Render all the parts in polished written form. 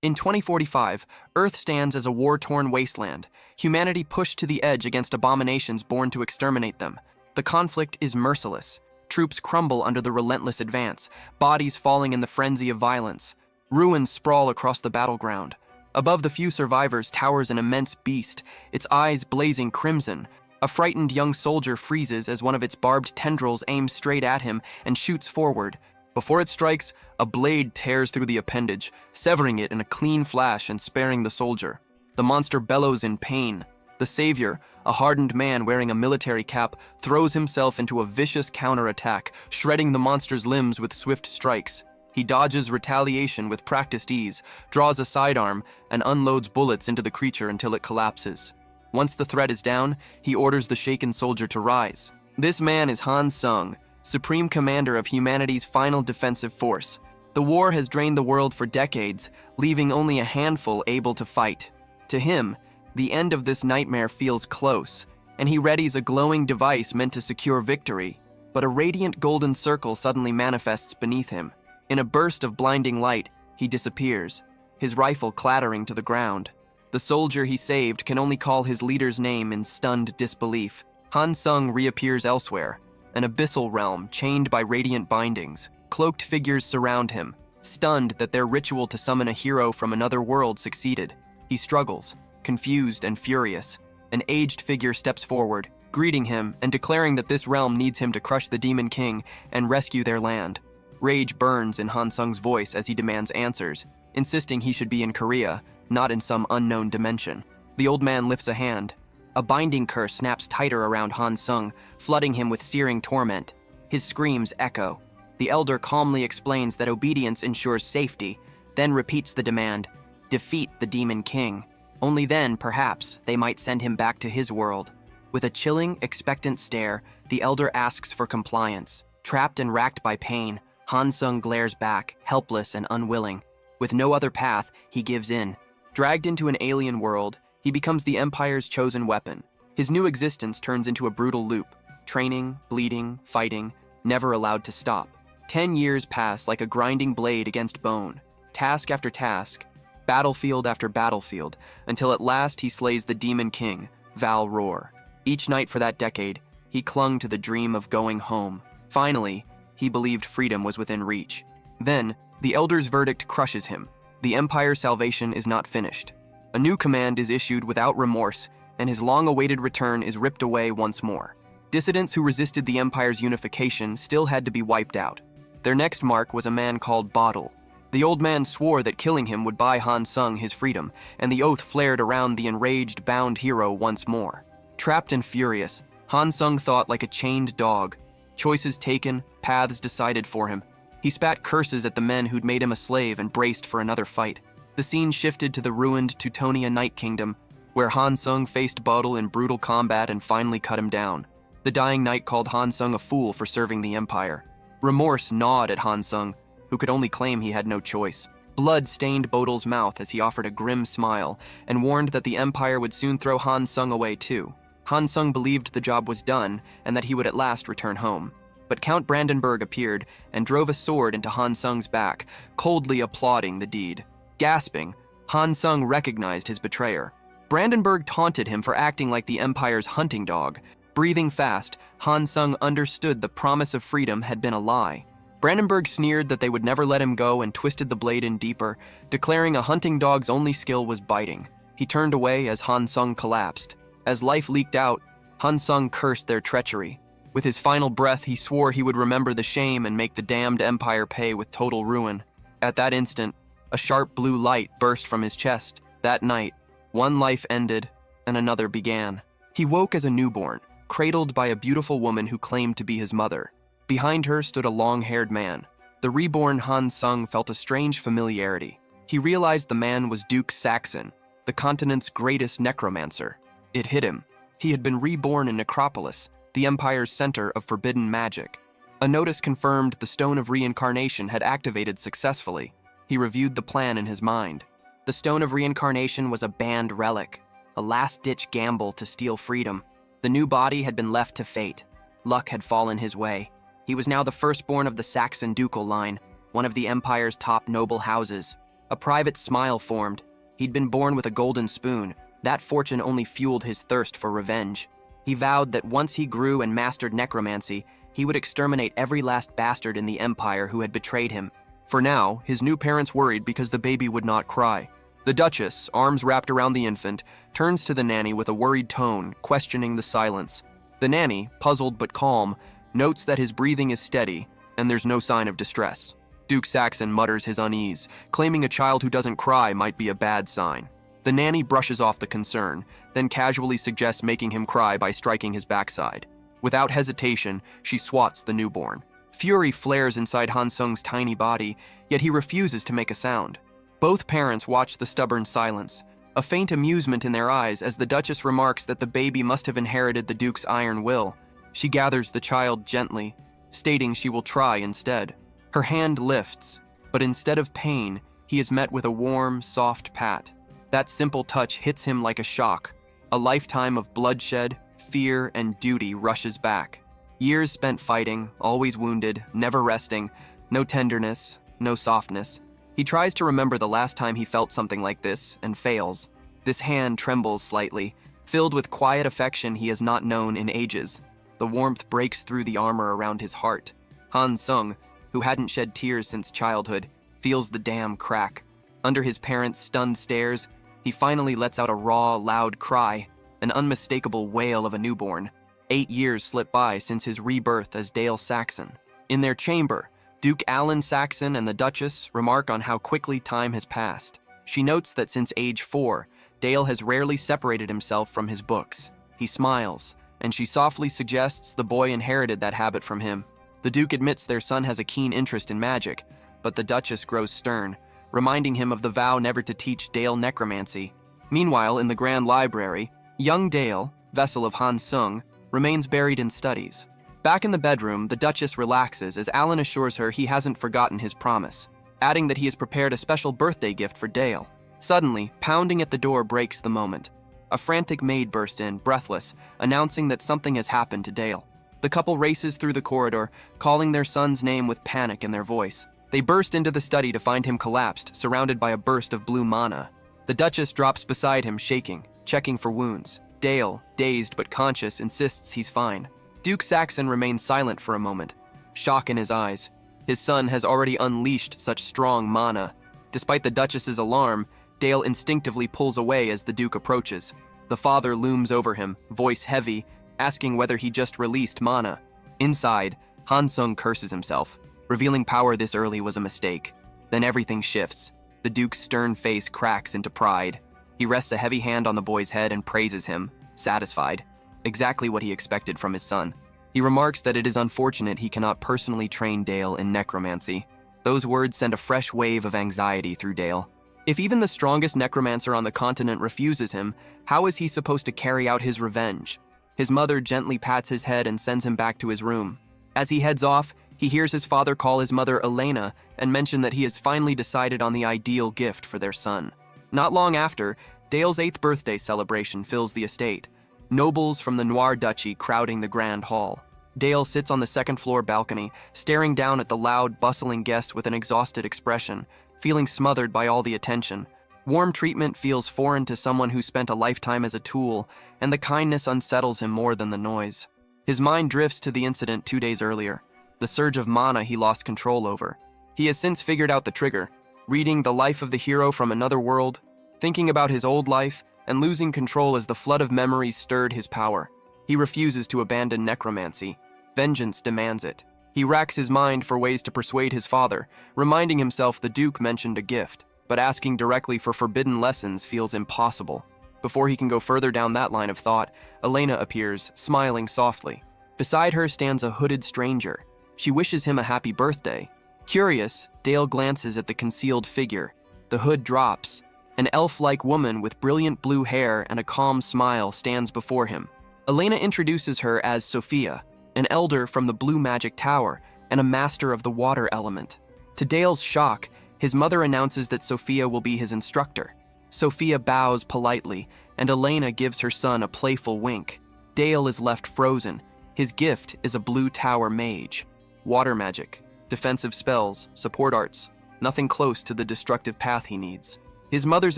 In 2045, Earth stands as a war-torn wasteland, humanity pushed to the edge against abominations born to exterminate them. The conflict is merciless. Troops crumble under the relentless advance, bodies falling in the frenzy of violence. Ruins sprawl across the battleground. Above the few survivors towers an immense beast, its eyes blazing crimson. A frightened young soldier freezes as one of its barbed tendrils aims straight at him and shoots forward. Before it strikes, a blade tears through the appendage, severing it in a clean flash and sparing the soldier. The monster bellows in pain. The savior, a hardened man wearing a military cap, throws himself into a vicious counterattack, shredding the monster's limbs with swift strikes. He dodges retaliation with practiced ease, draws a sidearm, and unloads bullets into the creature until it collapses. Once the threat is down, he orders the shaken soldier to rise. This man is Han Sung, supreme commander of humanity's final defensive force. The war has drained the world for decades, leaving only a handful able to fight. To him, the end of this nightmare feels close, and he readies a glowing device meant to secure victory. But a radiant golden circle suddenly manifests beneath him. In a burst of blinding light, he disappears, his rifle clattering to the ground. The soldier he saved can only call his leader's name in stunned disbelief. Han Sung reappears elsewhere, an abyssal realm chained by radiant bindings. Cloaked figures surround him, stunned that their ritual to summon a hero from another world succeeded. He struggles, confused and furious. An aged figure steps forward, greeting him and declaring that this realm needs him to crush the Demon King and rescue their land. Rage burns in Han Sung's voice as he demands answers, insisting he should be in Korea, not in some unknown dimension. The old man lifts a hand. A binding curse snaps tighter around Han Sung, flooding him with searing torment. His screams echo. The elder calmly explains that obedience ensures safety, then repeats the demand, defeat the Demon King. Only then, perhaps, they might send him back to his world. With a chilling, expectant stare, the elder asks for compliance. Trapped and racked by pain, Han Sung glares back, helpless and unwilling. With no other path, he gives in. Dragged into an alien world, he becomes the Empire's chosen weapon. His new existence turns into a brutal loop. Training, bleeding, fighting, never allowed to stop. 10 years pass like a grinding blade against bone. Task after task, battlefield after battlefield, until at last he slays the Demon King, Val Roar. Each night for that decade, he clung to the dream of going home. Finally, he believed freedom was within reach. Then, the Elder's verdict crushes him. The Empire's salvation is not finished. A new command is issued without remorse, and his long-awaited return is ripped away once more. Dissidents who resisted the Empire's unification still had to be wiped out. Their next mark was a man called Bottle. The old man swore that killing him would buy Han Sung his freedom, and the oath flared around the enraged, bound hero once more. Trapped and furious, Han Sung thought like a chained dog. Choices taken, paths decided for him. He spat curses at the men who'd made him a slave and braced for another fight. The scene shifted to the ruined Teutonia Night Kingdom, where Han Sung faced Bottle in brutal combat and finally cut him down. The dying knight called Han Sung a fool for serving the Empire. Remorse gnawed at Han Sung, who could only claim he had no choice. Blood stained Bottle's mouth as he offered a grim smile and warned that the Empire would soon throw Han Sung away too. Han Sung believed the job was done and that he would at last return home. But Count Brandenburg appeared and drove a sword into Han Sung's back, coldly applauding the deed. Gasping, Han Sung recognized his betrayer. Brandenburg taunted him for acting like the Empire's hunting dog. Breathing fast, Han Sung understood the promise of freedom had been a lie. Brandenburg sneered that they would never let him go and twisted the blade in deeper, declaring a hunting dog's only skill was biting. He turned away as Han Sung collapsed. As life leaked out, Han Sung cursed their treachery. With his final breath, he swore he would remember the shame and make the damned Empire pay with total ruin. At that instant, a sharp blue light burst from his chest. That night, one life ended and another began. He woke as a newborn, cradled by a beautiful woman who claimed to be his mother. Behind her stood a long-haired man. The reborn Han Sung felt a strange familiarity. He realized the man was Duke Saxon, the continent's greatest necromancer. It hit him. He had been reborn in Necropolis, the Empire's center of forbidden magic. A notice confirmed the Stone of Reincarnation had activated successfully. He reviewed the plan in his mind. The Stone of Reincarnation was a banned relic, a last-ditch gamble to steal freedom. The new body had been left to fate. Luck had fallen his way. He was now the firstborn of the Saxon ducal line, one of the Empire's top noble houses. A private smile formed. He'd been born with a golden spoon. That fortune only fueled his thirst for revenge. He vowed that once he grew and mastered necromancy, he would exterminate every last bastard in the empire who had betrayed him. For now, his new parents worried because the baby would not cry. The Duchess, arms wrapped around the infant, turns to the nanny with a worried tone, questioning the silence. The nanny, puzzled but calm, notes that his breathing is steady and there's no sign of distress. Duke Saxon mutters his unease, claiming a child who doesn't cry might be a bad sign. The nanny brushes off the concern, then casually suggests making him cry by striking his backside. Without hesitation, she swats the newborn. Fury flares inside Han Sung's tiny body, yet he refuses to make a sound. Both parents watch the stubborn silence, a faint amusement in their eyes as the Duchess remarks that the baby must have inherited the Duke's iron will. She gathers the child gently, stating she will try instead. Her hand lifts, but instead of pain, he is met with a warm, soft pat. That simple touch hits him like a shock. A lifetime of bloodshed, fear, and duty rushes back. Years spent fighting, always wounded, never resting, no tenderness, no softness. He tries to remember the last time he felt something like this, and fails. This hand trembles slightly, filled with quiet affection he has not known in ages. The warmth breaks through the armor around his heart. Han Sung, who hadn't shed tears since childhood, feels the dam crack. Under his parents' stunned stares, he finally lets out a raw, loud cry, an unmistakable wail of a newborn. 8 years slip by since his rebirth as Dale Saxon. In their chamber, Duke Alan Saxon and the Duchess remark on how quickly time has passed. She notes that since age 4, Dale has rarely separated himself from his books. He smiles, and she softly suggests the boy inherited that habit from him. The Duke admits their son has a keen interest in magic, but the Duchess grows stern, reminding him of the vow never to teach Dale necromancy. Meanwhile, in the Grand Library, young Dale, vessel of Han Sung, remains buried in studies. Back in the bedroom, the Duchess relaxes as Alan assures her he hasn't forgotten his promise, adding that he has prepared a special birthday gift for Dale. Suddenly, pounding at the door breaks the moment. A frantic maid bursts in, breathless, announcing that something has happened to Dale. The couple races through the corridor, calling their son's name with panic in their voice. They burst into the study to find him collapsed, surrounded by a burst of blue mana. The Duchess drops beside him, shaking, checking for wounds. Dale, dazed but conscious, insists he's fine. Duke Saxon remains silent for a moment, shock in his eyes. His son has already unleashed such strong mana. Despite the Duchess's alarm, Dale instinctively pulls away as the Duke approaches. The father looms over him, voice heavy, asking whether he just released mana. Inside, Han Sung curses himself. Revealing power this early was a mistake. Then everything shifts. The Duke's stern face cracks into pride. He rests a heavy hand on the boy's head and praises him, satisfied. Exactly what he expected from his son. He remarks that it is unfortunate he cannot personally train Dale in necromancy. Those words send a fresh wave of anxiety through Dale. If even the strongest necromancer on the continent refuses him, how is he supposed to carry out his revenge? His mother gently pats his head and sends him back to his room. As he heads off, he hears his father call his mother Elena and mention that he has finally decided on the ideal gift for their son. Not long after, Dale's 8th birthday celebration fills the estate. Nobles from the Noir Duchy crowding the grand hall. Dale sits on the second-floor balcony, staring down at the loud, bustling guests with an exhausted expression, feeling smothered by all the attention. Warm treatment feels foreign to someone who spent a lifetime as a tool, and the kindness unsettles him more than the noise. His mind drifts to the incident 2 days earlier, the surge of mana he lost control over. He has since figured out the trigger, reading The Life of the Hero from Another World, thinking about his old life, and losing control as the flood of memories stirred his power. He refuses to abandon necromancy. Vengeance demands it. He racks his mind for ways to persuade his father, reminding himself the Duke mentioned a gift, but asking directly for forbidden lessons feels impossible. Before he can go further down that line of thought, Elena appears, smiling softly. Beside her stands a hooded stranger. She wishes him a happy birthday. Curious, Dale glances at the concealed figure. The hood drops. An elf-like woman with brilliant blue hair and a calm smile stands before him. Elena introduces her as Sophia, an elder from the Blue Magic Tower and a master of the water element. To Dale's shock, his mother announces that Sophia will be his instructor. Sophia bows politely, and Elena gives her son a playful wink. Dale is left frozen. His gift is a blue tower mage. Water magic, defensive spells, support arts. nothing close to the destructive path he needs. His mother's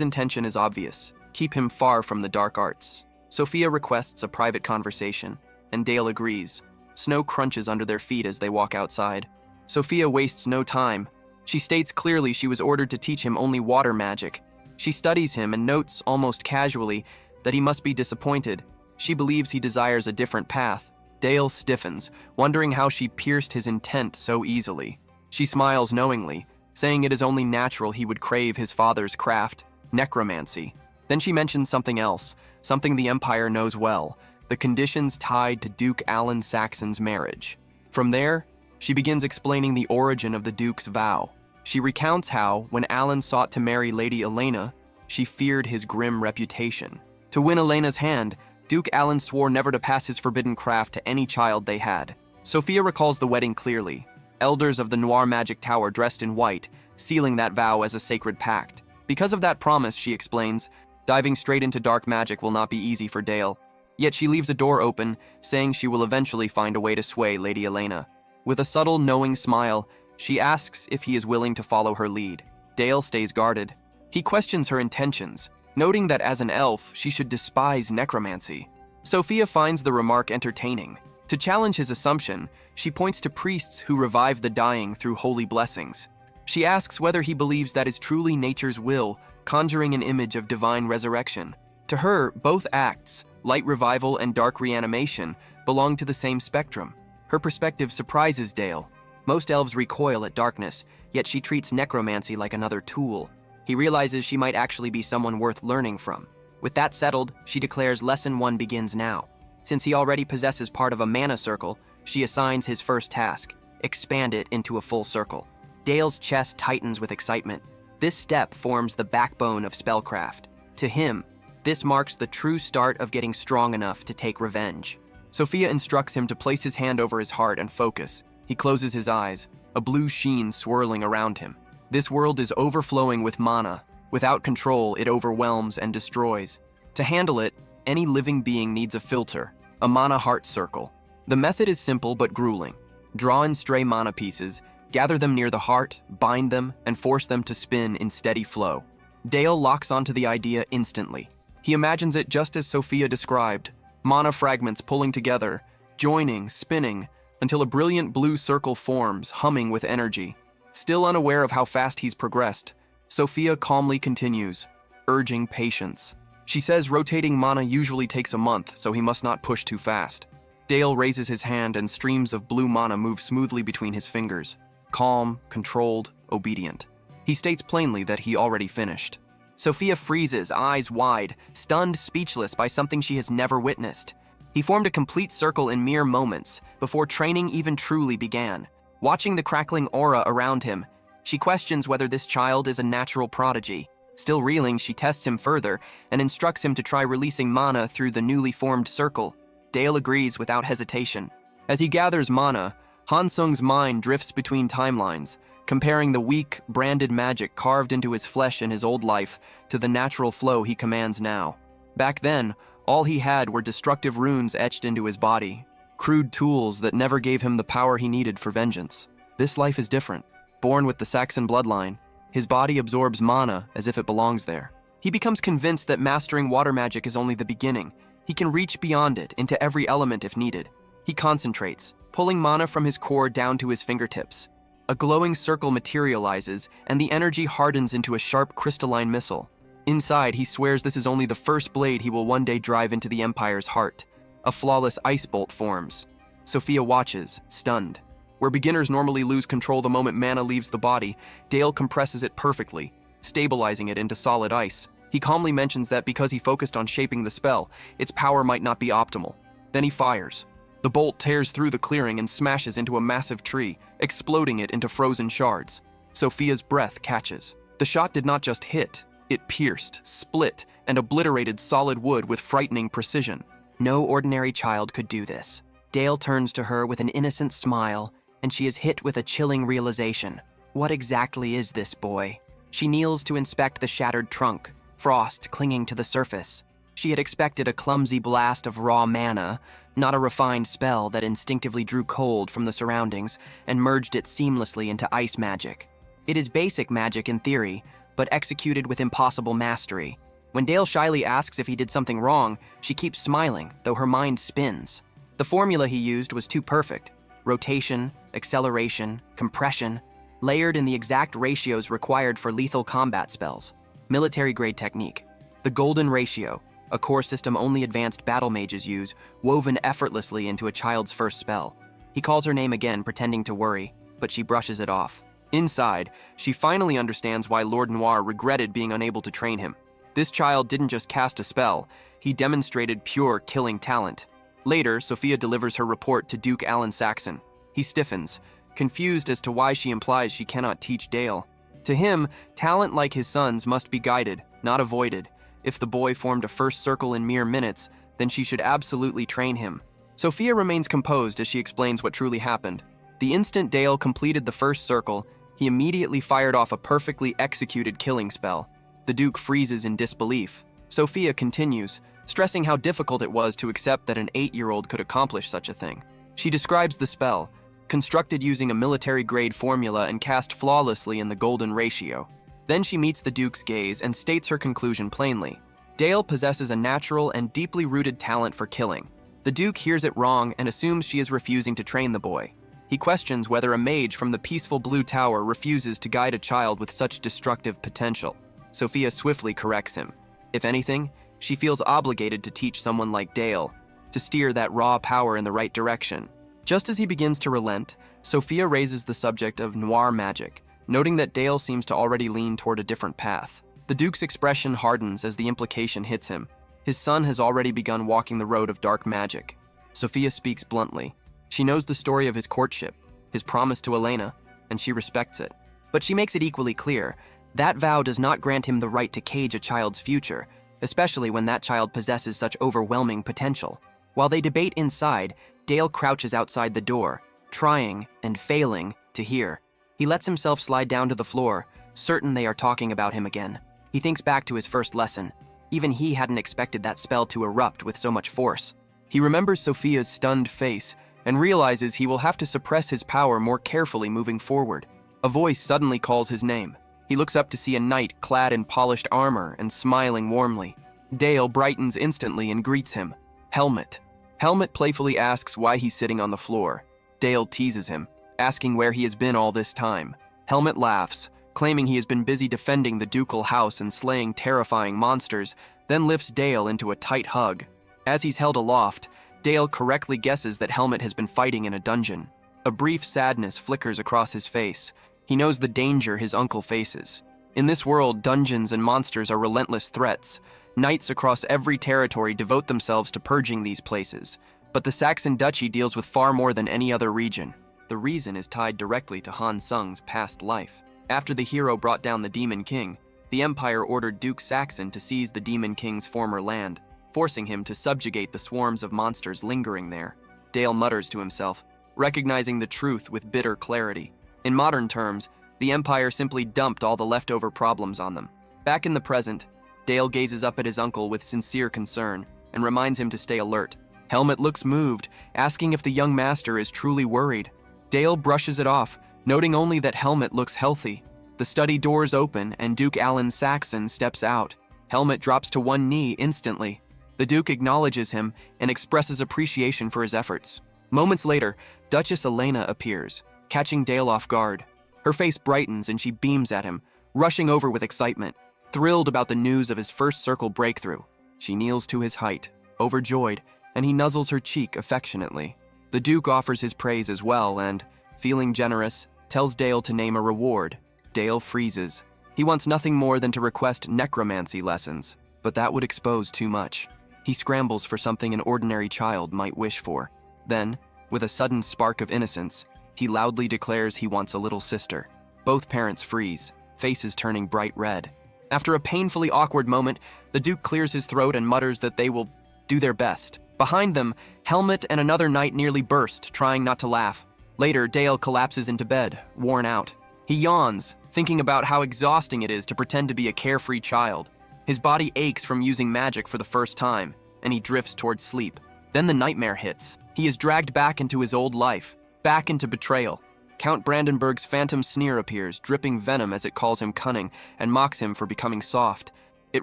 intention is obvious: keep him far from the dark arts. Sophia requests a private conversation, and Dale agrees. Snow crunches under their feet as they walk outside. Sophia wastes no time. She states clearly she was ordered to teach him only water magic. She studies him and notes, almost casually, that he must be disappointed. She believes he desires a different path. Dale stiffens, wondering how she pierced his intent so easily. She smiles knowingly, saying it is only natural he would crave his father's craft, necromancy. Then she mentions something else, something the Empire knows well: the conditions tied to Duke Alan Saxon's marriage. From there, she begins explaining the origin of the Duke's vow. She recounts how, when Alan sought to marry Lady Elena, she feared his grim reputation. To win Elena's hand, Duke Alan swore never to pass his forbidden craft to any child they had. Sophia recalls the wedding clearly. Elders of the Noir Magic Tower dressed in white, sealing that vow as a sacred pact. Because of that promise, she explains, diving straight into dark magic will not be easy for Dale. Yet she leaves a door open, saying she will eventually find a way to sway Lady Elena. With a subtle, knowing smile, she asks if he is willing to follow her lead. Dale stays guarded. He questions her intentions, noting that as an elf, she should despise necromancy. Sophia finds the remark entertaining. To challenge his assumption, she points to priests who revive the dying through holy blessings. She asks whether he believes that is truly nature's will, conjuring an image of divine resurrection. To her, both acts, light revival and dark reanimation, belong to the same spectrum. Her perspective surprises Dale. Most elves recoil at darkness, yet she treats necromancy like another tool. He realizes she might actually be someone worth learning from. With that settled, she declares Lesson 1 begins now. Since he already possesses part of a mana circle, she assigns his first task: expand it into a full circle. Dale's chest tightens with excitement. This step forms the backbone of spellcraft. To him, this marks the true start of getting strong enough to take revenge. Sophia instructs him to place his hand over his heart and focus. He closes his eyes, a blue sheen swirling around him. This world is overflowing with mana. Without control, it overwhelms and destroys. To handle it, any living being needs a filter, a mana heart circle. The method is simple but grueling. Draw in stray mana pieces, gather them near the heart, bind them, and force them to spin in steady flow. Dale locks onto the idea instantly. He imagines it just as Sophia described: mana fragments pulling together, joining, spinning, until a brilliant blue circle forms, humming with energy. Still unaware of how fast he's progressed, Sophia calmly continues, urging patience. She says rotating mana usually takes a month, so he must not push too fast. Dale raises his hand and streams of blue mana move smoothly between his fingers. Calm, controlled, obedient. He states plainly that he already finished. Sophia freezes, eyes wide, stunned speechless by something she has never witnessed. He formed a complete circle in mere moments, before training even truly began. Watching the crackling aura around him, she questions whether this child is a natural prodigy. Still reeling, she tests him further and instructs him to try releasing mana through the newly formed circle. Dale agrees without hesitation. As he gathers mana, Hansung's mind drifts between timelines, comparing the weak, branded magic carved into his flesh in his old life to the natural flow he commands now. Back then, all he had were destructive runes etched into his body, crude tools that never gave him the power he needed for vengeance. This life is different. Born with the Saxon bloodline, his body absorbs mana as if it belongs there. He becomes convinced that mastering water magic is only the beginning. He can reach beyond it, into every element if needed. He concentrates, pulling mana from his core down to his fingertips. A glowing circle materializes, and the energy hardens into a sharp crystalline missile. Inside, he swears this is only the first blade he will one day drive into the Empire's heart. A flawless ice bolt forms. Sophia watches, stunned. Where beginners normally lose control the moment mana leaves the body, Dale compresses it perfectly, stabilizing it into solid ice. He calmly mentions that because he focused on shaping the spell, its power might not be optimal. Then he fires. The bolt tears through the clearing and smashes into a massive tree, exploding it into frozen shards. Sophia's breath catches. The shot did not just hit, it pierced, split, and obliterated solid wood with frightening precision. No ordinary child could do this. Dale turns to her with an innocent smile, and she is hit with a chilling realization. What exactly is this boy? She kneels to inspect the shattered trunk, frost clinging to the surface. She had expected a clumsy blast of raw mana, not a refined spell that instinctively drew cold from the surroundings and merged it seamlessly into ice magic. It is basic magic in theory, but executed with impossible mastery. When Dale shyly asks if he did something wrong, she keeps smiling, though her mind spins. The formula he used was too perfect. Rotation, acceleration, compression, layered in the exact ratios required for lethal combat spells. Military-grade technique. The golden ratio, a core system only advanced battle mages use, woven effortlessly into a child's first spell. He calls her name again, pretending to worry, but she brushes it off. Inside, she finally understands why Lord Noir regretted being unable to train him. This child didn't just cast a spell, he demonstrated pure killing talent. Later, Sophia delivers her report to Duke Alan Saxon. He stiffens, confused as to why she implies she cannot teach Dale. To him, talent like his son's must be guided, not avoided. If the boy formed a first circle in mere minutes, then she should absolutely train him. Sophia remains composed as she explains what truly happened. The instant Dale completed the first circle, he immediately fired off a perfectly executed killing spell. The Duke freezes in disbelief. Sophia continues, stressing how difficult it was to accept that an 8-year-old could accomplish such a thing. She describes the spell, constructed using a military-grade formula and cast flawlessly in the golden ratio. Then she meets the Duke's gaze and states her conclusion plainly. Dale possesses a natural and deeply rooted talent for killing. The Duke hears it wrong and assumes she is refusing to train the boy. He questions whether a mage from the peaceful Blue Tower refuses to guide a child with such destructive potential. Sophia swiftly corrects him. If anything, she feels obligated to teach someone like Dale, to steer that raw power in the right direction. Just as he begins to relent, Sophia raises the subject of noir magic, noting that Dale seems to already lean toward a different path. The Duke's expression hardens as the implication hits him. His son has already begun walking the road of dark magic. Sophia speaks bluntly. She knows the story of his courtship, his promise to Elena, and she respects it. But she makes it equally clear, that vow does not grant him the right to cage a child's future, especially when that child possesses such overwhelming potential. While they debate inside, Dale crouches outside the door, trying and failing to hear. He lets himself slide down to the floor, certain they are talking about him again. He thinks back to his first lesson. Even he hadn't expected that spell to erupt with so much force. He remembers Sophia's stunned face and realizes he will have to suppress his power more carefully moving forward. A voice suddenly calls his name. He looks up to see a knight clad in polished armor and smiling warmly. Dale brightens instantly and greets him. Helmet. Helmet playfully asks why he's sitting on the floor. Dale teases him, asking where he has been all this time. Helmet laughs, claiming he has been busy defending the ducal house and slaying terrifying monsters, then lifts Dale into a tight hug. As he's held aloft, Dale correctly guesses that Helmet has been fighting in a dungeon. A brief sadness flickers across his face. He knows the danger his uncle faces. In this world, dungeons and monsters are relentless threats. Knights across every territory devote themselves to purging these places. But the Saxon Duchy deals with far more than any other region. The reason is tied directly to Han Sung's past life. After the hero brought down the Demon King, the Empire ordered Duke Saxon to seize the Demon King's former land, forcing him to subjugate the swarms of monsters lingering there. Dale mutters to himself, recognizing the truth with bitter clarity. In modern terms, the Empire simply dumped all the leftover problems on them. Back in the present, Dale gazes up at his uncle with sincere concern and reminds him to stay alert. Helmet looks moved, asking if the young master is truly worried. Dale brushes it off, noting only that Helmet looks healthy. The study doors open and Duke Alan Saxon steps out. Helmet drops to one knee instantly. The Duke acknowledges him and expresses appreciation for his efforts. Moments later, Duchess Elena appears, catching Dale off guard. Her face brightens and she beams at him, rushing over with excitement, thrilled about the news of his first circle breakthrough. She kneels to his height, overjoyed, and he nuzzles her cheek affectionately. The Duke offers his praise as well and, feeling generous, tells Dale to name a reward. Dale freezes. He wants nothing more than to request necromancy lessons, but that would expose too much. He scrambles for something an ordinary child might wish for. Then, with a sudden spark of innocence, he loudly declares he wants a little sister. Both parents freeze, faces turning bright red. After a painfully awkward moment, the Duke clears his throat and mutters that they will do their best. Behind them, Helmet and another knight nearly burst, trying not to laugh. Later, Dale collapses into bed, worn out. He yawns, thinking about how exhausting it is to pretend to be a carefree child. His body aches from using magic for the first time, and he drifts towards sleep. Then the nightmare hits. He is dragged back into his old life, back into betrayal. Count Brandenburg's phantom sneer appears, dripping venom as it calls him cunning and mocks him for becoming soft. It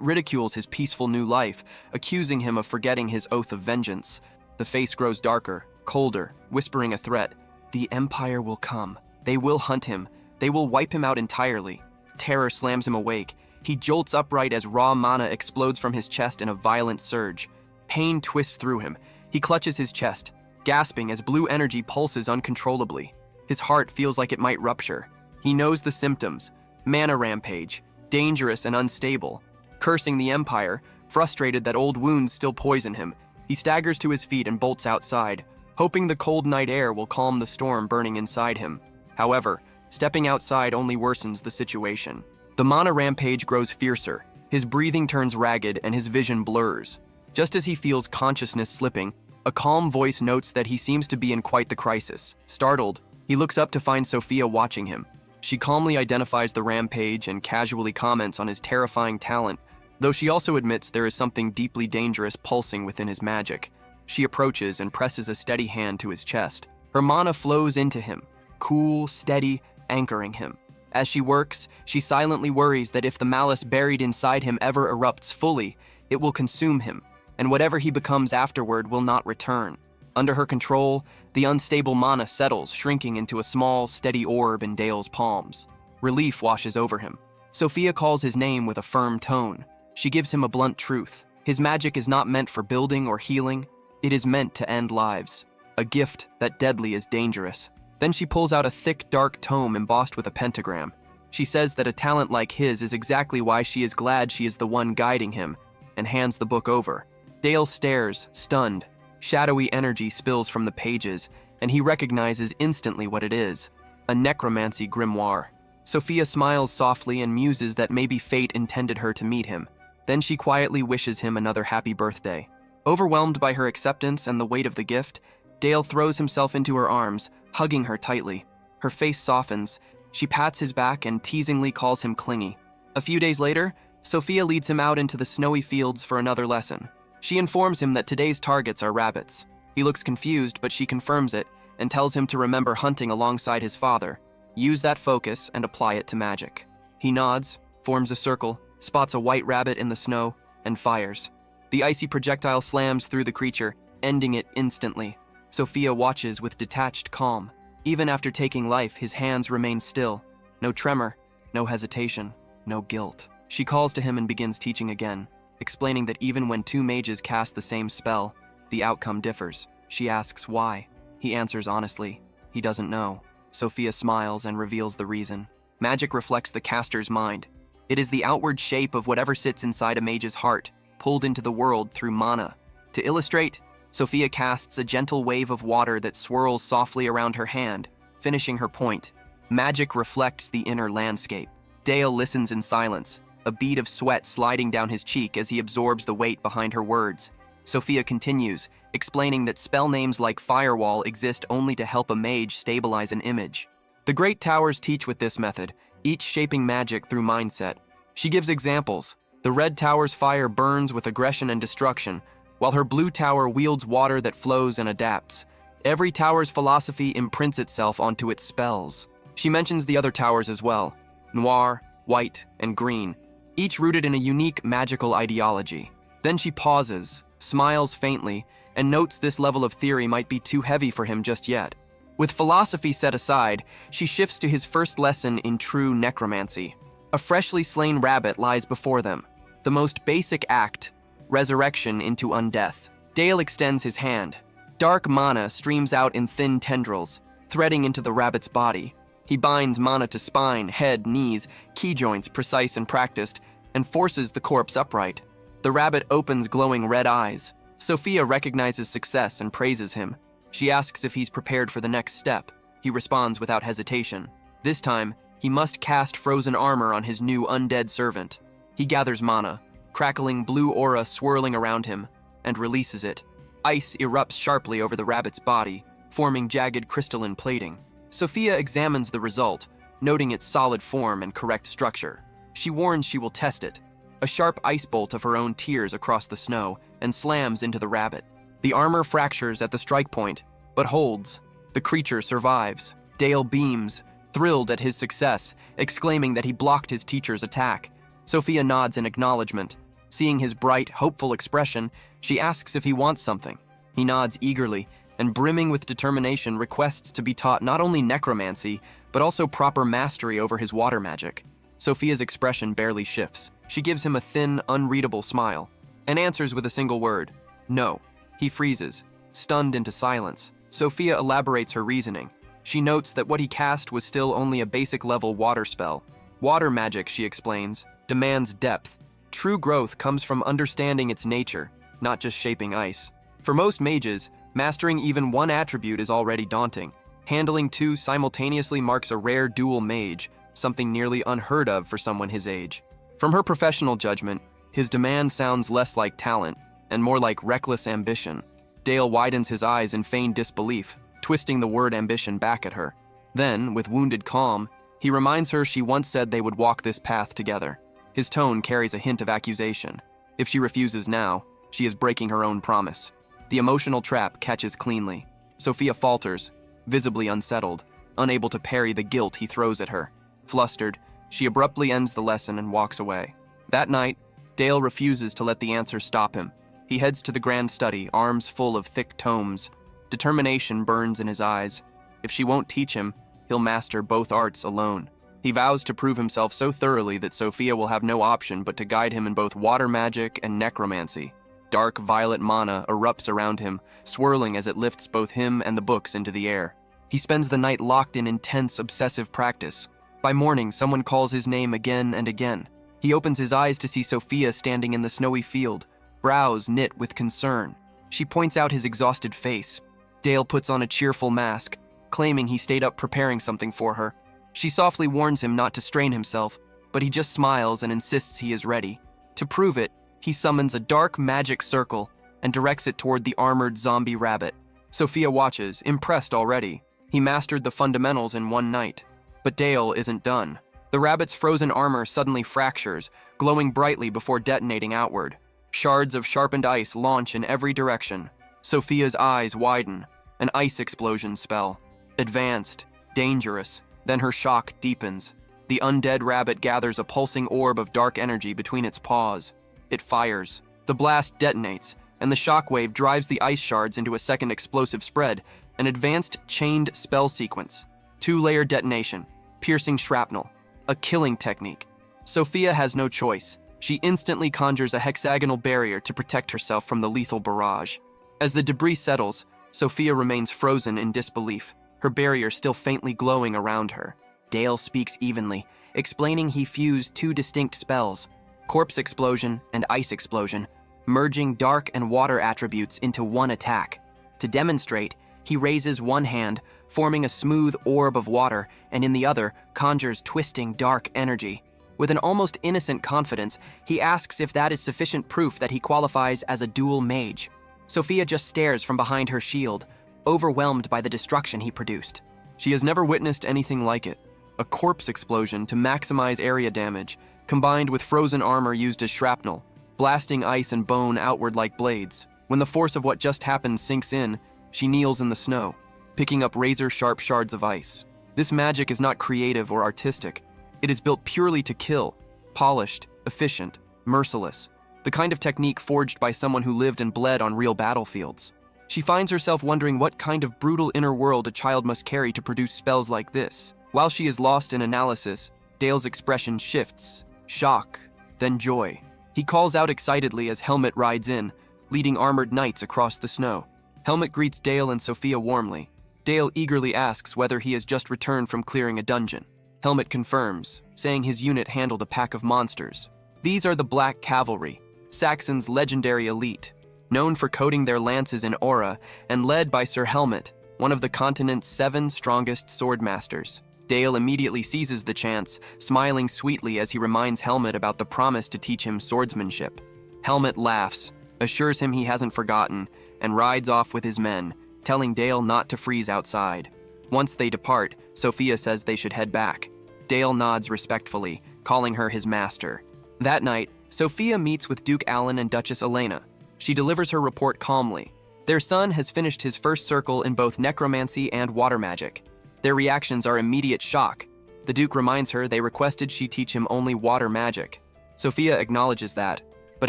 ridicules his peaceful new life, accusing him of forgetting his oath of vengeance. The face grows darker, colder, whispering a threat. The Empire will come. They will hunt him. They will wipe him out entirely. Terror slams him awake. He jolts upright as raw mana explodes from his chest in a violent surge. Pain twists through him. He clutches his chest, gasping as blue energy pulses uncontrollably. His heart feels like it might rupture. He knows the symptoms. Mana rampage, dangerous and unstable. Cursing the Empire, frustrated that old wounds still poison him, he staggers to his feet and bolts outside, hoping the cold night air will calm the storm burning inside him. However, stepping outside only worsens the situation. The mana rampage grows fiercer. His breathing turns ragged and his vision blurs. Just as he feels consciousness slipping, a calm voice notes that he seems to be in quite the crisis. Startled, he looks up to find Sophia watching him. She calmly identifies the rampage and casually comments on his terrifying talent, though she also admits there is something deeply dangerous pulsing within his magic. She approaches and presses a steady hand to his chest. Her mana flows into him, cool, steady, anchoring him. As she works, she silently worries that if the malice buried inside him ever erupts fully, it will consume him, and whatever he becomes afterward will not return. Under her control, the unstable mana settles, shrinking into a small, steady orb in Dale's palms. Relief washes over him. Sophia calls his name with a firm tone. She gives him a blunt truth. His magic is not meant for building or healing. It is meant to end lives. A gift that deadly is dangerous. Then she pulls out a thick, dark tome embossed with a pentagram. She says that a talent like his is exactly why she is glad she is the one guiding him, and hands the book over. Dale stares, stunned. Shadowy energy spills from the pages, and he recognizes instantly what it is. A necromancy grimoire. Sophia smiles softly and muses that maybe fate intended her to meet him. Then she quietly wishes him another happy birthday. Overwhelmed by her acceptance and the weight of the gift, Dale throws himself into her arms, hugging her tightly. Her face softens. She pats his back and teasingly calls him clingy. A few days later, Sophia leads him out into the snowy fields for another lesson. She informs him that today's targets are rabbits. He looks confused, but she confirms it and tells him to remember hunting alongside his father. Use that focus and apply it to magic. He nods, forms a circle, spots a white rabbit in the snow, and fires. The icy projectile slams through the creature, ending it instantly. Sophia watches with detached calm. Even after taking life, his hands remain still. No tremor, no hesitation, no guilt. She calls to him and begins teaching again, explaining that even when two mages cast the same spell, the outcome differs. She asks why. He answers honestly, he doesn't know. Sophia smiles and reveals the reason. Magic reflects the caster's mind. It is the outward shape of whatever sits inside a mage's heart, pulled into the world through mana. To illustrate, Sophia casts a gentle wave of water that swirls softly around her hand, finishing her point. Magic reflects the inner landscape. Dale listens in silence, a bead of sweat sliding down his cheek as he absorbs the weight behind her words. Sophia continues, explaining that spell names like Firewall exist only to help a mage stabilize an image. The great towers teach with this method, each shaping magic through mindset. She gives examples. The red tower's fire burns with aggression and destruction, while her blue tower wields water that flows and adapts. Every tower's philosophy imprints itself onto its spells. She mentions the other towers as well, noir, white, and green, each rooted in a unique magical ideology. Then she pauses, smiles faintly, and notes this level of theory might be too heavy for him just yet. With philosophy set aside, she shifts to his first lesson in true necromancy. A freshly slain rabbit lies before them. The most basic act, resurrection into undeath. Dale extends his hand. Dark mana streams out in thin tendrils, threading into the rabbit's body. He binds mana to spine, head, knees, key joints precise and practiced, and forces the corpse upright. The rabbit opens glowing red eyes. Sophia recognizes success and praises him. She asks if he's prepared for the next step. He responds without hesitation. This time, he must cast frozen armor on his new undead servant. He gathers mana, crackling blue aura swirling around him, and releases it. Ice erupts sharply over the rabbit's body, forming jagged crystalline plating. Sophia examines the result, noting its solid form and correct structure. She warns she will test it. A sharp ice bolt of her own tears across the snow and slams into the rabbit. The armor fractures at the strike point, but holds. The creature survives. Dale beams, thrilled at his success, exclaiming that he blocked his teacher's attack. Sophia nods in acknowledgement. Seeing his bright, hopeful expression, she asks if he wants something. He nods eagerly, and brimming with determination requests to be taught not only necromancy, but also proper mastery over his water magic. Sophia's expression barely shifts. She gives him a thin, unreadable smile, and answers with a single word, no. He freezes, stunned into silence. Sophia elaborates her reasoning. She notes that what he cast was still only a basic-level water spell. Water magic, she explains, demands depth. True growth comes from understanding its nature, not just shaping ice. For most mages, mastering even one attribute is already daunting. Handling two simultaneously marks a rare dual mage, something nearly unheard of for someone his age. From her professional judgment, his demand sounds less like talent and more like reckless ambition. Dale widens his eyes in feigned disbelief, twisting the word ambition back at her. Then, with wounded calm, he reminds her she once said they would walk this path together. His tone carries a hint of accusation. If she refuses now, she is breaking her own promise. The emotional trap catches cleanly. Sophia falters, visibly unsettled, unable to parry the guilt he throws at her. Flustered, she abruptly ends the lesson and walks away. That night, Dale refuses to let the answer stop him. He heads to the grand study, arms full of thick tomes. Determination burns in his eyes. If she won't teach him, he'll master both arts alone. He vows to prove himself so thoroughly that Sophia will have no option but to guide him in both water magic and necromancy. Dark violet mana erupts around him, swirling as it lifts both him and the books into the air. He spends the night locked in intense, obsessive practice. By morning, someone calls his name again and again. He opens his eyes to see Sophia standing in the snowy field, brows knit with concern. She points out his exhausted face. Dale puts on a cheerful mask, claiming he stayed up preparing something for her. She softly warns him not to strain himself, but he just smiles and insists he is ready. To prove it, he summons a dark magic circle and directs it toward the armored zombie rabbit. Sophia watches, impressed already. He mastered the fundamentals in one night. But Dale isn't done. The rabbit's frozen armor suddenly fractures, glowing brightly before detonating outward. Shards of sharpened ice launch in every direction. Sophia's eyes widen. An ice explosion spell. Advanced, dangerous. Then her shock deepens. The undead rabbit gathers a pulsing orb of dark energy between its paws. It fires. The blast detonates, and the shockwave drives the ice shards into a second explosive spread, an advanced chained spell sequence. Two-layer detonation, piercing shrapnel, a killing technique. Sophia has no choice. She instantly conjures a hexagonal barrier to protect herself from the lethal barrage. As the debris settles, Sophia remains frozen in disbelief, her barrier still faintly glowing around her. Dale speaks evenly, explaining he fused two distinct spells, corpse explosion and ice explosion, merging dark and water attributes into one attack. To demonstrate, he raises one hand, forming a smooth orb of water, and in the other, conjures twisting dark energy. With an almost innocent confidence, he asks if that is sufficient proof that he qualifies as a dual mage. Sophia just stares from behind her shield, overwhelmed by the destruction he produced. She has never witnessed anything like it. A corpse explosion to maximize area damage, combined with frozen armor used as shrapnel, blasting ice and bone outward like blades. When the force of what just happened sinks in, she kneels in the snow, picking up razor-sharp shards of ice. This magic is not creative or artistic. It is built purely to kill, polished, efficient, merciless, the kind of technique forged by someone who lived and bled on real battlefields. She finds herself wondering what kind of brutal inner world a child must carry to produce spells like this. While she is lost in analysis, Dale's expression shifts, shock, then joy. He calls out excitedly as Helmet rides in, leading armored knights across the snow. Helmet greets Dale and Sophia warmly. Dale eagerly asks whether he has just returned from clearing a dungeon. Helmet confirms, saying his unit handled a pack of monsters. These are the Black Cavalry, Saxon's legendary elite, known for coating their lances in aura and led by Sir Helmet, one of the continent's 7 strongest swordmasters. Dale immediately seizes the chance, smiling sweetly as he reminds Helmet about the promise to teach him swordsmanship. Helmet laughs, assures him he hasn't forgotten, and rides off with his men, telling Dale not to freeze outside. Once they depart, Sophia says they should head back. Dale nods respectfully, calling her his master. That night, Sophia meets with Duke Alan and Duchess Elena. She delivers her report calmly. Their son has finished his first circle in both necromancy and water magic. Their reactions are immediate shock. The Duke reminds her they requested she teach him only water magic. Sophia acknowledges that, but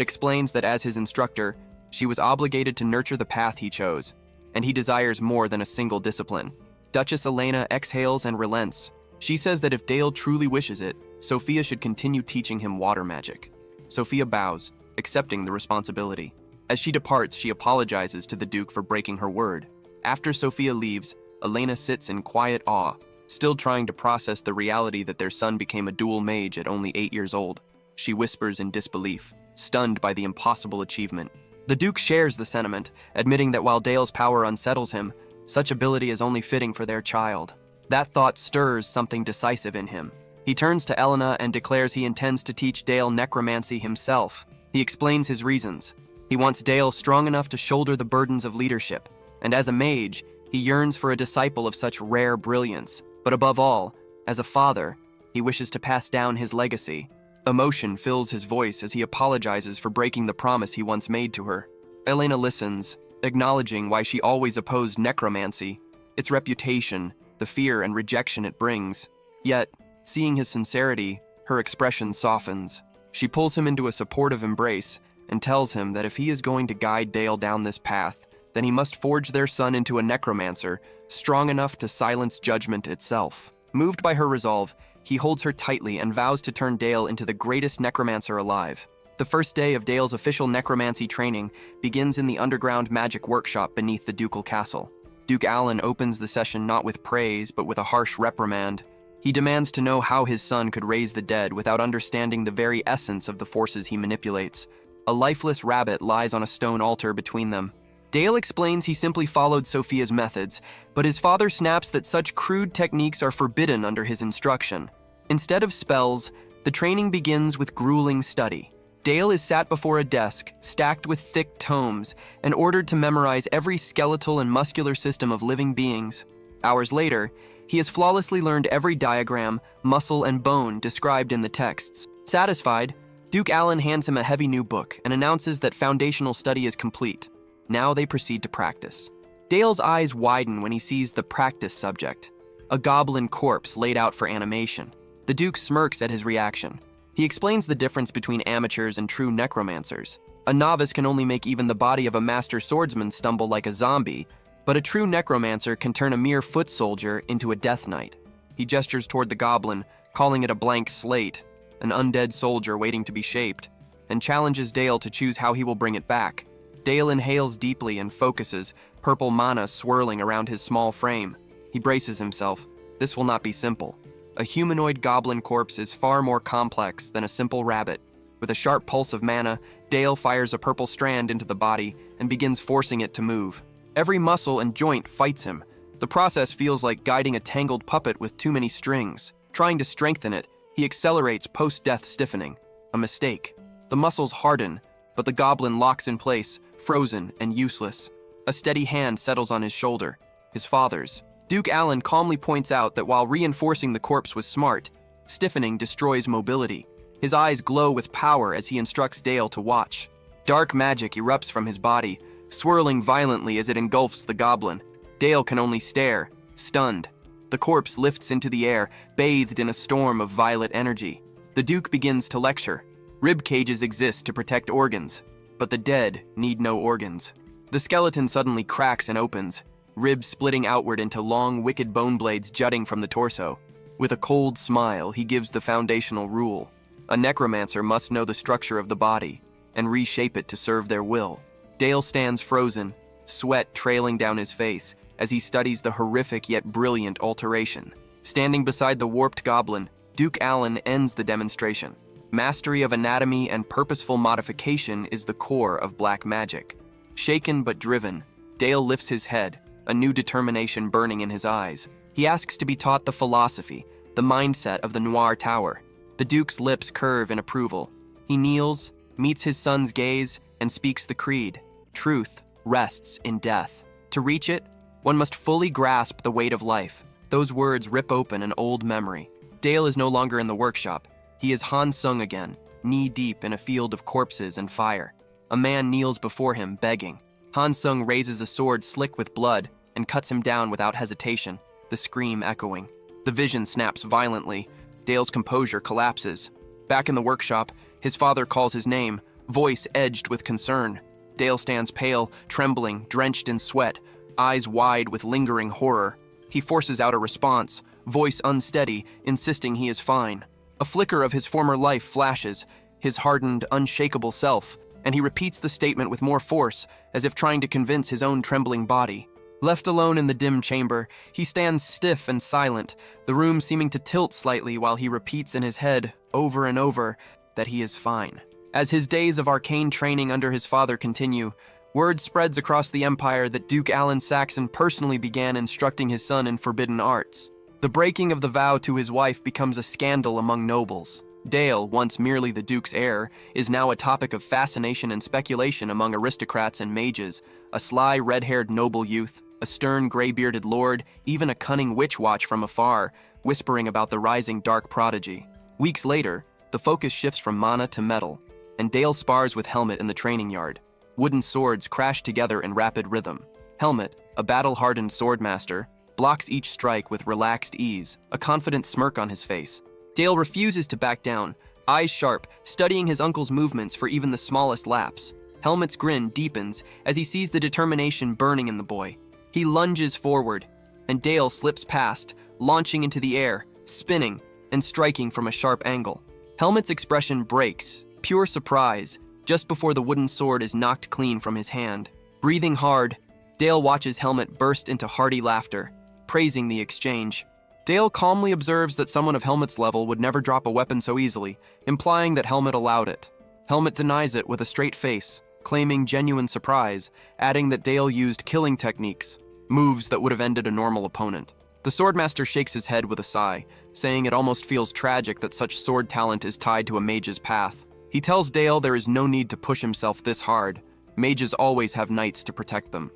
explains that as his instructor, she was obligated to nurture the path he chose, and he desires more than a single discipline. Duchess Elena exhales and relents. She says that if Dale truly wishes it, Sophia should continue teaching him water magic. Sophia bows, accepting the responsibility. As she departs, she apologizes to the Duke for breaking her word. After Sophia leaves, Elena sits in quiet awe, still trying to process the reality that their son became a dual mage at only 8 years old. She whispers in disbelief, stunned by the impossible achievement. The Duke shares the sentiment, admitting that while Dale's power unsettles him, such ability is only fitting for their child. That thought stirs something decisive in him. He turns to Elena and declares he intends to teach Dale necromancy himself. He explains his reasons. He wants Dale strong enough to shoulder the burdens of leadership, and as a mage, he yearns for a disciple of such rare brilliance. But above all, as a father, he wishes to pass down his legacy. Emotion fills his voice as he apologizes for breaking the promise he once made to her. Elena listens, acknowledging why she always opposed necromancy, its reputation, the fear and rejection it brings. Yet, seeing his sincerity, her expression softens. She pulls him into a supportive embrace and tells him that if he is going to guide Dale down this path, then he must forge their son into a necromancer, strong enough to silence judgment itself. Moved by her resolve, he holds her tightly and vows to turn Dale into the greatest necromancer alive. The first day of Dale's official necromancy training begins in the underground magic workshop beneath the ducal castle. Duke Alan opens the session not with praise, but with a harsh reprimand. He demands to know how his son could raise the dead without understanding the very essence of the forces he manipulates. A lifeless rabbit lies on a stone altar between them. Dale explains he simply followed Sophia's methods, but his father snaps that such crude techniques are forbidden under his instruction. Instead of spells, the training begins with grueling study. Dale is sat before a desk, stacked with thick tomes, and ordered to memorize every skeletal and muscular system of living beings. Hours later, he has flawlessly learned every diagram, muscle, and bone described in the texts. Satisfied, Duke Alan hands him a heavy new book and announces that foundational study is complete. Now they proceed to practice. Dale's eyes widen when he sees the practice subject, a goblin corpse laid out for animation. The Duke smirks at his reaction. He explains the difference between amateurs and true necromancers. A novice can only make even the body of a master swordsman stumble like a zombie, but a true necromancer can turn a mere foot soldier into a death knight. He gestures toward the goblin, calling it a blank slate, an undead soldier waiting to be shaped, and challenges Dale to choose how he will bring it back. Dale inhales deeply and focuses, purple mana swirling around his small frame. He braces himself. This will not be simple. A humanoid goblin corpse is far more complex than a simple rabbit. With a sharp pulse of mana, Dale fires a purple strand into the body and begins forcing it to move. Every muscle and joint fights him. The process feels like guiding a tangled puppet with too many strings. Trying to strengthen it, he accelerates post-death stiffening. A mistake. The muscles harden, but the goblin locks in place, frozen and useless. A steady hand settles on his shoulder, his father's. Duke Alan calmly points out that while reinforcing the corpse was smart, stiffening destroys mobility. His eyes glow with power as he instructs Dale to watch. Dark magic erupts from his body, swirling violently as it engulfs the goblin. Dale can only stare, stunned. The corpse lifts into the air, bathed in a storm of violet energy. The Duke begins to lecture. Rib cages exist to protect organs, but the dead need no organs. The skeleton suddenly cracks and opens, ribs splitting outward into long, wicked bone blades jutting from the torso. With a cold smile, he gives the foundational rule. A necromancer must know the structure of the body and reshape it to serve their will. Dale stands frozen, sweat trailing down his face as he studies the horrific yet brilliant alteration. Standing beside the warped goblin, Duke Alan ends the demonstration. Mastery of anatomy and purposeful modification is the core of black magic. Shaken but driven, Dale lifts his head, a new determination burning in his eyes. He asks to be taught the philosophy, the mindset of the Noir Tower. The Duke's lips curve in approval. He kneels, meets his son's gaze, and speaks the creed. Truth rests in death. To reach it, one must fully grasp the weight of life. Those words rip open an old memory. Dale is no longer in the workshop. He is Han Sung again, knee-deep in a field of corpses and fire. A man kneels before him, begging. Han Sung raises a sword slick with blood and cuts him down without hesitation. the scream echoing. The vision snaps violently. Dale's composure collapses. Back in the workshop, his father calls his name, voice edged with concern. Dale stands pale, trembling, drenched in sweat, eyes wide with lingering horror. He forces out a response, voice unsteady, insisting he is fine. A flicker of his former life flashes, his hardened, unshakable self, and he repeats the statement with more force, as if trying to convince his own trembling body. Left alone in the dim chamber, he stands stiff and silent, the room seeming to tilt slightly while he repeats in his head, over and over, that he is fine. As his days of arcane training under his father continue, word spreads across the empire that Duke Alan Saxon personally began instructing his son in forbidden arts. The breaking of the vow to his wife becomes a scandal among nobles. Dale, once merely the Duke's heir, is now a topic of fascination and speculation among aristocrats and mages, a sly red-haired noble youth, a stern gray-bearded lord, even a cunning witch watch from afar, whispering about the rising dark prodigy. Weeks later, the focus shifts from mana to metal, and Dale spars with Helmet in the training yard. Wooden swords crash together in rapid rhythm. Helmet, a battle-hardened swordmaster, blocks each strike with relaxed ease, a confident smirk on his face. Dale refuses to back down, eyes sharp, studying his uncle's movements for even the smallest lapse. Helmet's grin deepens as he sees the determination burning in the boy. He lunges forward, and Dale slips past, launching into the air, spinning, and striking from a sharp angle. Helmet's expression breaks, pure surprise, just before the wooden sword is knocked clean from his hand. Breathing hard, Dale watches Helmet burst into hearty laughter, praising the exchange. Dale calmly observes that someone of Helmet's level would never drop a weapon so easily, implying that Helmet allowed it. Helmet denies it with a straight face, claiming genuine surprise, adding that Dale used killing techniques, moves that would have ended a normal opponent. The swordmaster shakes his head with a sigh, saying it almost feels tragic that such sword talent is tied to a mage's path. He tells Dale there is no need to push himself this hard. Mages always have knights to protect them.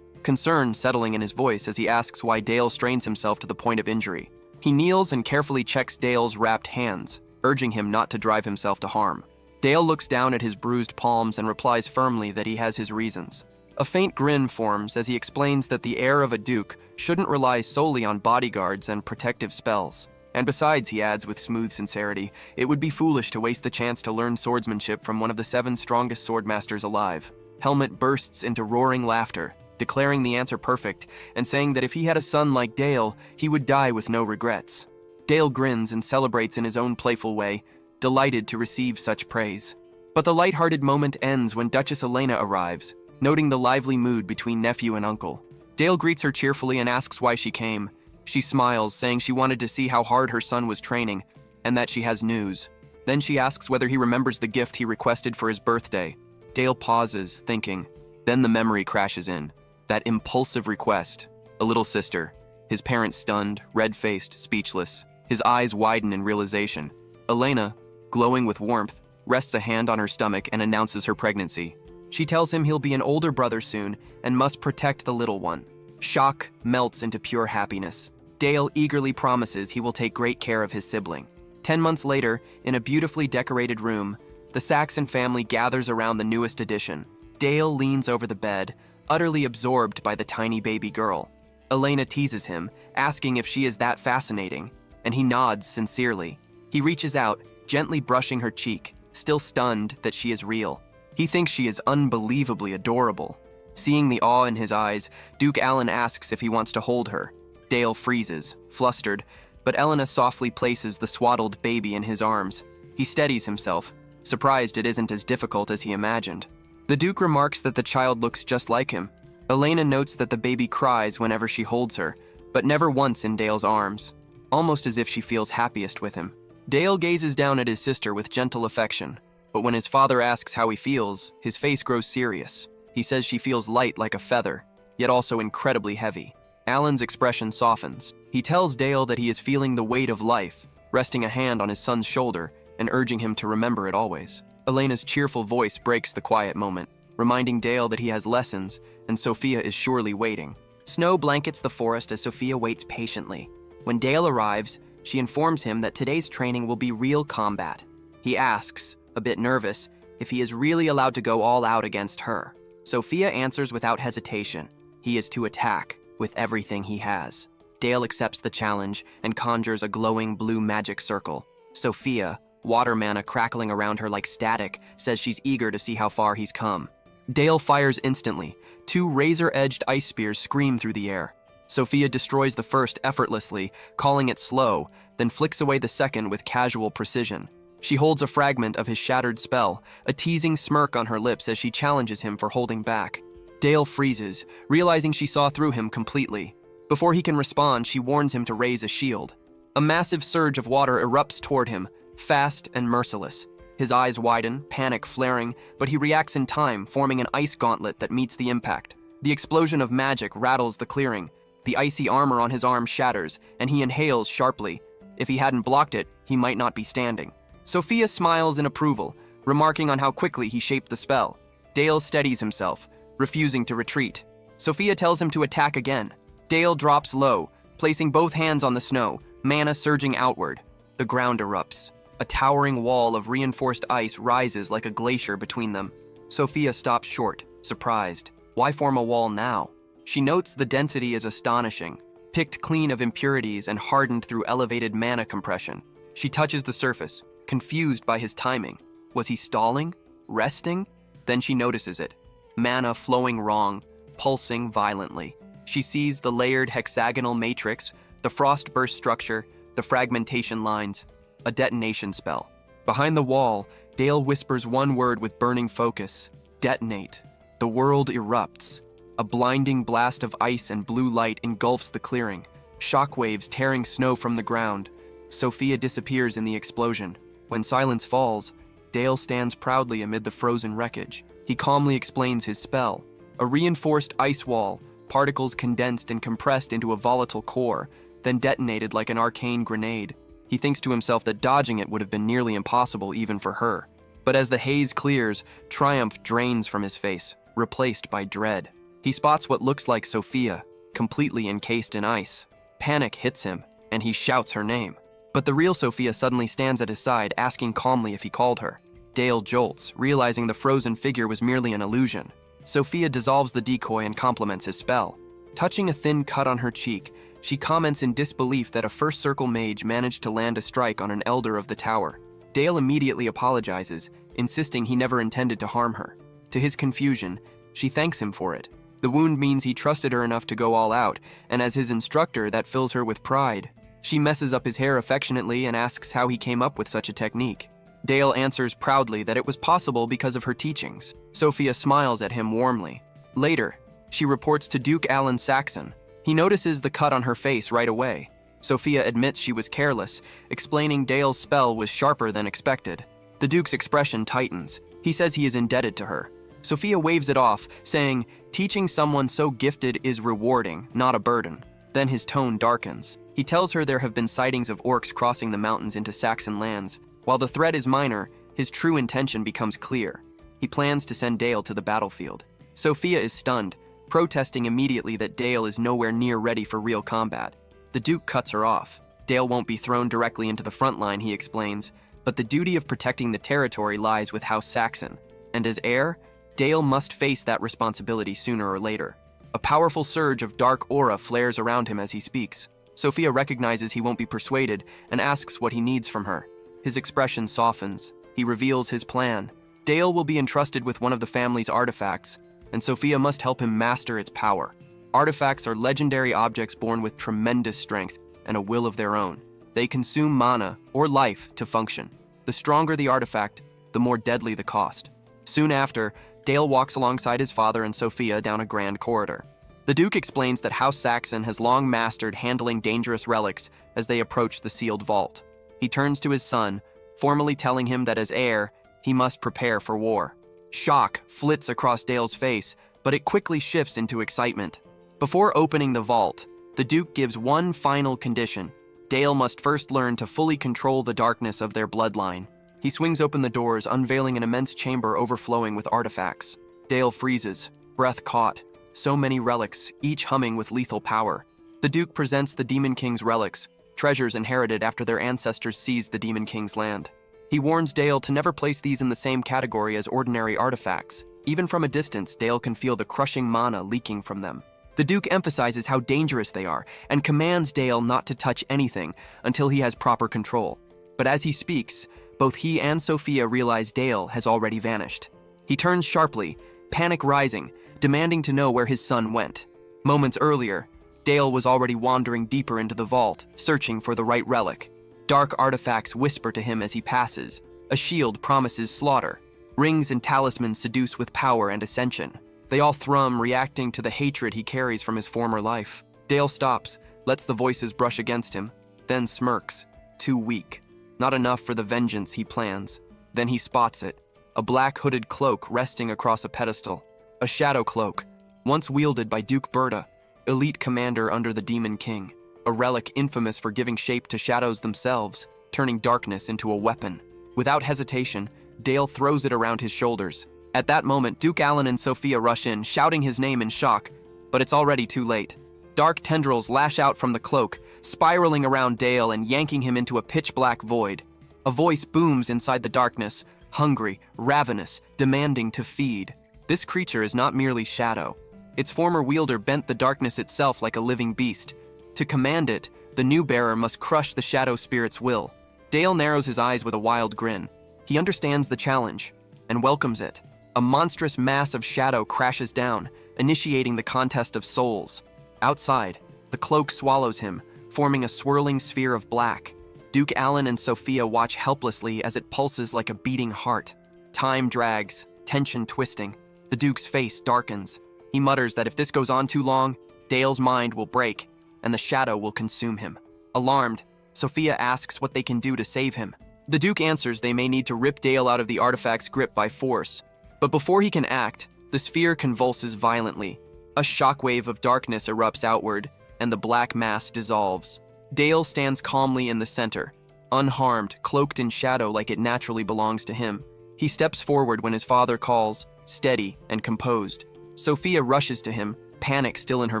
Concern settling in his voice as he asks why Dale strains himself to the point of injury. He kneels and carefully checks Dale's wrapped hands, urging him not to drive himself to harm. Dale looks down at his bruised palms and replies firmly that he has his reasons. A faint grin forms as he explains that the heir of a duke shouldn't rely solely on bodyguards and protective spells. And besides, he adds with smooth sincerity, it would be foolish to waste the chance to learn swordsmanship from one of the 7 strongest swordmasters alive. Helmet bursts into roaring laughter, declaring the answer perfect, and saying that if he had a son like Dale, he would die with no regrets. Dale grins and celebrates in his own playful way, delighted to receive such praise. But the light-hearted moment ends when Duchess Elena arrives, noting the lively mood between nephew and uncle. Dale greets her cheerfully and asks why she came. She smiles, saying she wanted to see how hard her son was training, and that she has news. Then she asks whether he remembers the gift he requested for his birthday. Dale pauses, thinking. Then the memory crashes in. That impulsive request. A little sister. His parents stunned, red-faced, speechless. His eyes widen in realization. Elena, glowing with warmth, rests a hand on her stomach and announces her pregnancy. She tells him he'll be an older brother soon and must protect the little one. Shock melts into pure happiness. Dale eagerly promises he will take great care of his sibling. 10 months later, in a beautifully decorated room, the Saxon family gathers around the newest addition. Dale leans over the bed, utterly absorbed by the tiny baby girl. Elena teases him, asking if she is that fascinating, and he nods sincerely. He reaches out, gently brushing her cheek, still stunned that she is real. He thinks she is unbelievably adorable. Seeing the awe in his eyes, Duke Alan asks if he wants to hold her. Dale freezes, flustered, but Elena softly places the swaddled baby in his arms. He steadies himself, surprised it isn't as difficult as he imagined. The Duke remarks that the child looks just like him. Elena notes that the baby cries whenever she holds her, but never once in Dale's arms, almost as if she feels happiest with him. Dale gazes down at his sister with gentle affection, but when his father asks how he feels, his face grows serious. He says she feels light like a feather, yet also incredibly heavy. Alan's expression softens. He tells Dale that he is feeling the weight of life, resting a hand on his son's shoulder and urging him to remember it always. Elena's cheerful voice breaks the quiet moment, reminding Dale that he has lessons and Sophia is surely waiting. Snow blankets the forest as Sophia waits patiently. When Dale arrives, she informs him that today's training will be real combat. He asks, a bit nervous, if he is really allowed to go all out against her. Sophia answers without hesitation. He is to attack with everything he has. Dale accepts the challenge and conjures a glowing blue magic circle. Sophia, water mana crackling around her like static, says she's eager to see how far he's come. Dale fires instantly. 2 razor-edged ice spears scream through the air. Sophia destroys the first effortlessly, calling it slow, then flicks away the second with casual precision. She holds a fragment of his shattered spell, a teasing smirk on her lips as she challenges him for holding back. Dale freezes, realizing she saw through him completely. Before he can respond, she warns him to raise a shield. A massive surge of water erupts toward him, fast and merciless. His eyes widen, panic flaring, but he reacts in time, forming an ice gauntlet that meets the impact. The explosion of magic rattles the clearing. The icy armor on his arm shatters, and he inhales sharply. If he hadn't blocked it, he might not be standing. Sophia smiles in approval, remarking on how quickly he shaped the spell. Dale steadies himself, refusing to retreat. Sophia tells him to attack again. Dale drops low, placing both hands on the snow, mana surging outward. The ground erupts. A towering wall of reinforced ice rises like a glacier between them. Sophia stops short, surprised. Why form a wall now? She notes the density is astonishing, picked clean of impurities and hardened through elevated mana compression. She touches the surface, confused by his timing. Was he stalling? Resting? Then she notices it. Mana flowing wrong, pulsing violently. She sees the layered hexagonal matrix, the frostburst structure, the fragmentation lines. A detonation spell. Behind the wall, Dale whispers one word with burning focus. Detonate. The world erupts. A blinding blast of ice and blue light engulfs the clearing, shockwaves tearing snow from the ground. Sophia disappears in the explosion. When silence falls, Dale stands proudly amid the frozen wreckage. He calmly explains his spell. A reinforced ice wall, particles condensed and compressed into a volatile core, then detonated like an arcane grenade. He thinks to himself that dodging it would have been nearly impossible even for her. But as the haze clears, triumph drains from his face, replaced by dread. He spots what looks like Sophia, completely encased in ice. Panic hits him, and he shouts her name. But the real Sophia suddenly stands at his side, asking calmly if he called her. Dale jolts, realizing the frozen figure was merely an illusion. Sophia dissolves the decoy and complements his spell. Touching a thin cut on her cheek, she comments in disbelief that a First Circle mage managed to land a strike on an elder of the tower. Dale immediately apologizes, insisting he never intended to harm her. To his confusion, she thanks him for it. The wound means he trusted her enough to go all out, and as his instructor, that fills her with pride. She messes up his hair affectionately and asks how he came up with such a technique. Dale answers proudly that it was possible because of her teachings. Sophia smiles at him warmly. Later, she reports to Duke Alan Saxon. He notices the cut on her face right away. Sophia admits she was careless, explaining Dale's spell was sharper than expected. The Duke's expression tightens. He says he is indebted to her. Sophia waves it off, saying, teaching someone so gifted is rewarding, not a burden. Then his tone darkens. He tells her there have been sightings of orcs crossing the mountains into Saxon lands. While the threat is minor, his true intention becomes clear. He plans to send Dale to the battlefield. Sophia is stunned, protesting immediately that Dale is nowhere near ready for real combat. The Duke cuts her off. Dale won't be thrown directly into the front line, he explains, but the duty of protecting the territory lies with House Saxon, and as heir, Dale must face that responsibility sooner or later. A powerful surge of dark aura flares around him as he speaks. Sophia recognizes he won't be persuaded and asks what he needs from her. His expression softens. He reveals his plan. Dale will be entrusted with one of the family's artifacts, and Sophia must help him master its power. Artifacts are legendary objects born with tremendous strength and a will of their own. They consume mana, or life, to function. The stronger the artifact, the more deadly the cost. Soon after, Dale walks alongside his father and Sophia down a grand corridor. The Duke explains that House Saxon has long mastered handling dangerous relics as they approach the sealed vault. He turns to his son, formally telling him that as heir, he must prepare for war. Shock flits across Dale's face, but it quickly shifts into excitement. Before opening the vault, the Duke gives one final condition. Dale must first learn to fully control the darkness of their bloodline. He swings open the doors, unveiling an immense chamber overflowing with artifacts. Dale freezes, breath caught. So many relics, each humming with lethal power. The Duke presents the Demon King's relics, treasures inherited after their ancestors seized the Demon King's land. He warns Dale to never place these in the same category as ordinary artifacts. Even from a distance, Dale can feel the crushing mana leaking from them. The Duke emphasizes how dangerous they are and commands Dale not to touch anything until he has proper control. But as he speaks, both he and Sophia realize Dale has already vanished. He turns sharply, panic rising, demanding to know where his son went. Moments earlier, Dale was already wandering deeper into the vault, searching for the right relic. Dark artifacts whisper to him as he passes. A shield promises slaughter. Rings and talismans seduce with power and ascension. They all thrum, reacting to the hatred he carries from his former life. Dale stops, lets the voices brush against him, then smirks. Too weak. Not enough for the vengeance he plans. Then he spots it. A black hooded cloak resting across a pedestal. A shadow cloak, once wielded by Duke Berta, elite commander under the Demon King. A relic infamous for giving shape to shadows themselves, turning darkness into a weapon. Without hesitation, Dale throws it around his shoulders. At that moment, Duke Alan and Sophia rush in, shouting his name in shock, but it's already too late. Dark tendrils lash out from the cloak, spiraling around Dale and yanking him into a pitch-black void. A voice booms inside the darkness, hungry, ravenous, demanding to feed. This creature is not merely shadow. Its former wielder bent the darkness itself like a living beast. To command it, the new bearer must crush the shadow spirit's will. Dale narrows his eyes with a wild grin. He understands the challenge and welcomes it. A monstrous mass of shadow crashes down, initiating the contest of souls. Outside, the cloak swallows him, forming a swirling sphere of black. Duke Alan and Sophia watch helplessly as it pulses like a beating heart. Time drags, tension twisting. The Duke's face darkens. He mutters that if this goes on too long, Dale's mind will break, and the shadow will consume him. Alarmed, Sophia asks what they can do to save him. The Duke answers they may need to rip Dale out of the artifact's grip by force. But before he can act, the sphere convulses violently. A shockwave of darkness erupts outward, and the black mass dissolves. Dale stands calmly in the center, unharmed, cloaked in shadow like it naturally belongs to him. He steps forward when his father calls, steady and composed. Sophia rushes to him, panic still in her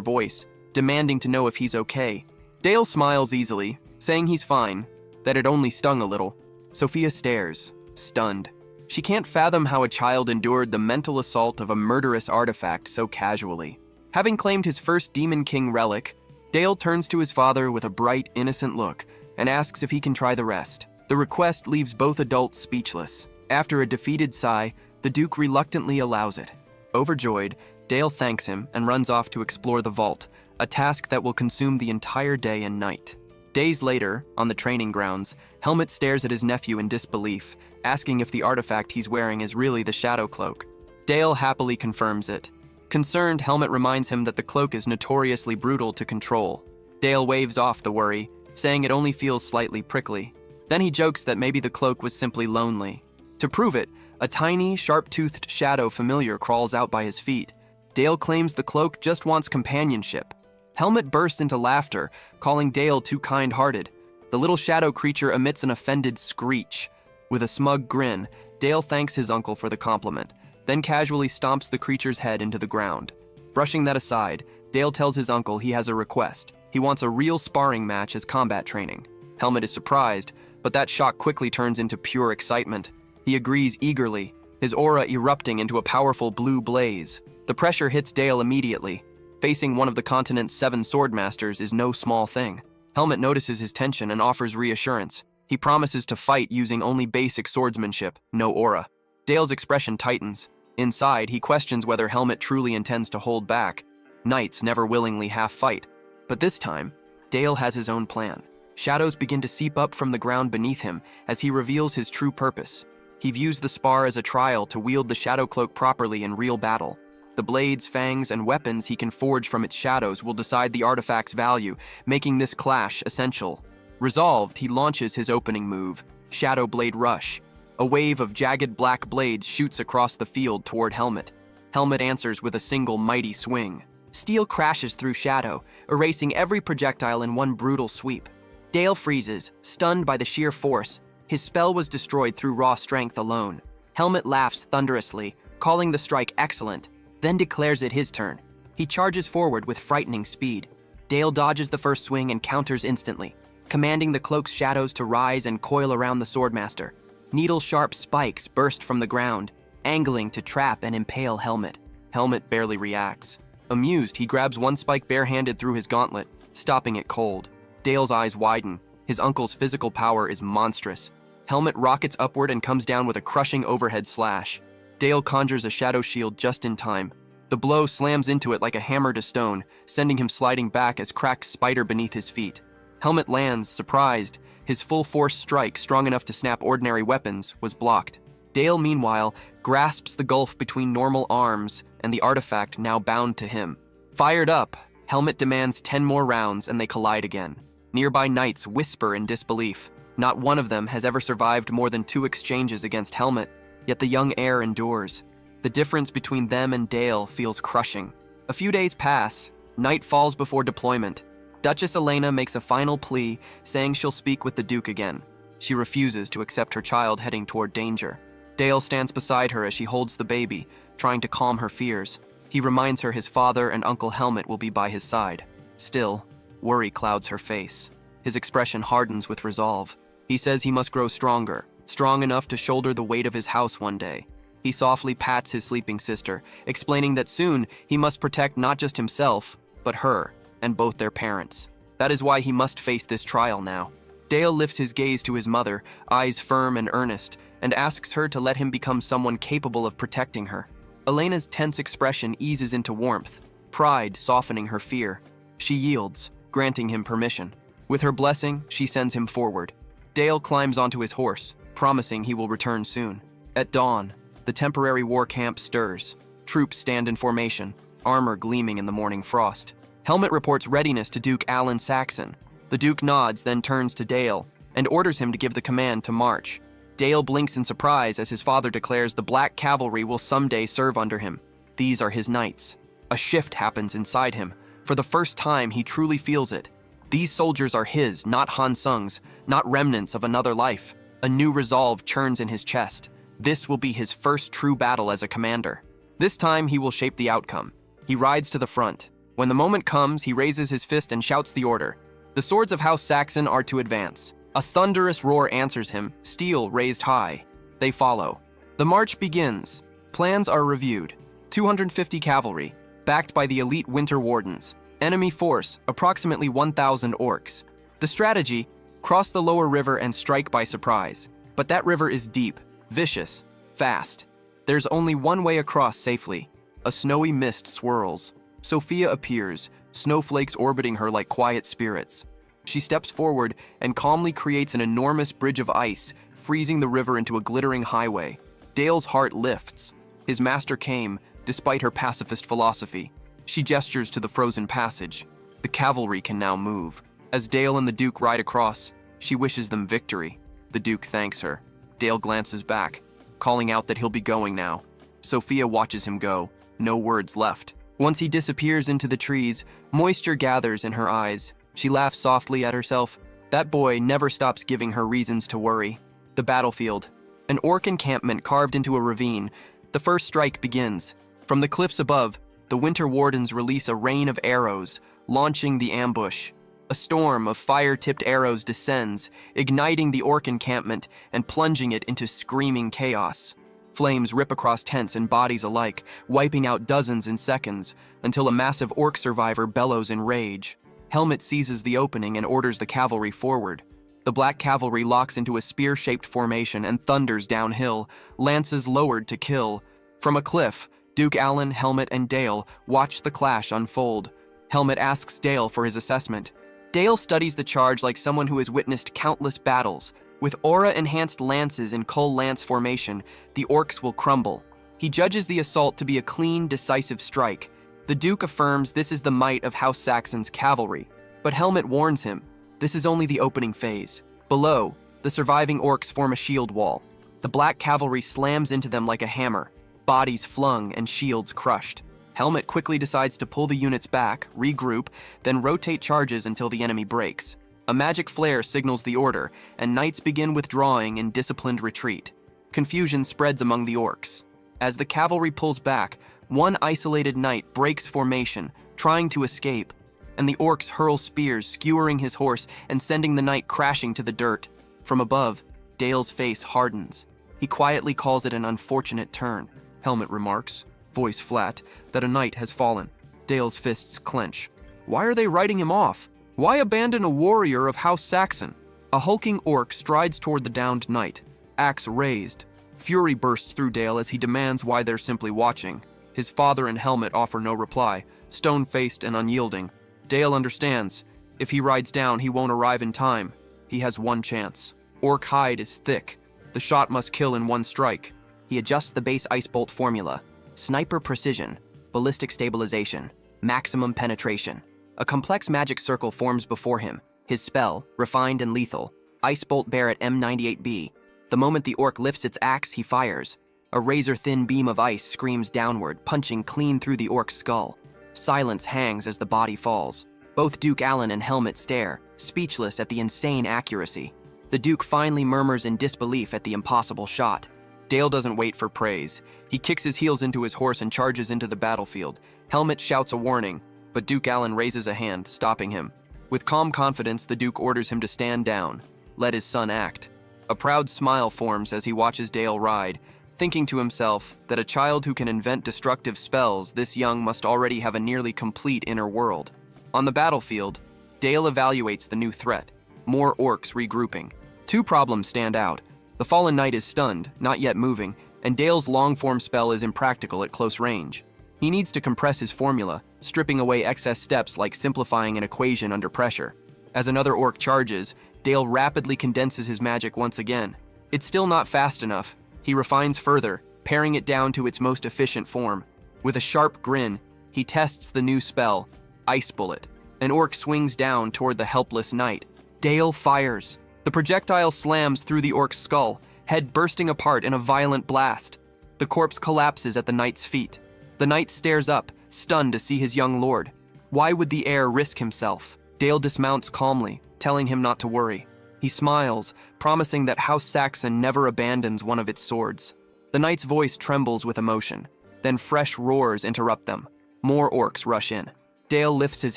voice, demanding to know if he's okay. Dale smiles easily, saying he's fine, that it only stung a little. Sophia stares, stunned. She can't fathom how a child endured the mental assault of a murderous artifact so casually. Having claimed his first Demon King relic, Dale turns to his father with a bright, innocent look and asks if he can try the rest. The request leaves both adults speechless. After a defeated sigh, the Duke reluctantly allows it. Overjoyed, Dale thanks him and runs off to explore the vault, a task that will consume the entire day and night. Days later, on the training grounds, Helmut stares at his nephew in disbelief, asking if the artifact he's wearing is really the shadow cloak. Dale happily confirms it. Concerned, Helmut reminds him that the cloak is notoriously brutal to control. Dale waves off the worry, saying it only feels slightly prickly. Then he jokes that maybe the cloak was simply lonely. To prove it, a tiny, sharp-toothed shadow familiar crawls out by his feet. Dale claims the cloak just wants companionship. Helmut bursts into laughter, calling Dale too kind-hearted. The little shadow creature emits an offended screech. With a smug grin, Dale thanks his uncle for the compliment, then casually stomps the creature's head into the ground. Brushing that aside, Dale tells his uncle he has a request. He wants a real sparring match as combat training. Helmut is surprised, but that shock quickly turns into pure excitement. He agrees eagerly, his aura erupting into a powerful blue blaze. The pressure hits Dale immediately. Facing one of the continent's 7 swordmasters is no small thing. Helmut notices his tension and offers reassurance. He promises to fight using only basic swordsmanship, no aura. Dale's expression tightens. Inside, he questions whether Helmut truly intends to hold back. Knights never willingly half-fight. But this time, Dale has his own plan. Shadows begin to seep up from the ground beneath him as he reveals his true purpose. He views the spar as a trial to wield the shadow cloak properly in real battle. The blades, fangs, and weapons he can forge from its shadows will decide the artifact's value, making this clash essential. Resolved, he launches his opening move, Shadow Blade Rush. A wave of jagged black blades shoots across the field toward Helmut. Helmut answers with a single mighty swing. Steel crashes through Shadow, erasing every projectile in one brutal sweep. Dale freezes, stunned by the sheer force. His spell was destroyed through raw strength alone. Helmut laughs thunderously, calling the strike excellent, then declares it his turn. He charges forward with frightening speed. Dale dodges the first swing and counters instantly, commanding the cloak's shadows to rise and coil around the swordmaster. Needle-sharp spikes burst from the ground, angling to trap and impale Helmut. Helmut barely reacts. Amused, he grabs one spike barehanded through his gauntlet, stopping it cold. Dale's eyes widen. His uncle's physical power is monstrous. Helmet rockets upward and comes down with a crushing overhead slash. Dale conjures a shadow shield just in time. The blow slams into it like a hammer to stone, sending him sliding back as cracks spider beneath his feet. Helmet lands, surprised. His full-force strike, strong enough to snap ordinary weapons, was blocked. Dale, meanwhile, grasps the gulf between normal arms and the artifact now bound to him. Fired up, Helmet demands 10 more rounds and they collide again. Nearby knights whisper in disbelief. Not one of them has ever survived more than 2 exchanges against Helmet, yet the young heir endures. The difference between them and Dale feels crushing. A few days pass. Night falls before deployment. Duchess Elena makes a final plea, saying she'll speak with the Duke again. She refuses to accept her child heading toward danger. Dale stands beside her as she holds the baby, trying to calm her fears. He reminds her his father and Uncle Helmet will be by his side. Still, worry clouds her face. His expression hardens with resolve. He says he must grow stronger, strong enough to shoulder the weight of his house one day. He softly pats his sleeping sister, explaining that soon he must protect not just himself, but her, and both their parents. That is why he must face this trial now. Dale lifts his gaze to his mother, eyes firm and earnest, and asks her to let him become someone capable of protecting her. Elena's tense expression eases into warmth, pride softening her fear. She yields, granting him permission. With her blessing, she sends him forward. Dale climbs onto his horse, promising he will return soon. At dawn, the temporary war camp stirs. Troops stand in formation, armor gleaming in the morning frost. Helmet reports readiness to Duke Alan Saxon. The Duke nods, then turns to Dale, and orders him to give the command to march. Dale blinks in surprise as his father declares the Black Cavalry will someday serve under him. These are his knights. A shift happens inside him. For the first time, he truly feels it. These soldiers are his, not Han Sung's, not remnants of another life. A new resolve churns in his chest. This will be his first true battle as a commander. This time, he will shape the outcome. He rides to the front. When the moment comes, he raises his fist and shouts the order. The swords of House Saxon are to advance. A thunderous roar answers him, steel raised high. They follow. The march begins. Plans are reviewed. 250 cavalry, backed by the elite Winter Wardens. Enemy force, approximately 1,000 orcs. The strategy, cross the lower river and strike by surprise. But that river is deep, vicious, fast. There's only one way across safely. A snowy mist swirls. Sophia appears, snowflakes orbiting her like quiet spirits. She steps forward and calmly creates an enormous bridge of ice, freezing the river into a glittering highway. Dale's heart lifts. His master came, despite her pacifist philosophy. She gestures to the frozen passage. The cavalry can now move. As Dale and the Duke ride across, she wishes them victory. The Duke thanks her. Dale glances back, calling out that he'll be going now. Sophia watches him go, no words left. Once he disappears into the trees, moisture gathers in her eyes. She laughs softly at herself. That boy never stops giving her reasons to worry. The battlefield. An orc encampment carved into a ravine. The first strike begins. From the cliffs above, the Winter Wardens release a rain of arrows, launching the ambush. A storm of fire-tipped arrows descends, igniting the orc encampment and plunging it into screaming chaos. Flames rip across tents and bodies alike, wiping out dozens in seconds, until a massive orc survivor bellows in rage. Helmet seizes the opening and orders the cavalry forward. The Black Cavalry locks into a spear-shaped formation and thunders downhill, lances lowered to kill. From a cliff, Duke Alan, Helmet, and Dale watch the clash unfold. Helmet asks Dale for his assessment. Dale studies the charge like someone who has witnessed countless battles. With aura-enhanced lances in Kull Lance formation, the orcs will crumble. He judges the assault to be a clean, decisive strike. The Duke affirms this is the might of House Saxon's cavalry. But Helmet warns him, this is only the opening phase. Below, the surviving orcs form a shield wall. The Black Cavalry slams into them like a hammer, bodies flung and shields crushed. Helmet quickly decides to pull the units back, regroup, then rotate charges until the enemy breaks. A magic flare signals the order, and knights begin withdrawing in disciplined retreat. Confusion spreads among the orcs. As the cavalry pulls back, one isolated knight breaks formation, trying to escape, and the orcs hurl spears, skewering his horse and sending the knight crashing to the dirt. From above, Dale's face hardens. He quietly calls it an unfortunate turn. Helmet remarks, voice flat, that a knight has fallen. Dale's fists clench. Why are they writing him off? Why abandon a warrior of House Saxon? A hulking orc strides toward the downed knight, axe raised. Fury bursts through Dale as he demands why they're simply watching. His father and helmet offer no reply, stone-faced and unyielding. Dale understands. If he rides down, he won't arrive in time. He has one chance. Orc hide is thick. The shot must kill in one strike. He adjusts the base ice bolt formula. Sniper precision, ballistic stabilization, maximum penetration. A complex magic circle forms before him. His spell, refined and lethal. Ice bolt Barrett M98B. The moment the orc lifts its axe, he fires. A razor-thin beam of ice screams downward, punching clean through the orc's skull. Silence hangs as the body falls. Both Duke Allen and Helmet stare, speechless at the insane accuracy. The Duke finally murmurs in disbelief at the impossible shot. Dale doesn't wait for praise. He kicks his heels into his horse and charges into the battlefield. Helmet shouts a warning, but Duke Allen raises a hand, stopping him. With calm confidence, the Duke orders him to stand down, let his son act. A proud smile forms as he watches Dale ride, thinking to himself that a child who can invent destructive spells this young must already have a nearly complete inner world. On the battlefield, Dale evaluates the new threat, more orcs regrouping. Two problems stand out. The fallen knight is stunned, not yet moving, and Dale's long-form spell is impractical at close range. He needs to compress his formula, stripping away excess steps like simplifying an equation under pressure. As another orc charges, Dale rapidly condenses his magic once again. It's still not fast enough. He refines further, paring it down to its most efficient form. With a sharp grin, he tests the new spell, Ice Bullet. An orc swings down toward the helpless knight. Dale fires. The projectile slams through the orc's skull, head bursting apart in a violent blast. The corpse collapses at the knight's feet. The knight stares up, stunned to see his young lord. Why would the heir risk himself? Dale dismounts calmly, telling him not to worry. He smiles, promising that House Saxon never abandons one of its swords. The knight's voice trembles with emotion. Then fresh roars interrupt them. More orcs rush in. Dale lifts his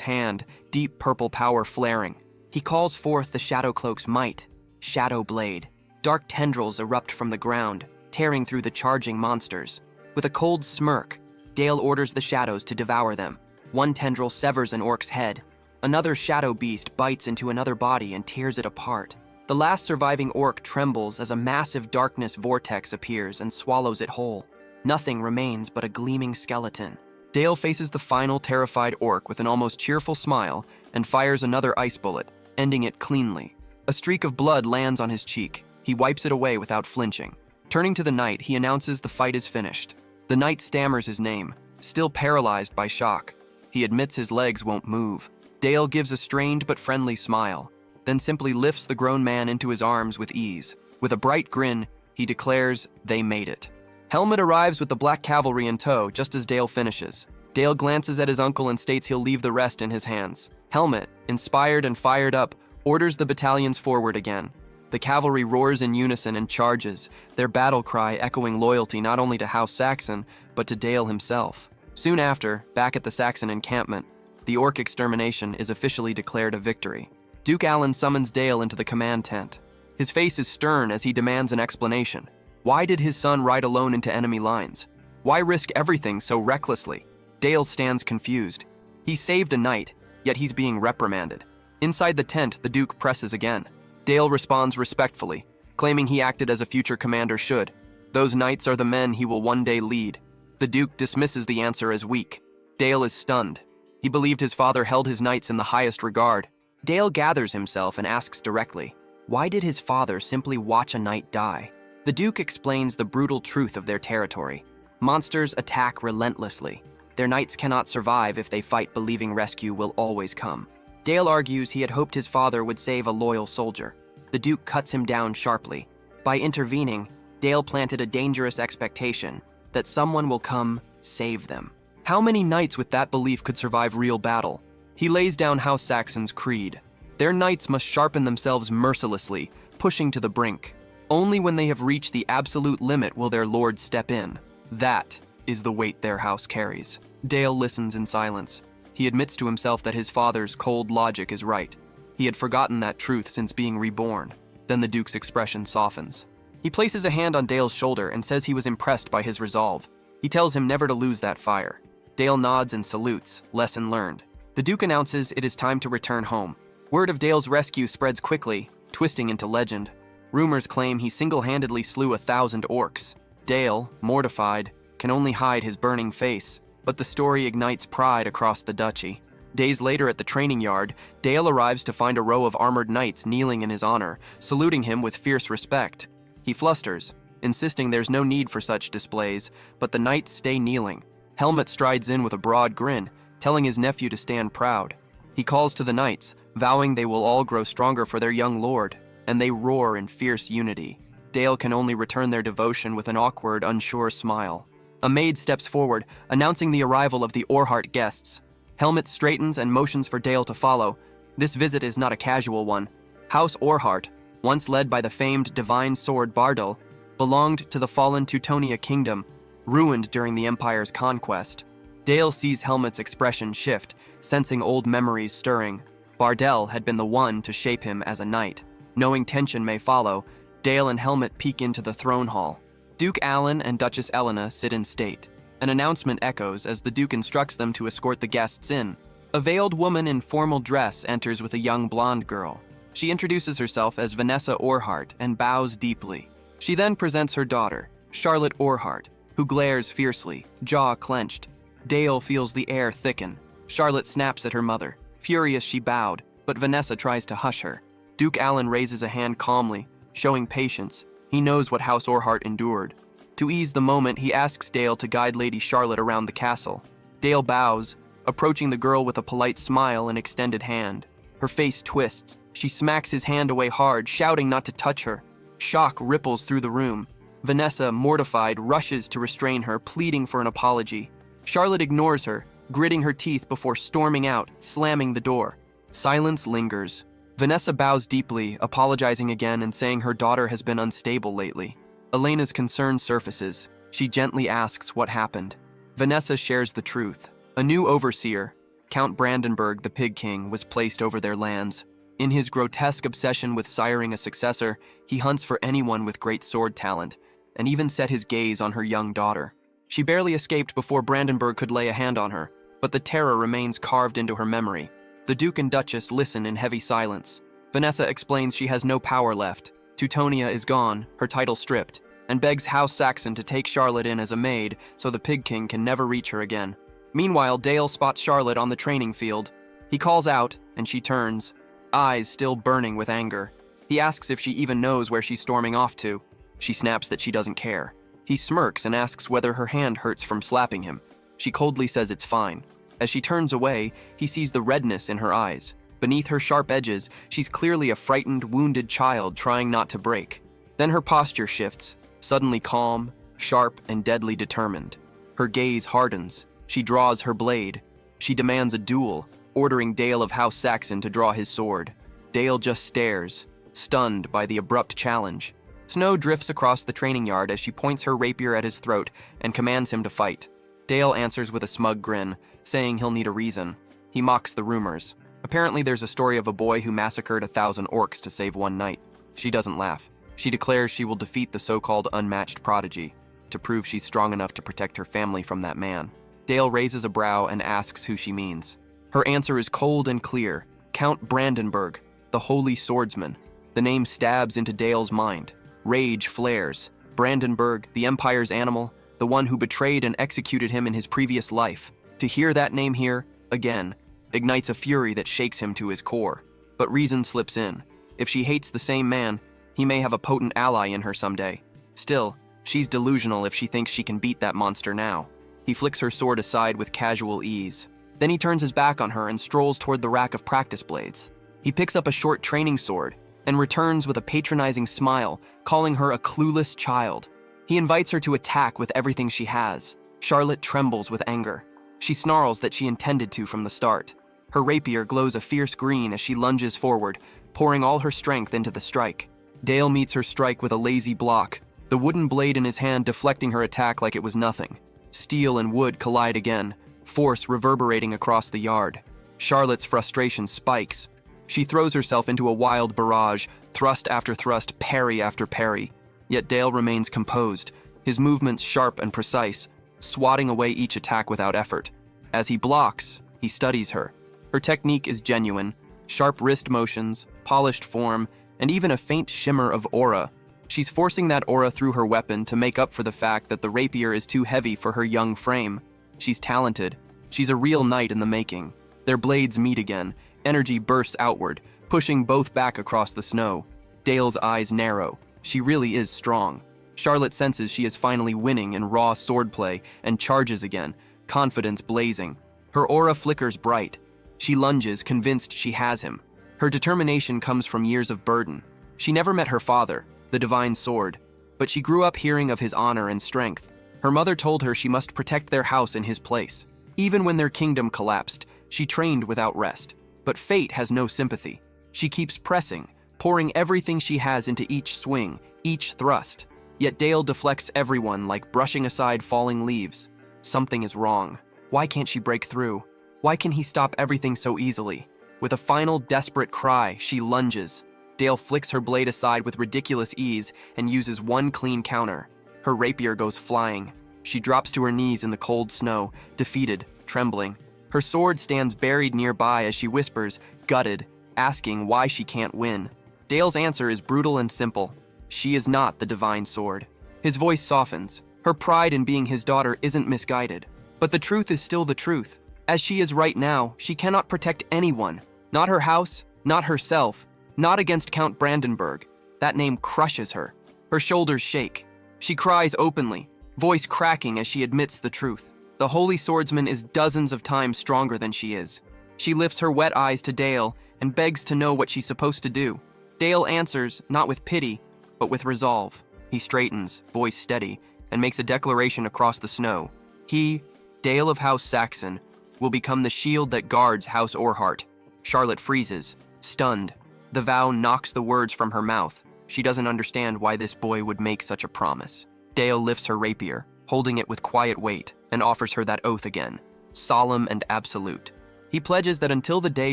hand, deep purple power flaring. He calls forth the Shadow Cloak's might, Shadow Blade. Dark tendrils erupt from the ground, tearing through the charging monsters. With a cold smirk, Dale orders the shadows to devour them. One tendril severs an orc's head. Another shadow beast bites into another body and tears it apart. The last surviving orc trembles as a massive darkness vortex appears and swallows it whole. Nothing remains but a gleaming skeleton. Dale faces the final terrified orc with an almost cheerful smile and fires another ice bullet, ending it cleanly. A streak of blood lands on his cheek. He wipes it away without flinching. Turning to the knight, he announces the fight is finished. The knight stammers his name, still paralyzed by shock. He admits his legs won't move. Dale gives a strained but friendly smile, then simply lifts the grown man into his arms with ease. With a bright grin, he declares they made it. Helmet arrives with the Black Cavalry in tow just as Dale finishes. Dale glances at his uncle and states he'll leave the rest in his hands. Helmet, inspired and fired up, orders the battalions forward again. The cavalry roars in unison and charges, their battle cry echoing loyalty not only to House Saxon, but to Dale himself. Soon after, back at the Saxon encampment, the orc extermination is officially declared a victory. Duke Allen summons Dale into the command tent. His face is stern as he demands an explanation. Why did his son ride alone into enemy lines? Why risk everything so recklessly? Dale stands confused. He saved a knight, yet he's being reprimanded. Inside the tent, the Duke presses again. Dale responds respectfully, claiming he acted as a future commander should. Those knights are the men he will one day lead. The Duke dismisses the answer as weak. Dale is stunned. He believed his father held his knights in the highest regard. Dale gathers himself and asks directly, why did his father simply watch a knight die? The Duke explains the brutal truth of their territory. Monsters attack relentlessly. Their knights cannot survive if they fight believing rescue will always come. Dale argues he had hoped his father would save a loyal soldier. The Duke cuts him down sharply. By intervening, Dale planted a dangerous expectation that someone will come save them. How many knights with that belief could survive real battle? He lays down House Saxon's creed. Their knights must sharpen themselves mercilessly, pushing to the brink. Only when they have reached the absolute limit will their lord step in. That is the weight their house carries. Dale listens in silence. He admits to himself that his father's cold logic is right. He had forgotten that truth since being reborn. Then the Duke's expression softens. He places a hand on Dale's shoulder and says he was impressed by his resolve. He tells him never to lose that fire. Dale nods and salutes, lesson learned. The Duke announces it is time to return home. Word of Dale's rescue spreads quickly, twisting into legend. Rumors claim he single-handedly slew 1,000 orcs. Dale, mortified, can only hide his burning face, but the story ignites pride across the duchy. Days later at the training yard, Dale arrives to find a row of armored knights kneeling in his honor, saluting him with fierce respect. He flusters, insisting there's no need for such displays, but the knights stay kneeling. Helmet strides in with a broad grin, telling his nephew to stand proud. He calls to the knights, vowing they will all grow stronger for their young lord, and they roar in fierce unity. Dale can only return their devotion with an awkward, unsure smile. A maid steps forward, announcing the arrival of the Orhart guests. Helmet straightens and motions for Dale to follow. This visit is not a casual one. House Orhart, once led by the famed divine sword Bardal, belonged to the fallen Teutonia kingdom, ruined during the Empire's conquest. Dale sees Helmet's expression shift, sensing old memories stirring. Bardal had been the one to shape him as a knight. Knowing tension may follow, Dale and Helmet peek into the throne hall. Duke Alan and Duchess Elena sit in state. An announcement echoes as the Duke instructs them to escort the guests in. A veiled woman in formal dress enters with a young blonde girl. She introduces herself as Vanessa Orhart and bows deeply. She then presents her daughter, Charlotte Orhart, who glares fiercely, jaw clenched. Dale feels the air thicken. Charlotte snaps at her mother. Furious, she bowed, but Vanessa tries to hush her. Duke Alan raises a hand calmly, showing patience. He knows what House Orhart endured. To ease the moment, he asks Dale to guide Lady Charlotte around the castle. Dale bows, approaching the girl with a polite smile and extended hand. Her face twists. She smacks his hand away hard, shouting not to touch her. Shock ripples through the room. Vanessa, mortified, rushes to restrain her, pleading for an apology. Charlotte ignores her, gritting her teeth before storming out, slamming the door. Silence lingers. Vanessa bows deeply, apologizing again and saying her daughter has been unstable lately. Elena's concern surfaces. She gently asks what happened. Vanessa shares the truth. A new overseer, Count Brandenburg the Pig King, was placed over their lands. In his grotesque obsession with siring a successor, he hunts for anyone with great sword talent, and even set his gaze on her young daughter. She barely escaped before Brandenburg could lay a hand on her, but the terror remains carved into her memory. The Duke and Duchess listen in heavy silence. Vanessa explains she has no power left. Teutonia is gone, her title stripped, and begs House Saxon to take Charlotte in as a maid so the Pig King can never reach her again. Meanwhile, Dale spots Charlotte on the training field. He calls out, and she turns, eyes still burning with anger. He asks if she even knows where she's storming off to. She snaps that she doesn't care. He smirks and asks whether her hand hurts from slapping him. She coldly says it's fine. As she turns away, he sees the redness in her eyes. Beneath her sharp edges, she's clearly a frightened, wounded child trying not to break. Then her posture shifts, suddenly calm, sharp, and deadly determined. Her gaze hardens. She draws her blade. She demands a duel, ordering Dale of House Saxon to draw his sword. Dale just stares, stunned by the abrupt challenge. Snow drifts across the training yard as she points her rapier at his throat and commands him to fight. Dale answers with a smug grin, saying he'll need a reason. He mocks the rumors. Apparently there's a story of a boy who massacred 1,000 orcs to save one knight. She doesn't laugh. She declares she will defeat the so-called unmatched prodigy, to prove she's strong enough to protect her family from that man. Dale raises a brow and asks who she means. Her answer is cold and clear. Count Brandenburg, the holy swordsman. The name stabs into Dale's mind. Rage flares. Brandenburg, the Empire's animal, the one who betrayed and executed him in his previous life. To hear that name here, again, ignites a fury that shakes him to his core. But reason slips in. If she hates the same man, he may have a potent ally in her someday. Still, she's delusional if she thinks she can beat that monster now. He flicks her sword aside with casual ease. Then he turns his back on her and strolls toward the rack of practice blades. He picks up a short training sword and returns with a patronizing smile, calling her a clueless child. He invites her to attack with everything she has. Charlotte trembles with anger. She snarls that she intended to from the start. Her rapier glows a fierce green as she lunges forward, pouring all her strength into the strike. Dale meets her strike with a lazy block, the wooden blade in his hand deflecting her attack like it was nothing. Steel and wood collide again, force reverberating across the yard. Charlotte's frustration spikes. She throws herself into a wild barrage, thrust after thrust, parry after parry. Yet Dale remains composed, his movements sharp and precise, swatting away each attack without effort. As he blocks, he studies her. Her technique is genuine, sharp wrist motions, polished form, and even a faint shimmer of aura. She's forcing that aura through her weapon to make up for the fact that the rapier is too heavy for her young frame. She's talented. She's a real knight in the making. Their blades meet again. Energy bursts outward, pushing both back across the snow. Dale's eyes narrow. She really is strong. Charlotte senses she is finally winning in raw swordplay and charges again, confidence blazing. Her aura flickers bright. She lunges, convinced she has him. Her determination comes from years of burden. She never met her father, the divine sword, but she grew up hearing of his honor and strength. Her mother told her she must protect their house in his place. Even when their kingdom collapsed, she trained without rest. But fate has no sympathy. She keeps pressing, pouring everything she has into each swing, each thrust. Yet Dale deflects everyone like brushing aside falling leaves. Something is wrong. Why can't she break through? Why can he stop everything so easily? With a final desperate cry, she lunges. Dale flicks her blade aside with ridiculous ease and uses one clean counter. Her rapier goes flying. She drops to her knees in the cold snow, defeated, trembling. Her sword stands buried nearby as she whispers, gutted, asking why she can't win. Dale's answer is brutal and simple. She is not the divine sword. His voice softens. Her pride in being his daughter isn't misguided. But the truth is still the truth. As she is right now, she cannot protect anyone. Not her house, not herself, not against Count Brandenburg. That name crushes her. Her shoulders shake. She cries openly, voice cracking as she admits the truth. The holy swordsman is dozens of times stronger than she is. She lifts her wet eyes to Dale and begs to know what she's supposed to do. Dale answers, not with pity, but with resolve. He straightens, voice steady, and makes a declaration across the snow. He, Dale of House Saxon, will become the shield that guards House Orhart. Charlotte freezes, stunned. The vow knocks the words from her mouth. She doesn't understand why this boy would make such a promise. Dale lifts her rapier, holding it with quiet weight, and offers her that oath again, solemn and absolute. He pledges that until the day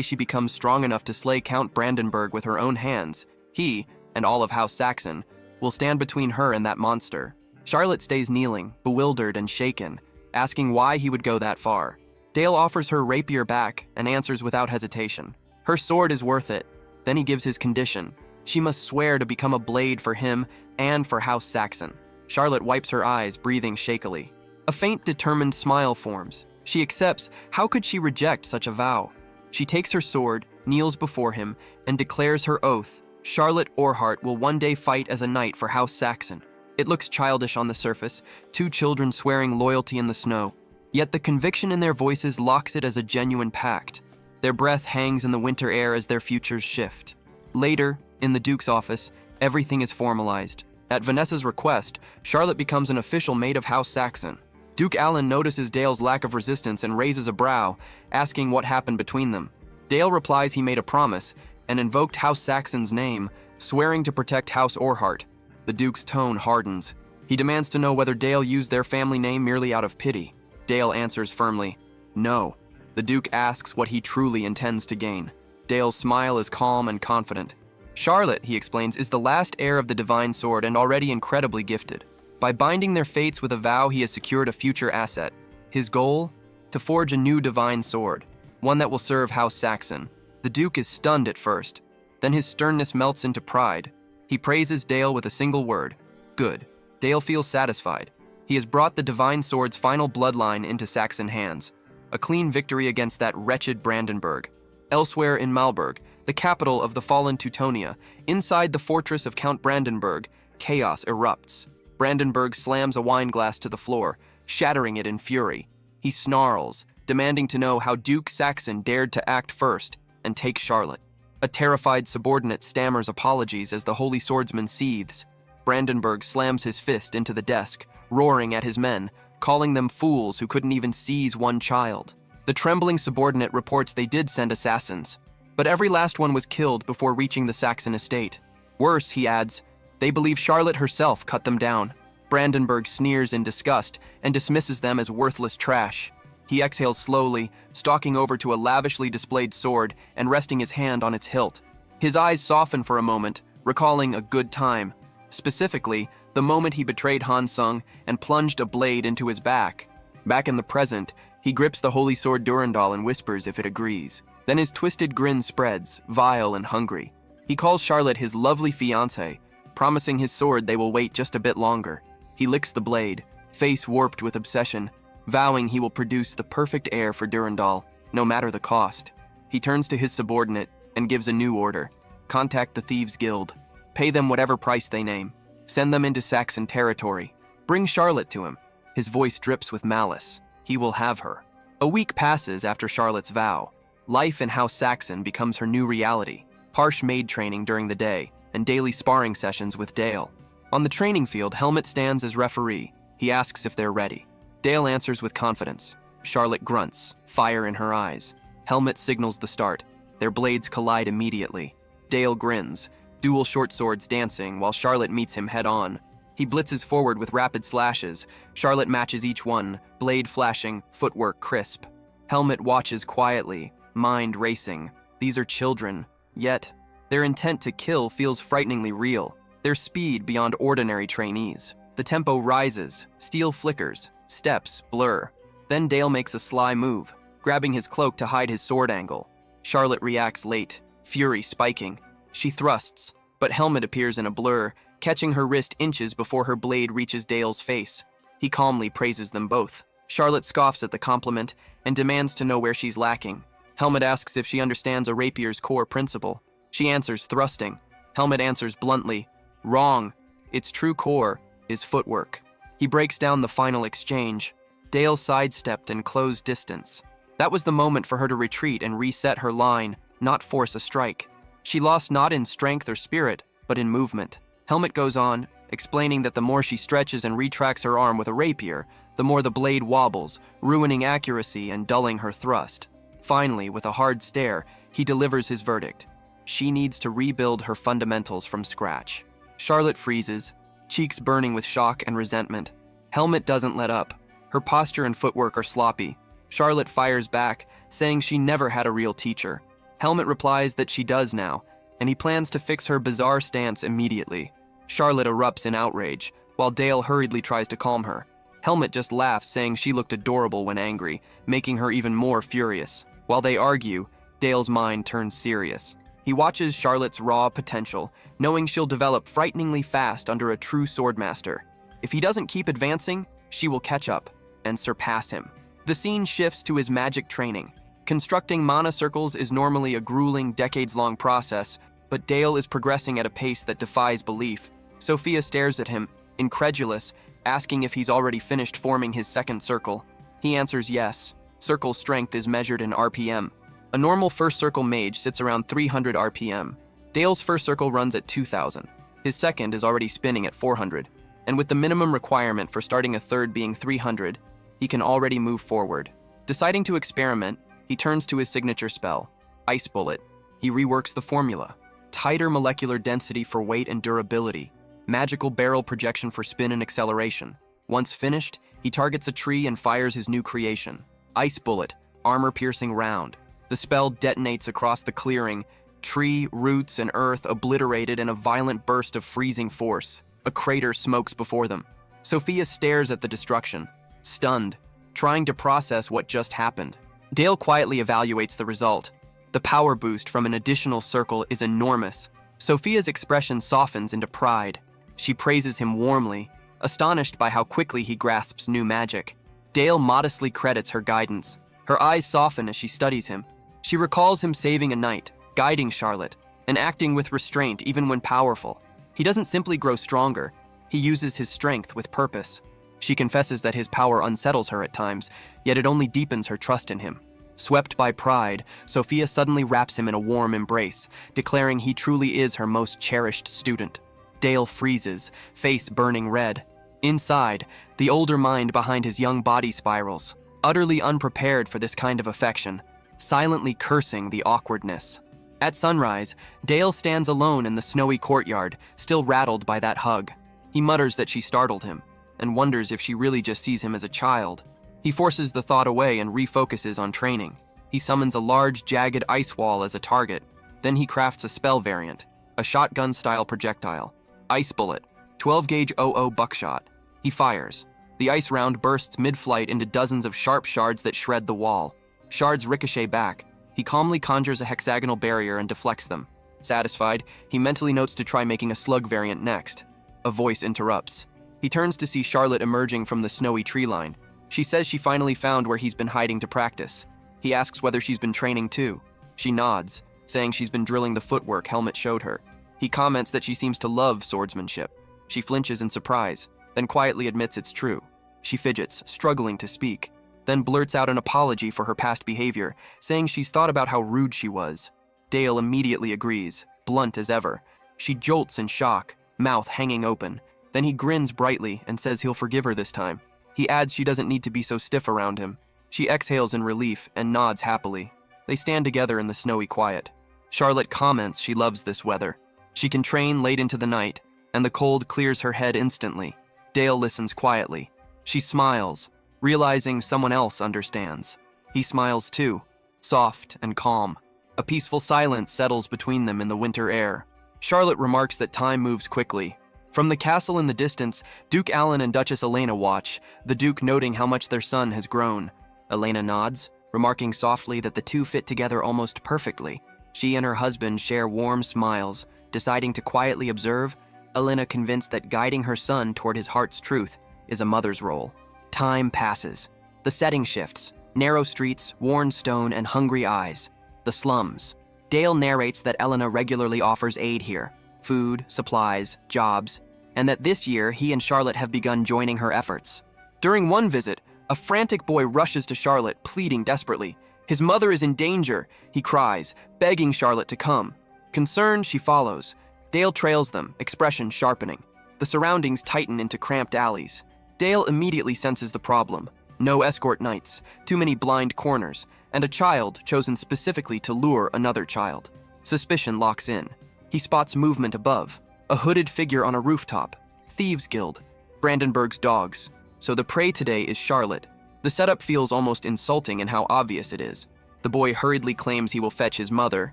she becomes strong enough to slay Count Brandenburg with her own hands, he, and all of House Saxon, will stand between her and that monster. Charlotte stays kneeling, bewildered and shaken, asking why he would go that far. Dale offers her rapier back and answers without hesitation. Her sword is worth it. Then he gives his condition. She must swear to become a blade for him and for House Saxon. Charlotte wipes her eyes, breathing shakily. A faint, determined smile forms. She accepts. How could she reject such a vow? She takes her sword, kneels before him, and declares her oath. Charlotte Orhart will one day fight as a knight for House Saxon. It looks childish on the surface, two children swearing loyalty in the snow. Yet the conviction in their voices locks it as a genuine pact. Their breath hangs in the winter air as their futures shift. Later, in the Duke's office, everything is formalized. At Vanessa's request, Charlotte becomes an official maid of House Saxon. Duke Allen notices Dale's lack of resistance and raises a brow, asking what happened between them. Dale replies he made a promise and invoked House Saxon's name, swearing to protect House Orhart. The Duke's tone hardens. He demands to know whether Dale used their family name merely out of pity. Dale answers firmly, no. The Duke asks what he truly intends to gain. Dale's smile is calm and confident. Charlotte, he explains, is the last heir of the divine sword and already incredibly gifted. By binding their fates with a vow, he has secured a future asset. His goal? To forge a new divine sword, one that will serve House Saxon. The Duke is stunned at first. Then his sternness melts into pride. He praises Dale with a single word. Good. Dale feels satisfied. He has brought the divine sword's final bloodline into Saxon hands. A clean victory against that wretched Brandenburg. Elsewhere in Malberg, the capital of the fallen Teutonia, inside the fortress of Count Brandenburg, chaos erupts. Brandenburg slams a wineglass to the floor, shattering it in fury. He snarls, demanding to know how Duke Saxon dared to act first and take Charlotte. A terrified subordinate stammers apologies as the holy swordsman seethes. Brandenburg slams his fist into the desk, roaring at his men, calling them fools who couldn't even seize one child. The trembling subordinate reports they did send assassins, but every last one was killed before reaching the Saxon estate. Worse, he adds, they believe Charlotte herself cut them down. Brandenburg sneers in disgust and dismisses them as worthless trash. He exhales slowly, stalking over to a lavishly displayed sword and resting his hand on its hilt. His eyes soften for a moment, recalling a good time. Specifically, the moment he betrayed Han Sung and plunged a blade into his back. Back in the present, He grips the holy sword Durandal and whispers if it agrees. Then his twisted grin spreads, vile and hungry. He calls Charlotte his lovely fiancée, promising his sword they will wait just a bit longer. He licks the blade, face warped with obsession, vowing he will produce the perfect heir for Durandal, no matter the cost. He turns to his subordinate and gives a new order. Contact the Thieves' Guild. Pay them whatever price they name. Send them into Saxon territory. Bring Charlotte to him. His voice drips with malice. He will have her. A week passes after Charlotte's vow. Life in House Saxon becomes her new reality. Harsh maid training during the day, and daily sparring sessions with Dale. On the training field, Helmut stands as referee. He asks if they're ready. Dale answers with confidence. Charlotte grunts, fire in her eyes. Helmut signals the start. Their blades collide immediately. Dale grins, dual short swords dancing while Charlotte meets him head-on. He blitzes forward with rapid slashes. Charlotte matches each one, blade flashing, footwork crisp. Helmut watches quietly, mind racing. These are children, yet their intent to kill feels frighteningly real. Their speed beyond ordinary trainees. The tempo rises, steel flickers, steps blur. Then Dale makes a sly move, grabbing his cloak to hide his sword angle. Charlotte reacts late, fury spiking. She thrusts, but Helmut appears in a blur, catching her wrist inches before her blade reaches Dale's face. He calmly praises them both. Charlotte scoffs at the compliment and demands to know where she's lacking. Helmut asks if she understands a rapier's core principle. She answers thrusting. Helmut answers bluntly, wrong. Its true core is footwork. He breaks down the final exchange. Dale sidestepped and closed distance. That was the moment for her to retreat and reset her line, not force a strike. She lost not in strength or spirit, but in movement. Helmut goes on, explaining that the more she stretches and retracts her arm with a rapier, the more the blade wobbles, ruining accuracy and dulling her thrust. Finally, with a hard stare, he delivers his verdict. She needs to rebuild her fundamentals from scratch. Charlotte freezes, cheeks burning with shock and resentment. Helmut doesn't let up. Her posture and footwork are sloppy. Charlotte fires back, saying she never had a real teacher. Helmut replies that she does now, and he plans to fix her bizarre stance immediately. Charlotte erupts in outrage, while Dale hurriedly tries to calm her. Helmut just laughs, saying she looked adorable when angry, making her even more furious. While they argue, Dale's mind turns serious. He watches Charlotte's raw potential, knowing she'll develop frighteningly fast under a true swordmaster. If he doesn't keep advancing, she will catch up and surpass him. The scene shifts to his magic training. Constructing mana circles is normally a grueling, decades-long process, but Dale is progressing at a pace that defies belief. Sophia stares at him, incredulous, asking if he's already finished forming his second circle. He answers yes. Circle strength is measured in RPM. A normal first circle mage sits around 300 RPM. Dale's first circle runs at 2,000. His second is already spinning at 400. And with the minimum requirement for starting a third being 300, he can already move forward. Deciding to experiment, he turns to his signature spell, Ice Bullet. He reworks the formula. Tighter molecular density for weight and durability. Magical barrel projection for spin and acceleration. Once finished, he targets a tree and fires his new creation. Ice Bullet, armor-piercing round. The spell detonates across the clearing, tree, roots, and earth obliterated in a violent burst of freezing force. A crater smokes before them. Sophia stares at the destruction, stunned, trying to process what just happened. Dale quietly evaluates the result. The power boost from an additional circle is enormous. Sophia's expression softens into pride. She praises him warmly, astonished by how quickly he grasps new magic. Dale modestly credits her guidance. Her eyes soften as she studies him. She recalls him saving a knight, guiding Charlotte, and acting with restraint even when powerful. He doesn't simply grow stronger, he uses his strength with purpose. She confesses that his power unsettles her at times, yet it only deepens her trust in him. Swept by pride, Sophia suddenly wraps him in a warm embrace, declaring he truly is her most cherished student. Dale freezes, face burning red. Inside, the older mind behind his young body spirals, utterly unprepared for this kind of affection, silently cursing the awkwardness. At sunrise, Dale stands alone in the snowy courtyard, still rattled by that hug. He mutters that she startled him, and wonders if she really just sees him as a child. He forces the thought away and refocuses on training. He summons a large, jagged ice wall as a target. Then he crafts a spell variant, a shotgun-style projectile. Ice Bullet, 12-gauge 00 buckshot. He fires. The ice round bursts mid-flight into dozens of sharp shards that shred the wall. Shards ricochet back. He calmly conjures a hexagonal barrier and deflects them. Satisfied, he mentally notes to try making a slug variant next. A voice interrupts. He turns to see Charlotte emerging from the snowy tree line. She says she finally found where he's been hiding to practice. He asks whether she's been training too. She nods, saying she's been drilling the footwork Helmet showed her. He comments that she seems to love swordsmanship. She flinches in surprise, then quietly admits it's true. She fidgets, struggling to speak, then blurts out an apology for her past behavior, saying she's thought about how rude she was. Dale immediately agrees, blunt as ever. She jolts in shock, mouth hanging open. Then he grins brightly and says he'll forgive her this time. He adds she doesn't need to be so stiff around him. She exhales in relief and nods happily. They stand together in the snowy quiet. Charlotte comments she loves this weather. She can train late into the night, and the cold clears her head instantly. Dale listens quietly. She smiles, realizing someone else understands. He smiles too, soft and calm. A peaceful silence settles between them in the winter air. Charlotte remarks that time moves quickly. From the castle in the distance, Duke Alan and Duchess Elena watch, the Duke noting how much their son has grown. Elena nods, remarking softly that the two fit together almost perfectly. She and her husband share warm smiles, deciding to quietly observe, Elena convinced that guiding her son toward his heart's truth is a mother's role. Time passes. The setting shifts. Narrow streets, worn stone, and hungry eyes. The slums. Dale narrates that Elena regularly offers aid here. Food, supplies, jobs, and that this year he and Charlotte have begun joining her efforts. During one visit, a frantic boy rushes to Charlotte, pleading desperately. His mother is in danger, he cries, begging Charlotte to come. Concerned, she follows. Dale trails them, expression sharpening. The surroundings tighten into cramped alleys. Dale immediately senses the problem. No escort knights, too many blind corners, and a child chosen specifically to lure another child. Suspicion locks in. He spots movement above, a hooded figure on a rooftop. Thieves' Guild, Brandenburg's dogs. So the prey today is Charlotte. The setup feels almost insulting in how obvious it is. The boy hurriedly claims he will fetch his mother,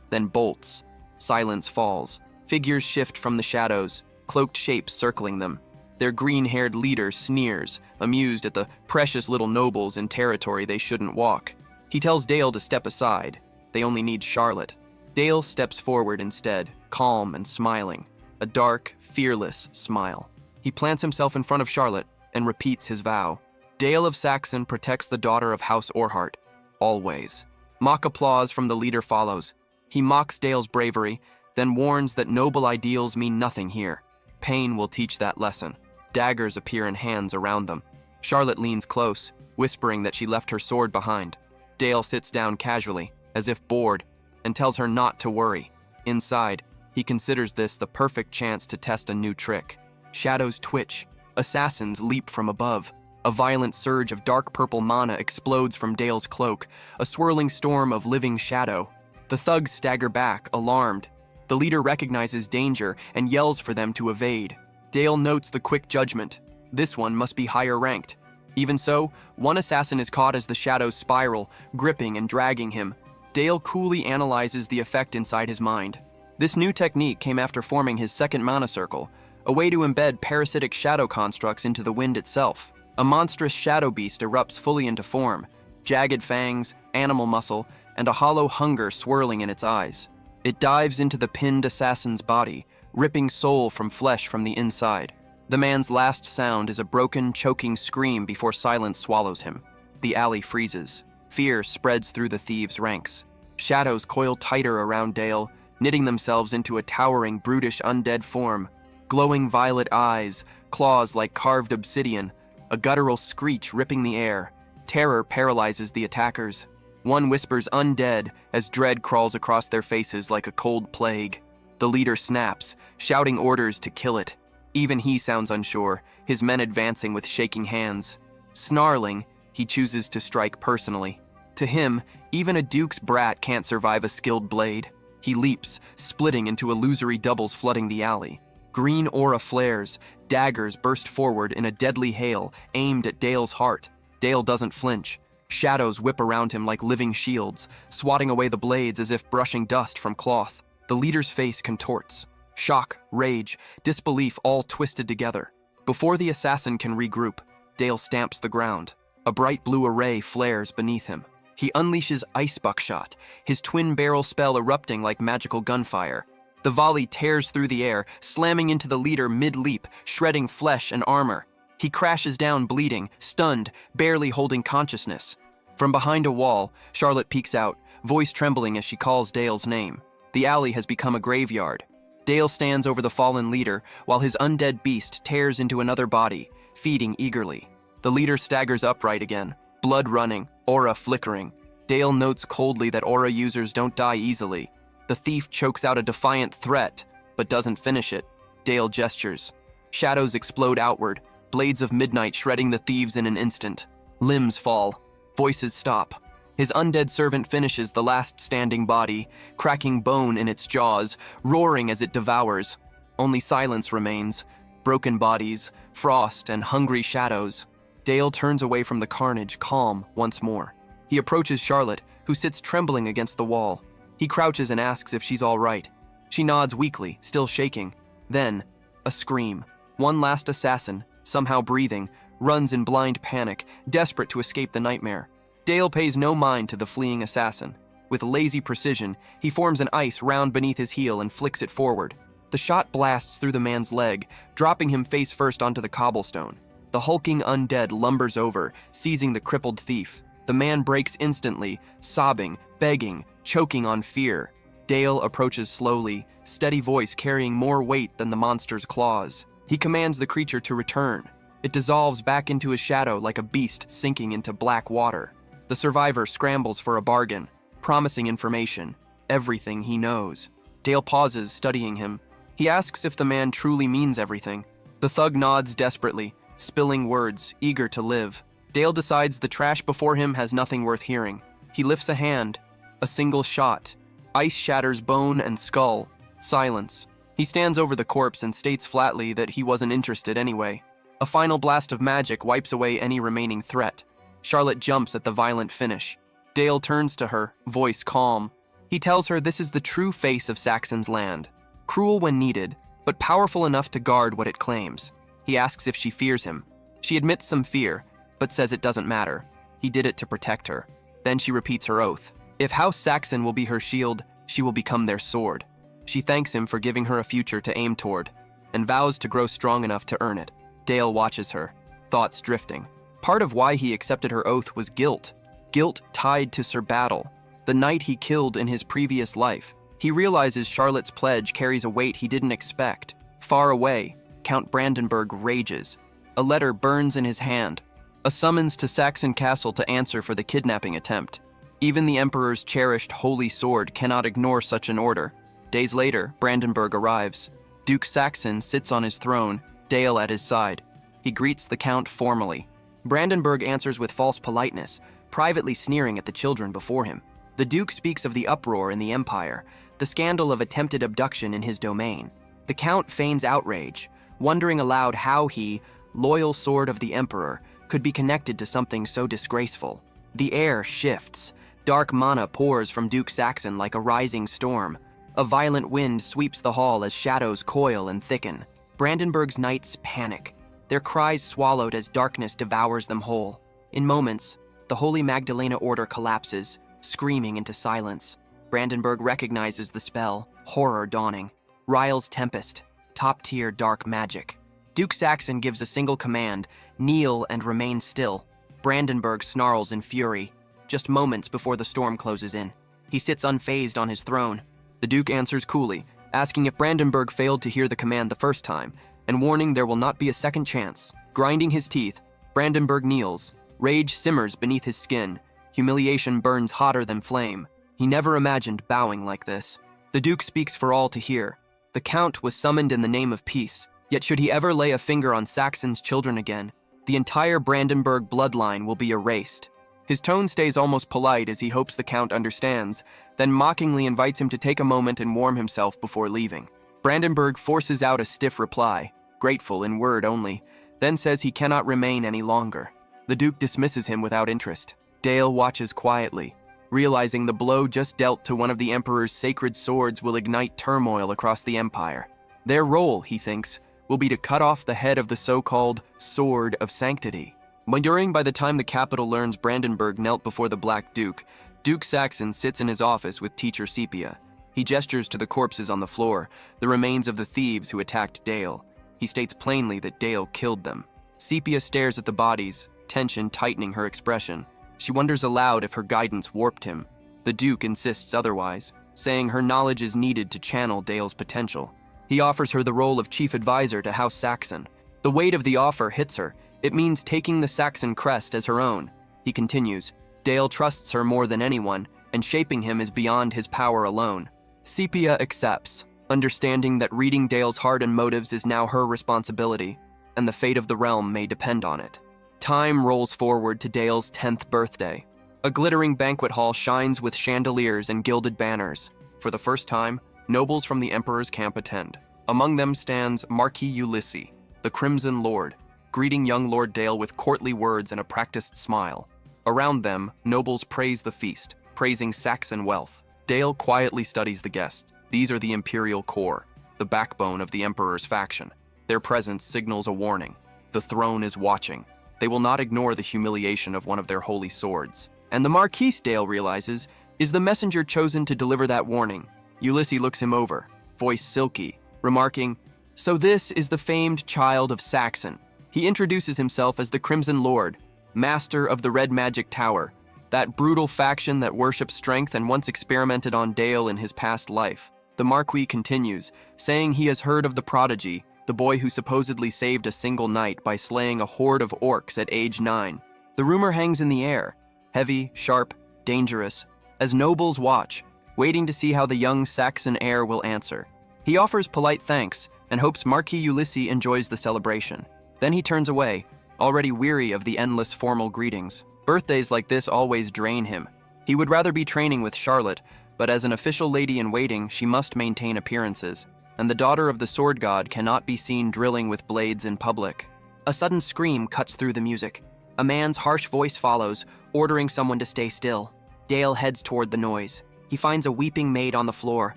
then bolts. Silence falls. Figures shift from the shadows, cloaked shapes circling them. Their green-haired leader sneers, amused at the precious little nobles in territory they shouldn't walk. He tells Dale to step aside. They only need Charlotte. Dale steps forward instead, calm and smiling. A dark, fearless smile. He plants himself in front of Charlotte and repeats his vow. Dale of Saxon protects the daughter of House Orhart. Always. Mock applause from the leader follows. He mocks Dale's bravery, then warns that noble ideals mean nothing here. Pain will teach that lesson. Daggers appear in hands around them. Charlotte leans close, whispering that she left her sword behind. Dale sits down casually, as if bored, and tells her not to worry. Inside, he considers this the perfect chance to test a new trick. Shadows twitch. Assassins leap from above. A violent surge of dark purple mana explodes from Dale's cloak, a swirling storm of living shadow. The thugs stagger back, alarmed. The leader recognizes danger and yells for them to evade. Dale notes the quick judgment. This one must be higher ranked. Even so, one assassin is caught as the shadows spiral, gripping and dragging him. Dale coolly analyzes the effect inside his mind. This new technique came after forming his second mana circle, a way to embed parasitic shadow constructs into the wind itself. A monstrous shadow beast erupts fully into form, jagged fangs, animal muscle, and a hollow hunger swirling in its eyes. It dives into the pinned assassin's body, ripping soul from flesh from the inside. The man's last sound is a broken, choking scream before silence swallows him. The alley freezes. Fear spreads through the thieves' ranks. Shadows coil tighter around Dale, knitting themselves into a towering, brutish undead form. Glowing violet eyes, claws like carved obsidian, a guttural screech ripping the air. Terror paralyzes the attackers. One whispers undead as dread crawls across their faces like a cold plague. The leader snaps, shouting orders to kill it. Even he sounds unsure, his men advancing with shaking hands. Snarling, he chooses to strike personally. To him, even a duke's brat can't survive a skilled blade. He leaps, splitting into illusory doubles flooding the alley. Green aura flares, daggers burst forward in a deadly hail, aimed at Dale's heart. Dale doesn't flinch. Shadows whip around him like living shields, swatting away the blades as if brushing dust from cloth. The leader's face contorts. Shock, rage, disbelief all twisted together. Before the assassin can regroup, Dale stamps the ground. A bright blue array flares beneath him. He unleashes Ice Buckshot, his twin barrel spell erupting like magical gunfire. The volley tears through the air, slamming into the leader mid-leap, shredding flesh and armor. He crashes down bleeding, stunned, barely holding consciousness. From behind a wall, Charlotte peeks out, voice trembling as she calls Dale's name. The alley has become a graveyard. Dale stands over the fallen leader, while his undead beast tears into another body, feeding eagerly. The leader staggers upright again, blood running, aura flickering. Dale notes coldly that aura users don't die easily. The thief chokes out a defiant threat, but doesn't finish it. Dale gestures. Shadows explode outward, blades of midnight shredding the thieves in an instant. Limbs fall. Voices stop. His undead servant finishes the last standing body, cracking bone in its jaws, roaring as it devours. Only silence remains. Broken bodies, frost, and hungry shadows. Dale turns away from the carnage, calm once more. He approaches Charlotte, who sits trembling against the wall. He crouches and asks if she's all right. She nods weakly, still shaking. Then, a scream. One last assassin, somehow breathing, runs in blind panic, desperate to escape the nightmare. Dale pays no mind to the fleeing assassin. With lazy precision, he forms an ice round beneath his heel and flicks it forward. The shot blasts through the man's leg, dropping him face first onto the cobblestone. The hulking undead lumbers over, seizing the crippled thief. The man breaks instantly, sobbing, begging, choking on fear. Dale approaches slowly, steady voice carrying more weight than the monster's claws. He commands the creature to return. It dissolves back into his shadow like a beast sinking into black water. The survivor scrambles for a bargain, promising information, everything he knows. Dale pauses, studying him. He asks if the man truly means everything. The thug nods desperately, spilling words, eager to live. Dale decides the trash before him has nothing worth hearing. He lifts a hand. A single shot. Ice shatters bone and skull. Silence. He stands over the corpse and states flatly that he wasn't interested anyway. A final blast of magic wipes away any remaining threat. Charlotte jumps at the violent finish. Dale turns to her, voice calm. He tells her this is the true face of Saxon's land. Cruel when needed, but powerful enough to guard what it claims. He asks if she fears him. She admits some fear, but says it doesn't matter. He did it to protect her. Then she repeats her oath. If House Saxon will be her shield, she will become their sword. She thanks him for giving her a future to aim toward, and vows to grow strong enough to earn it. Dale watches her, thoughts drifting. Part of why he accepted her oath was guilt. Guilt tied to Sir Battle, the knight he killed in his previous life. He realizes Charlotte's pledge carries a weight he didn't expect. Far away, Count Brandenburg rages. A letter burns in his hand. A summons to Saxon Castle to answer for the kidnapping attempt. Even the Emperor's cherished holy sword cannot ignore such an order. Days later, Brandenburg arrives. Duke Saxon sits on his throne, Dale at his side. He greets the Count formally. Brandenburg answers with false politeness, privately sneering at the children before him. The Duke speaks of the uproar in the Empire, the scandal of attempted abduction in his domain. The Count feigns outrage, wondering aloud how he, loyal sword of the Emperor, could be connected to something so disgraceful. The air shifts. Dark mana pours from Duke Saxon like a rising storm. A violent wind sweeps the hall as shadows coil and thicken. Brandenburg's knights panic, their cries swallowed as darkness devours them whole. In moments, the Holy Magdalena Order collapses, screaming into silence. Brandenburg recognizes the spell, horror dawning. Ryle's Tempest, top-tier dark magic. Duke Saxon gives a single command, kneel and remain still. Brandenburg snarls in fury, just moments before the storm closes in. He sits unfazed on his throne. The Duke answers coolly, asking if Brandenburg failed to hear the command the first time, and warning there will not be a second chance. Grinding his teeth, Brandenburg kneels. Rage simmers beneath his skin. Humiliation burns hotter than flame. He never imagined bowing like this. The Duke speaks for all to hear. The Count was summoned in the name of peace, yet should he ever lay a finger on Saxon's children again, the entire Brandenburg bloodline will be erased. His tone stays almost polite as he hopes the Count understands, then mockingly invites him to take a moment and warm himself before leaving. Brandenburg forces out a stiff reply, grateful in word only, then says he cannot remain any longer. The Duke dismisses him without interest. Dale watches quietly, realizing the blow just dealt to one of the Emperor's sacred swords will ignite turmoil across the Empire. Their role, he thinks, will be to cut off the head of the so-called Sword of Sanctity. By the time the capital learns Brandenburg knelt before the Black Duke, Duke Saxon sits in his office with teacher Sepia. He gestures to the corpses on the floor, the remains of the thieves who attacked Dale. He states plainly that Dale killed them. Sepia stares at the bodies, tension tightening her expression. She wonders aloud if her guidance warped him. The Duke insists otherwise, saying her knowledge is needed to channel Dale's potential. He offers her the role of chief advisor to House Saxon. The weight of the offer hits her. It means taking the Saxon crest as her own. He continues, Dale trusts her more than anyone, and shaping him is beyond his power alone. Sepia accepts, understanding that reading Dale's heart and motives is now her responsibility, and the fate of the realm may depend on it. Time rolls forward to Dale's 10th birthday. A glittering banquet hall shines with chandeliers and gilded banners. For the first time, nobles from the Emperor's camp attend. Among them stands Marquis Ulysses, the Crimson Lord, greeting young Lord Dale with courtly words and a practiced smile. Around them, nobles praise the feast, praising Saxon wealth. Dale quietly studies the guests. These are the Imperial Corps, the backbone of the Emperor's faction. Their presence signals a warning. The throne is watching. They will not ignore the humiliation of one of their holy swords. And the Marquis, Dale realizes, is the messenger chosen to deliver that warning. Ulysses looks him over, voice silky, remarking, "So this is the famed child of Saxon." He introduces himself as the Crimson Lord, master of the Red Magic Tower, that brutal faction that worships strength and once experimented on Dale in his past life. The Marquis continues, saying he has heard of the prodigy, the boy who supposedly saved a single knight by slaying a horde of orcs at age 9. The rumor hangs in the air, heavy, sharp, dangerous, as nobles watch, waiting to see how the young Saxon heir will answer. He offers polite thanks and hopes Marquis Ulysses enjoys the celebration. Then he turns away, already weary of the endless formal greetings. Birthdays like this always drain him. He would rather be training with Charlotte, but as an official lady in waiting, she must maintain appearances, and the daughter of the sword god cannot be seen drilling with blades in public. A sudden scream cuts through the music. A man's harsh voice follows, ordering someone to stay still. Dale heads toward the noise. He finds a weeping maid on the floor,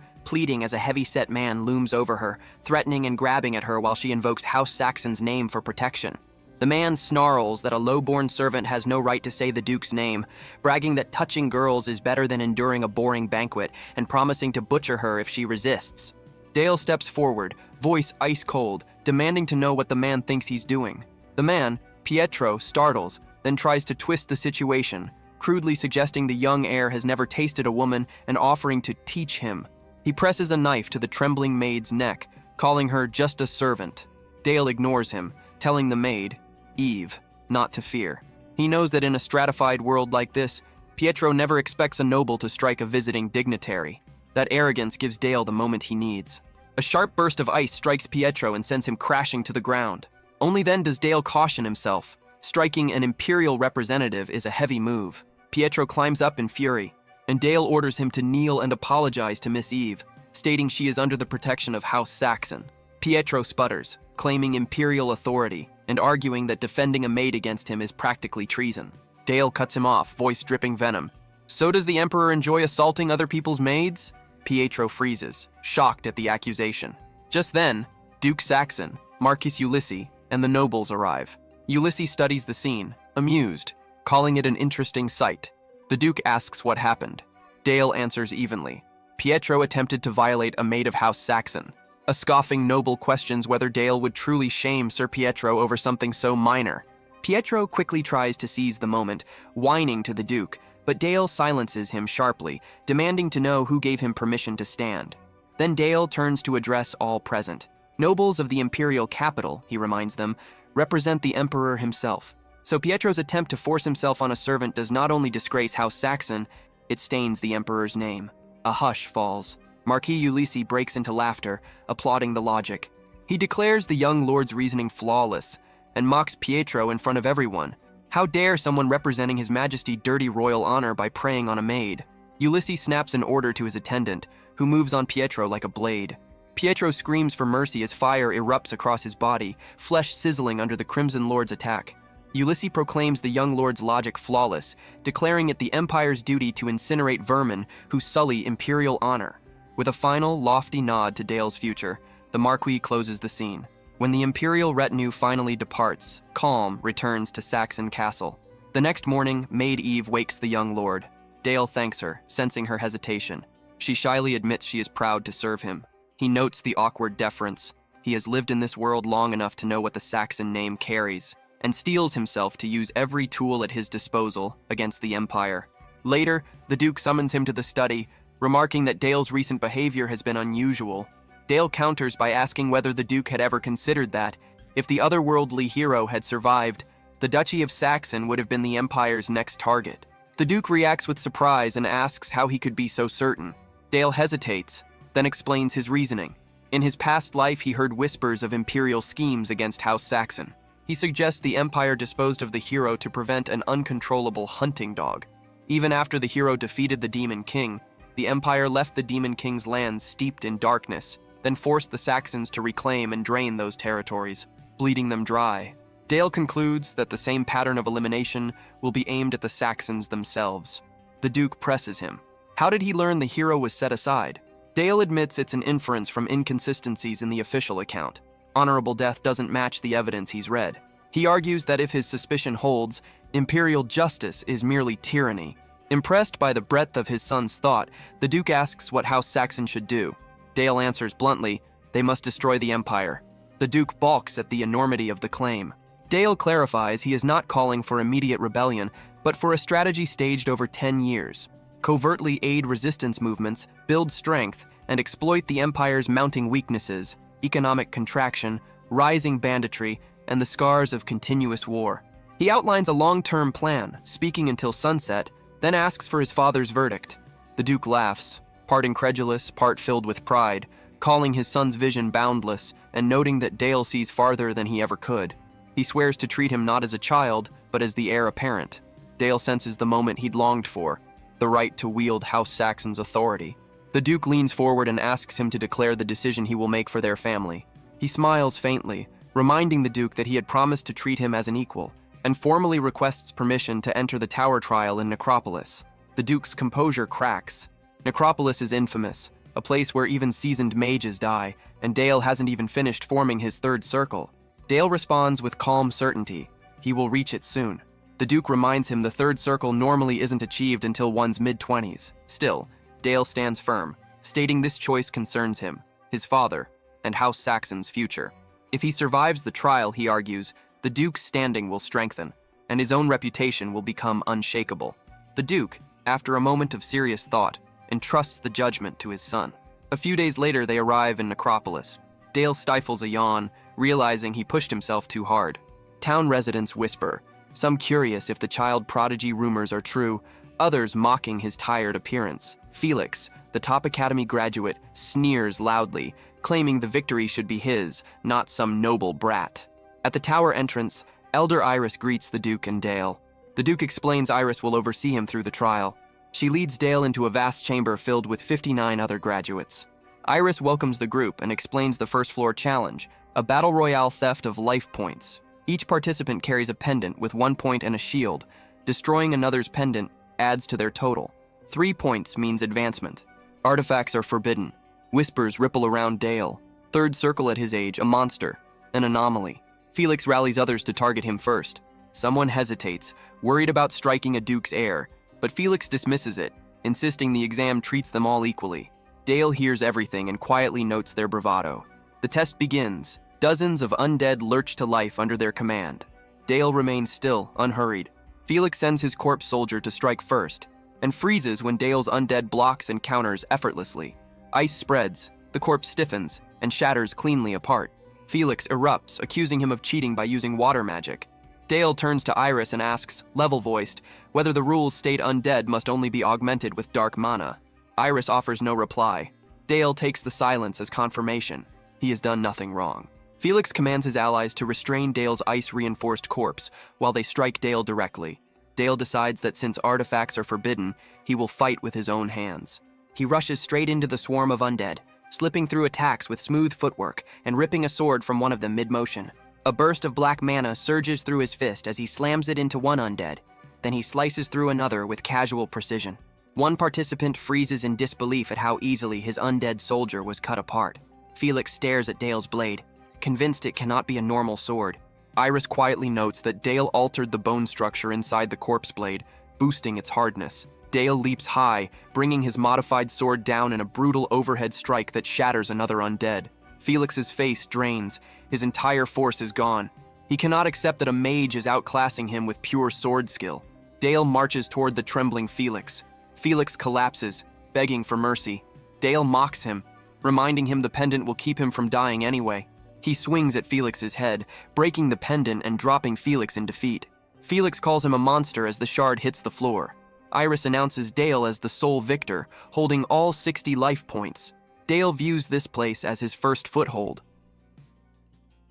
pleading as a heavy-set man looms over her, threatening and grabbing at her while she invokes House Saxon's name for protection. The man snarls that a low-born servant has no right to say the Duke's name, bragging that touching girls is better than enduring a boring banquet, and promising to butcher her if she resists. Dale steps forward, voice ice-cold, demanding to know what the man thinks he's doing. The man, Pietro, startles, then tries to twist the situation, crudely suggesting the young heir has never tasted a woman and offering to teach him. He presses a knife to the trembling maid's neck, calling her just a servant. Dale ignores him, telling the maid, Eve, not to fear. He knows that in a stratified world like this, Pietro never expects a noble to strike a visiting dignitary. That arrogance gives Dale the moment he needs. A sharp burst of ice strikes Pietro and sends him crashing to the ground. Only then does Dale caution himself. Striking an imperial representative is a heavy move. Pietro climbs up in fury, and Dale orders him to kneel and apologize to Miss Eve, stating she is under the protection of House Saxon. Pietro sputters, claiming imperial authority, and arguing that defending a maid against him is practically treason. Dale cuts him off, voice dripping venom. "So does the Emperor enjoy assaulting other people's maids?" Pietro freezes, shocked at the accusation. Just then, Duke Saxon, Marquis Ulysses, and the nobles arrive. Ulysses studies the scene, amused, calling it an interesting sight. The Duke asks what happened. Dale answers evenly. Pietro attempted to violate a maid of House Saxon. A scoffing noble questions whether Dale would truly shame Sir Pietro over something so minor. Pietro quickly tries to seize the moment, whining to the Duke, but Dale silences him sharply, demanding to know who gave him permission to stand. Then Dale turns to address all present. Nobles of the imperial capital, he reminds them, represent the Emperor himself. So Pietro's attempt to force himself on a servant does not only disgrace House Saxon, it stains the Emperor's name. A hush falls. Marquis Ulysses breaks into laughter, applauding the logic. He declares the young lord's reasoning flawless, and mocks Pietro in front of everyone. How dare someone representing His Majesty dirty royal honor by preying on a maid? Ulysses snaps an order to his attendant, who moves on Pietro like a blade. Pietro screams for mercy as fire erupts across his body, flesh sizzling under the Crimson Lord's attack. Ulysses proclaims the young lord's logic flawless, declaring it the Empire's duty to incinerate vermin who sully imperial honor. With a final, lofty nod to Dale's future, the Marquis closes the scene. When the Imperial retinue finally departs, calm returns to Saxon Castle. The next morning, Maid Eve wakes the young lord. Dale thanks her, sensing her hesitation. She shyly admits she is proud to serve him. He notes the awkward deference. He has lived in this world long enough to know what the Saxon name carries, and steels himself to use every tool at his disposal against the Empire. Later, the Duke summons him to the study, remarking that Dale's recent behavior has been unusual. Dale counters by asking whether the Duke had ever considered that, if the otherworldly hero had survived, the Duchy of Saxon would have been the Empire's next target. The Duke reacts with surprise and asks how he could be so certain. Dale hesitates, then explains his reasoning. In his past life, he heard whispers of Imperial schemes against House Saxon. He suggests the Empire disposed of the hero to prevent an uncontrollable hunting dog. Even after the hero defeated the Demon King, the Empire left the Demon King's lands steeped in darkness, then forced the Saxons to reclaim and drain those territories, bleeding them dry. Dale concludes that the same pattern of elimination will be aimed at the Saxons themselves. The Duke presses him. How did he learn the hero was set aside? Dale admits it's an inference from inconsistencies in the official account. Honorable death doesn't match the evidence he's read. He argues that if his suspicion holds, imperial justice is merely tyranny. Impressed by the breadth of his son's thought, the Duke asks what House Saxon should do. Dale answers bluntly, they must destroy the Empire. The Duke balks at the enormity of the claim. Dale clarifies he is not calling for immediate rebellion, but for a strategy staged over 10 years. Covertly aid resistance movements, build strength, and exploit the Empire's mounting weaknesses, economic contraction, rising banditry, and the scars of continuous war. He outlines a long-term plan, speaking until sunset, then asks for his father's verdict. The Duke laughs, part incredulous, part filled with pride, calling his son's vision boundless and noting that Dale sees farther than he ever could. He swears to treat him not as a child, but as the heir apparent. Dale senses the moment he'd longed for, the right to wield House Saxon's authority. The Duke leans forward and asks him to declare the decision he will make for their family. He smiles faintly, reminding the Duke that he had promised to treat him as an equal, and formally requests permission to enter the tower trial in Necropolis. The Duke's composure cracks. Necropolis is infamous, a place where even seasoned mages die, and Dale hasn't even finished forming his third circle. Dale responds with calm certainty. He will reach it soon. The Duke reminds him the third circle normally isn't achieved until one's mid-20s. Still, Dale stands firm, stating this choice concerns him, his father, and House Saxon's future. If he survives the trial, he argues, the Duke's standing will strengthen, and his own reputation will become unshakable. The Duke, after a moment of serious thought, entrusts the judgment to his son. A few days later, they arrive in Necropolis. Dale stifles a yawn, realizing he pushed himself too hard. Town residents whisper, some curious if the child prodigy rumors are true, others mocking his tired appearance. Felix, the top academy graduate, sneers loudly, claiming the victory should be his, not some noble brat. At the tower entrance, Elder Iris greets the Duke and Dale. The Duke explains Iris will oversee him through the trial. She leads Dale into a vast chamber filled with 59 other graduates. Iris welcomes the group and explains the first floor challenge, a battle royale theft of life points. Each participant carries a pendant with 1 point and a shield. Destroying another's pendant adds to their total. 3 points means advancement. Artifacts are forbidden. Whispers ripple around Dale. Third circle at his age, a monster, an anomaly. Felix rallies others to target him first. Someone hesitates, worried about striking a Duke's heir, but Felix dismisses it, insisting the exam treats them all equally. Dale hears everything and quietly notes their bravado. The test begins. Dozens of undead lurch to life under their command. Dale remains still, unhurried. Felix sends his corpse soldier to strike first, and freezes when Dale's undead blocks and counters effortlessly. Ice spreads, the corpse stiffens, and shatters cleanly apart. Felix erupts, accusing him of cheating by using water magic. Dale turns to Iris and asks, level-voiced, whether the rules state undead must only be augmented with dark mana. Iris offers no reply. Dale takes the silence as confirmation. He has done nothing wrong. Felix commands his allies to restrain Dale's ice-reinforced corpse while they strike Dale directly. Dale decides that since artifacts are forbidden, he will fight with his own hands. He rushes straight into the swarm of undead, slipping through attacks with smooth footwork and ripping a sword from one of them mid-motion. A burst of black mana surges through his fist as he slams it into one undead. Then he slices through another with casual precision. One participant freezes in disbelief at how easily his undead soldier was cut apart. Felix stares at Dale's blade. convinced it cannot be a normal sword. Iris quietly notes that Dale altered the bone structure inside the corpse blade, boosting its hardness. Dale leaps high, bringing his modified sword down in a brutal overhead strike that shatters another undead. Felix's face drains. His entire force is gone. He cannot accept that a mage is outclassing him with pure sword skill. Dale marches toward the trembling Felix. Felix collapses, begging for mercy. Dale mocks him, reminding him the pendant will keep him from dying anyway. He swings at Felix's head, breaking the pendant and dropping Felix in defeat. Felix calls him a monster as the shard hits the floor. Iris announces Dale as the sole victor, holding all 60 life points. Dale views this place as his first foothold.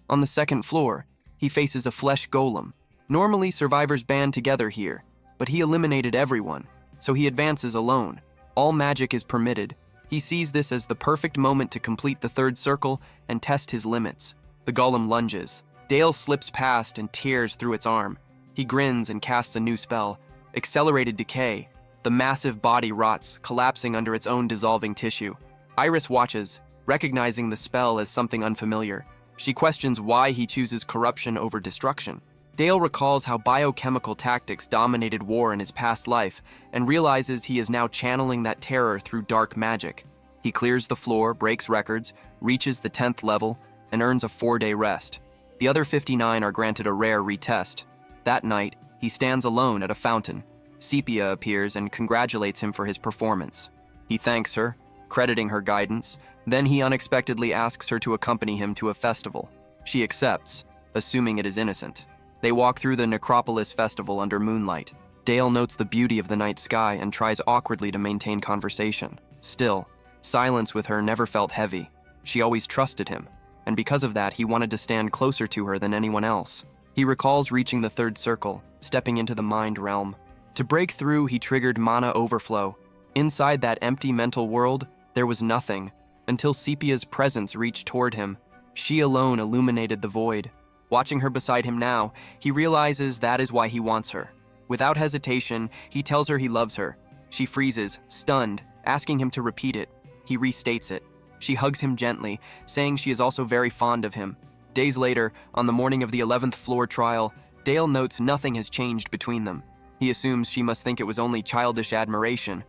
On the second floor, he faces a flesh golem. Normally, survivors band together here, but he eliminated everyone, so he advances alone. All magic is permitted. He sees this as the perfect moment to complete the third circle and test his limits. The golem lunges. Dale slips past and tears through its arm. He grins and casts a new spell, Accelerated Decay. The massive body rots, collapsing under its own dissolving tissue. Iris watches, recognizing the spell as something unfamiliar. She questions why he chooses corruption over destruction. Dale recalls how biochemical tactics dominated war in his past life and realizes he is now channeling that terror through dark magic. He clears the floor, breaks records, reaches the 10th level, and earns a 4-day rest. The other 59 are granted a rare retest. That night, he stands alone at a fountain. Sepia appears and congratulates him for his performance. He thanks her, crediting her guidance. Then he unexpectedly asks her to accompany him to a festival. She accepts, assuming it is innocent. They walk through the Necropolis festival under moonlight. Dale notes the beauty of the night sky and tries awkwardly to maintain conversation. Still, silence with her never felt heavy. She always trusted him, and because of that, he wanted to stand closer to her than anyone else. He recalls reaching the third circle, stepping into the mind realm. To break through, he triggered mana overflow. Inside that empty mental world, there was nothing, until Sepia's presence reached toward him. She alone illuminated the void. Watching her beside him now, he realizes that is why he wants her. Without hesitation, he tells her he loves her. She freezes, stunned, asking him to repeat it. He restates it. She hugs him gently, saying she is also very fond of him. Days later, on the morning of the 11th floor trial, Dale notes nothing has changed between them. He assumes she must think it was only childish admiration.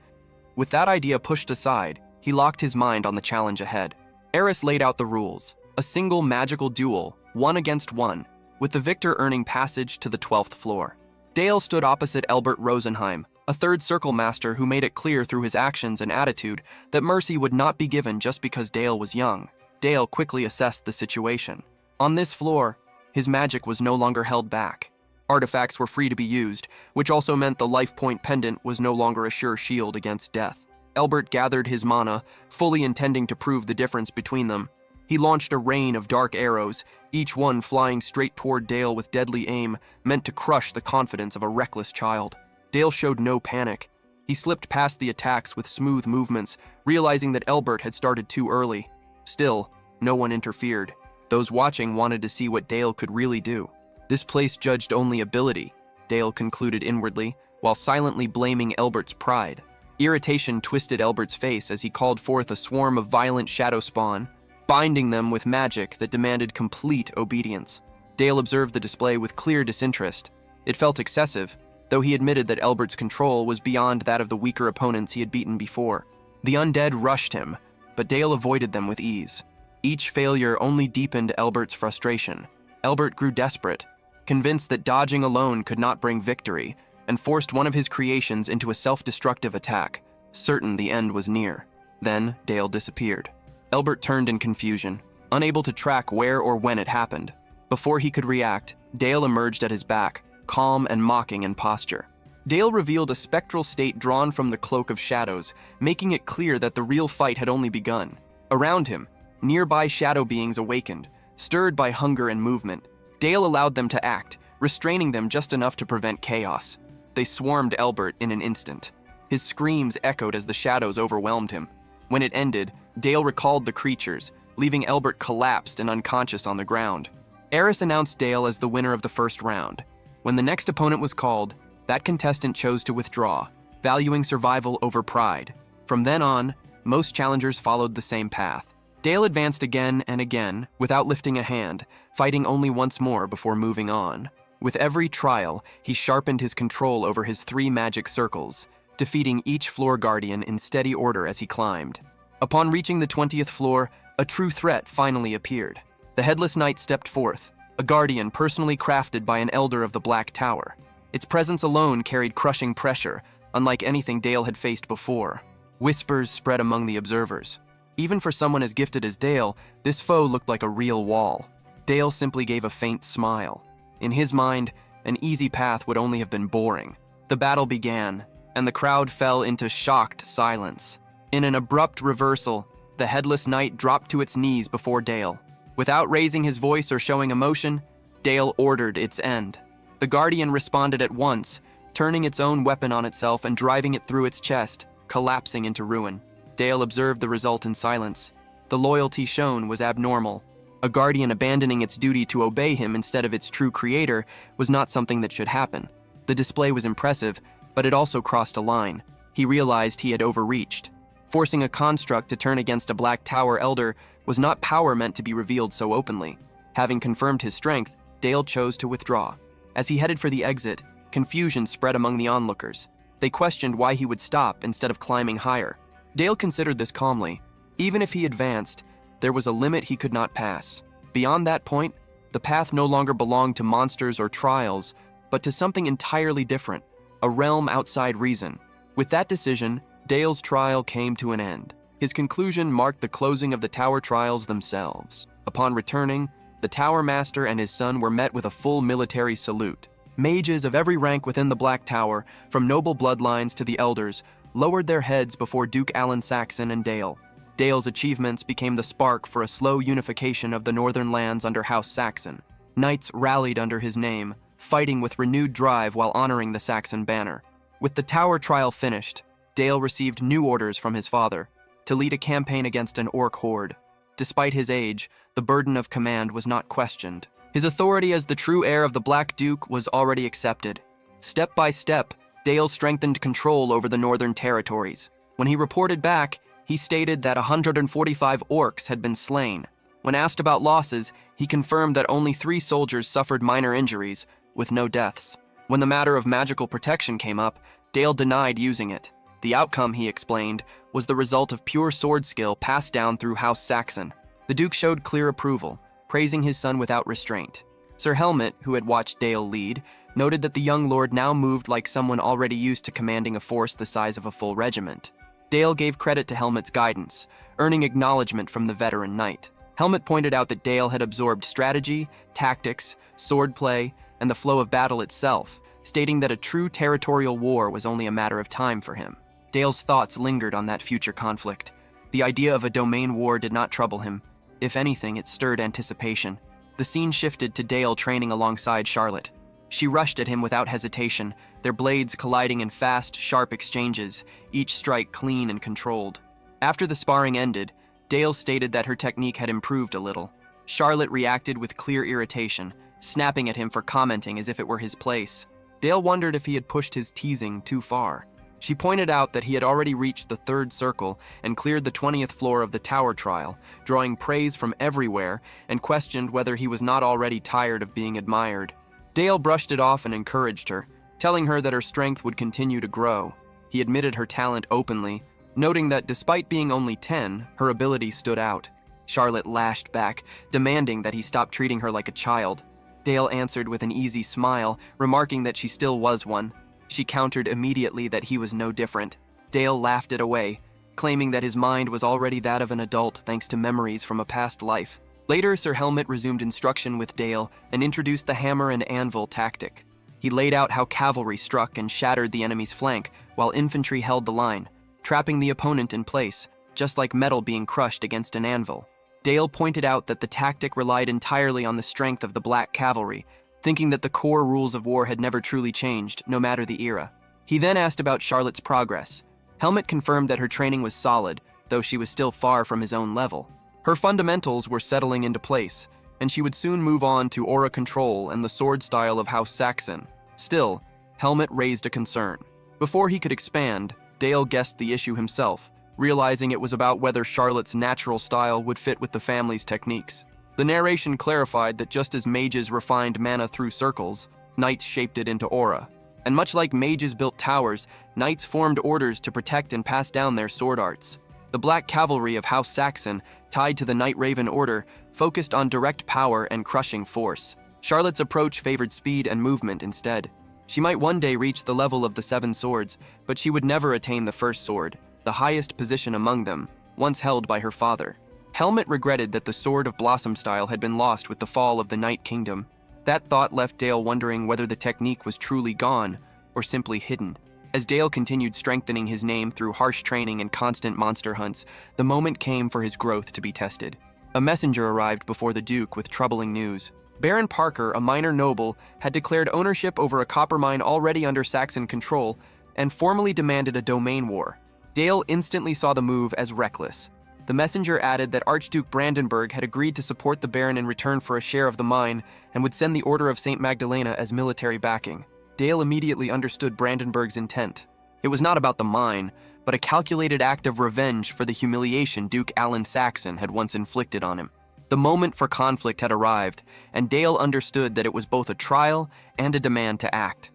With that idea pushed aside, he locked his mind on the challenge ahead. Eris laid out the rules, a single magical duel, 1 against 1, with the victor earning passage to the 12th floor. Dale stood opposite Elbert Rosenheim, a third circle master who made it clear through his actions and attitude that mercy would not be given just because Dale was young. Dale quickly assessed the situation. On this floor, his magic was no longer held back. Artifacts were free to be used, which also meant the life point pendant was no longer a sure shield against death. Elbert gathered his mana, fully intending to prove the difference between them. He launched a rain of dark arrows, each one flying straight toward Dale with deadly aim, meant to crush the confidence of a reckless child. Dale showed no panic. He slipped past the attacks with smooth movements, realizing that Elbert had started too early. Still, no one interfered. Those watching wanted to see what Dale could really do. This place judged only ability, Dale concluded inwardly, while silently blaming Elbert's pride. Irritation twisted Elbert's face as he called forth a swarm of violent shadow spawn, binding them with magic that demanded complete obedience. Dale observed the display with clear disinterest. It felt excessive, though he admitted that Elbert's control was beyond that of the weaker opponents he had beaten before. The undead rushed him, but Dale avoided them with ease. Each failure only deepened Elbert's frustration. Elbert grew desperate, convinced that dodging alone could not bring victory, and forced one of his creations into a self-destructive attack, certain the end was near. Then Dale disappeared. Elbert turned in confusion, unable to track where or when it happened. Before he could react, Dale emerged at his back, calm and mocking in posture. Dale revealed a spectral state drawn from the cloak of shadows, making it clear that the real fight had only begun. Around him, nearby shadow beings awakened, stirred by hunger and movement. Dale allowed them to act, restraining them just enough to prevent chaos. They swarmed Elbert in an instant. His screams echoed as the shadows overwhelmed him. When it ended, Dale recalled the creatures, leaving Elbert collapsed and unconscious on the ground. Eris announced Dale as the winner of the first round. When the next opponent was called, that contestant chose to withdraw, valuing survival over pride. From then on, most challengers followed the same path. Dale advanced again and again, without lifting a hand, fighting only once more before moving on. With every trial, he sharpened his control over his 3 magic circles, defeating each floor guardian in steady order as he climbed. Upon reaching the 20th floor, a true threat finally appeared. The Headless Knight stepped forth, a guardian personally crafted by an elder of the Black Tower. Its presence alone carried crushing pressure, unlike anything Dale had faced before. Whispers spread among the observers. Even for someone as gifted as Dale, this foe looked like a real wall. Dale simply gave a faint smile. In his mind, an easy path would only have been boring. The battle began, and the crowd fell into shocked silence. In an abrupt reversal, the Headless Knight dropped to its knees before Dale. Without raising his voice or showing emotion, Dale ordered its end. The Guardian responded at once, turning its own weapon on itself and driving it through its chest, collapsing into ruin. Dale observed the result in silence. The loyalty shown was abnormal. A guardian abandoning its duty to obey him instead of its true creator was not something that should happen. The display was impressive, but it also crossed a line. He realized he had overreached. Forcing a construct to turn against a Black Tower elder was not power meant to be revealed so openly. Having confirmed his strength, Dale chose to withdraw. As he headed for the exit, confusion spread among the onlookers. They questioned why he would stop instead of climbing higher. Dale considered this calmly. Even if he advanced, there was a limit he could not pass. Beyond that point, the path no longer belonged to monsters or trials, but to something entirely different, a realm outside reason. With that decision, Dale's trial came to an end. His conclusion marked the closing of the Tower trials themselves. Upon returning, the Tower Master and his son were met with a full military salute. Mages of every rank within the Black Tower, from noble bloodlines to the elders, lowered their heads before Duke Alan Saxon and Dale. Dale's achievements became the spark for a slow unification of the northern lands under House Saxon. Knights rallied under his name, fighting with renewed drive while honoring the Saxon banner. With the Tower trial finished, Dale received new orders from his father to lead a campaign against an orc horde. Despite his age, the burden of command was not questioned. His authority as the true heir of the Black Duke was already accepted. Step by step, Dale strengthened control over the northern territories. When he reported back, he stated that 145 orcs had been slain. When asked about losses, he confirmed that only 3 soldiers suffered minor injuries, with no deaths. When the matter of magical protection came up, Dale denied using it. The outcome, he explained, was the result of pure sword skill passed down through House Saxon. The Duke showed clear approval, praising his son without restraint. Sir Helmet, who had watched Dale lead, noted that the young lord now moved like someone already used to commanding a force the size of a full regiment. Dale gave credit to Helmet's guidance, earning acknowledgement from the veteran knight. Helmet pointed out that Dale had absorbed strategy, tactics, swordplay, and the flow of battle itself, stating that a true territorial war was only a matter of time for him. Dale's thoughts lingered on that future conflict. The idea of a domain war did not trouble him. If anything, it stirred anticipation. The scene shifted to Dale training alongside Charlotte. She rushed at him without hesitation, their blades colliding in fast, sharp exchanges, each strike clean and controlled. After the sparring ended, Dale stated that her technique had improved a little. Charlotte reacted with clear irritation, snapping at him for commenting as if it were his place. Dale wondered if he had pushed his teasing too far. She pointed out that he had already reached the 3rd circle and cleared the 20th floor of the Tower trial, drawing praise from everywhere, and questioned whether he was not already tired of being admired. Dale brushed it off and encouraged her, telling her that her strength would continue to grow. He admitted her talent openly, noting that despite being only 10, her ability stood out. Charlotte lashed back, demanding that he stop treating her like a child. Dale answered with an easy smile, remarking that she still was one. She countered immediately that he was no different. Dale laughed it away, claiming that his mind was already that of an adult thanks to memories from a past life. Later, Sir Helmet resumed instruction with Dale and introduced the hammer and anvil tactic. He laid out how cavalry struck and shattered the enemy's flank, while infantry held the line, trapping the opponent in place, just like metal being crushed against an anvil. Dale pointed out that the tactic relied entirely on the strength of the Black Cavalry, thinking that the core rules of war had never truly changed, no matter the era. He then asked about Charlotte's progress. Helmet confirmed that her training was solid, though she was still far from his own level. Her fundamentals were settling into place, and she would soon move on to aura control and the sword style of House Saxon. Still, Helmet raised a concern. Before he could expand, Dale guessed the issue himself, realizing it was about whether Charlotte's natural style would fit with the family's techniques. The narration clarified that just as mages refined mana through circles, knights shaped it into aura. And much like mages built towers, knights formed orders to protect and pass down their sword arts. The Black Cavalry of House Saxon, tied to the Knight Raven Order, focused on direct power and crushing force. Charlotte's approach favored speed and movement instead. She might one day reach the level of the Seven Swords, but she would never attain the first sword, the highest position among them, once held by her father. Helmet regretted that the Sword of Blossom style had been lost with the fall of the Night Kingdom. That thought left Dale wondering whether the technique was truly gone or simply hidden. As Dale continued strengthening his name through harsh training and constant monster hunts, the moment came for his growth to be tested. A messenger arrived before the Duke with troubling news. Baron Parker, a minor noble, had declared ownership over a copper mine already under Saxon control and formally demanded a domain war. Dale instantly saw the move as reckless. The messenger added that Archduke Brandenburg had agreed to support the Baron in return for a share of the mine and would send the Order of St. Magdalena as military backing. Dale immediately understood Brandenburg's intent. It was not about the mine, but a calculated act of revenge for the humiliation Duke Alan Saxon had once inflicted on him. The moment for conflict had arrived, and Dale understood that it was both a trial and a demand to act.